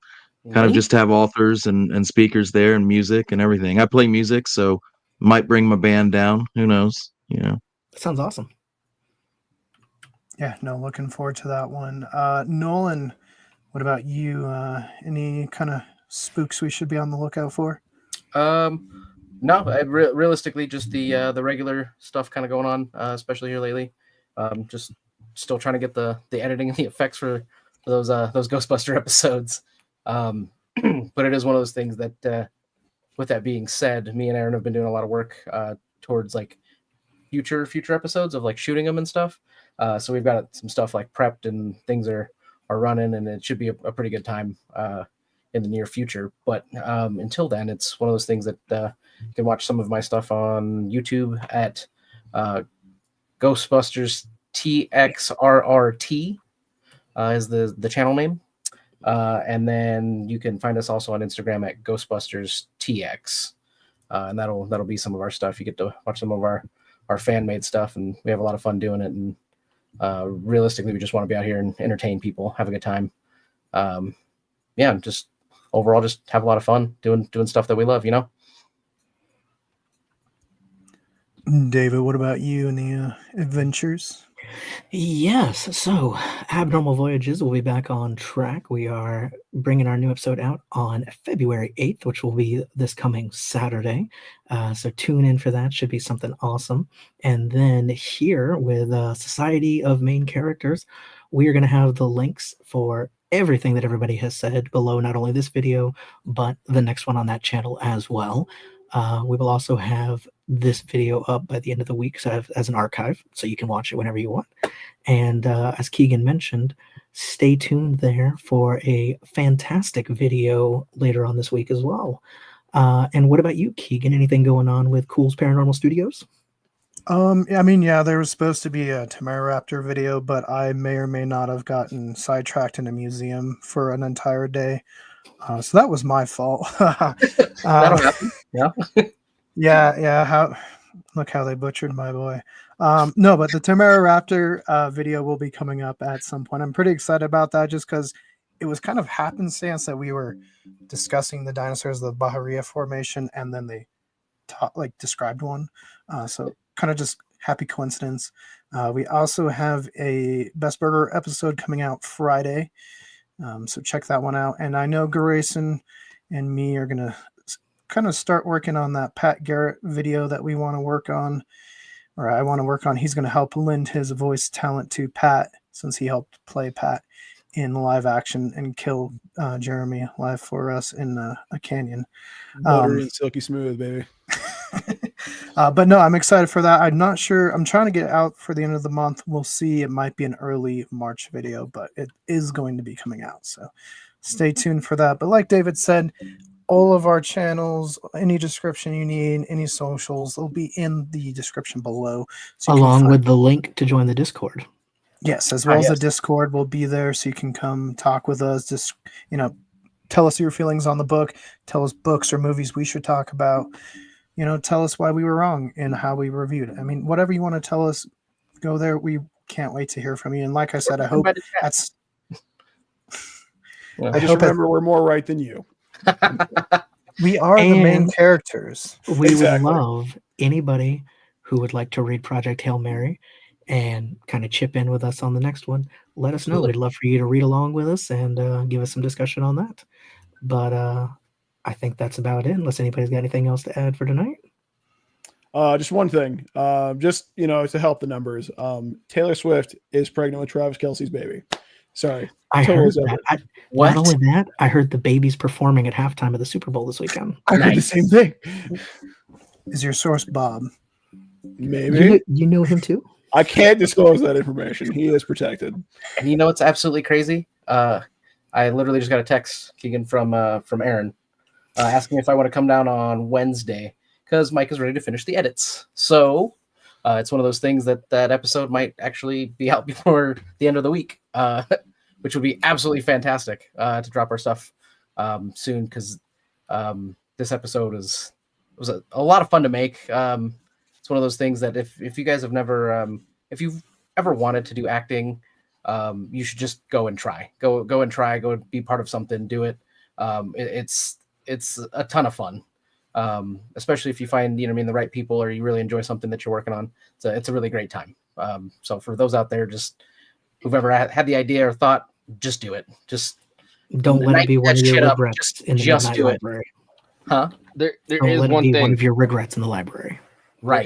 Kind of just have authors and speakers there and music and everything. I play music, so might bring my band down. Who knows? That sounds awesome. Yeah, no, looking forward to that one. Nolan, what about you? Any kind of spooks we should be on the lookout for? No, realistically, just the regular stuff kind of going on, especially here lately. Just still trying to get the editing and the effects for those Ghostbuster episodes. But it is one of those things that, with that being said, me and Aaron have been doing a lot of work towards like future episodes of like shooting them and stuff. So we've got some stuff like prepped and things are running, and it should be a pretty good time in the near future. But until then, it's one of those things that you can watch some of my stuff on YouTube at Ghostbusters TXRRT is the channel name. And then you can find us also on Instagram at Ghostbusters TX. And that'll be some of our stuff. You get to watch some of our fan made stuff, and we have a lot of fun doing it. And realistically, we just want to be out here and entertain people, have a good time. Just overall, just have a lot of fun doing stuff that we love, you know? David, what about you and the adventures? Yes, so Abnormal Voyages will be back on track. We are bringing our new episode out on February 8th, which will be this coming Saturday. So tune in for that. Should be something awesome. And then here with Society of Main Characters, we are going to have the links for everything that everybody has said below, not only this video, but the next one on that channel as well. We will also have this video up by the end of the week as an archive, so you can watch it whenever you want. And as Keegan mentioned, stay tuned there for a fantastic video later on this week as well. And what about you, Keegan? Anything going on with Cool's Paranormal Studios? There was supposed to be a Temeraptor video, but I may or may not have gotten sidetracked in a museum for an entire day. So that was my fault. That'll happen. Yeah. Yeah. Look how they butchered my boy. No, but the Temeraptor video will be coming up at some point. I'm pretty excited about that just because it was kind of happenstance that we were discussing the dinosaurs of the Bahariya Formation, and then they described one. So kind of just happy coincidence. We also have a Best Burger episode coming out Friday. So check that one out. And I know Greyson and me are going to kind of start working on that Pat Garrett video that we want to work on, or I want to work on. He's going to help lend his voice talent to Pat, since he helped play Pat in live action and kill Jeremy live for us in a canyon. Buttery and silky smooth, baby. But no, I'm excited for that. I'm not sure. I'm trying to get it out for the end of the month. We'll see. It might be an early March video, but it is going to be coming out. So stay tuned for that. But like David said, all of our channels, any description you need, any socials, they'll be in the description below. So along with the link to join the Discord. Yes, as well as the Discord will be there, so you can come talk with us. Just, tell us your feelings on the book. Tell us books or movies we should talk about. Tell us why we were wrong and how we reviewed it. I mean, whatever you want to tell us, go there. We can't wait to hear from you. And like I said, I hope that's... I just remember we're more right than you. We are the main characters. We would love anybody who would like to read Project Hail Mary and kind of chip in with us on the next one. Let us know. We'd love for you to read along with us and give us some discussion on that. But I think that's about it, unless anybody's got anything else to add for tonight. Just one thing, to help the numbers. Taylor Swift is pregnant with Travis Kelce's baby. Sorry. I heard that. Not only that, I heard the baby's performing at halftime of the Super Bowl this weekend. I heard the same thing. Is your source Bob? Maybe. You know him too? I can't disclose that information. He is protected. And you know what's absolutely crazy? I literally just got a text, Keegan, from Aaron, asking if I want to come down on Wednesday because Mike is ready to finish the edits. So it's one of those things that episode might actually be out before the end of the week, which would be absolutely fantastic to drop our stuff soon, because this episode was a lot of fun to make. It's one of those things that if you guys have never, if you've ever wanted to do acting, you should just go and try. Go and try. Go be part of something. Do it. It's a ton of fun, especially if you find the right people, or you really enjoy something that you're working on. It's a really great time. So for those out there, just who've ever had the idea or thought, just do it. Just don't let it be one of your regrets in the just do library. Huh? There is one thing. One of your regrets in the library. Right.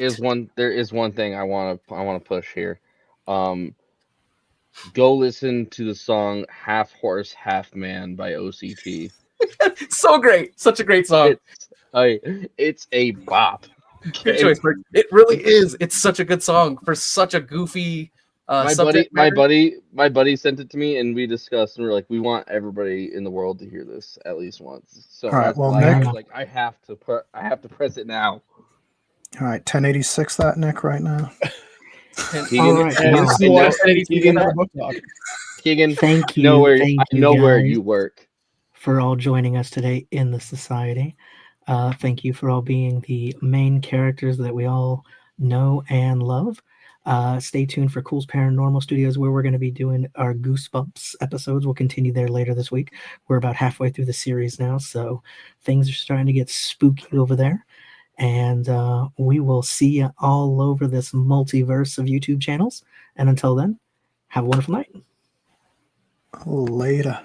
There is one thing I want to push here. Go listen to the song "Half Horse, Half Man" by OCT. So great. Such a great song. It's a bop. Good choice. It really is. It's such a good song for such a goofy my buddy sent it to me, and we discussed, and we're like, we want everybody in the world to hear this at least once. So all right, well, Nick, I was like, I have to press it now. All right, 1086 that, Nick, right now. Keegan, All right, And well, this is the last thing Keegan for book talk. Keegan, thank you. know where Thank I you know where guys you work. for all joining us today in the society. Thank you for all being the main characters that we all know and love. Stay tuned for Cool's Paranormal Studios, where we're going to be doing our Goosebumps episodes. We'll continue there later this week. We're about halfway through the series now, so things are starting to get spooky over there. And we will see you all over this multiverse of YouTube channels. And until then, have a wonderful night. Later.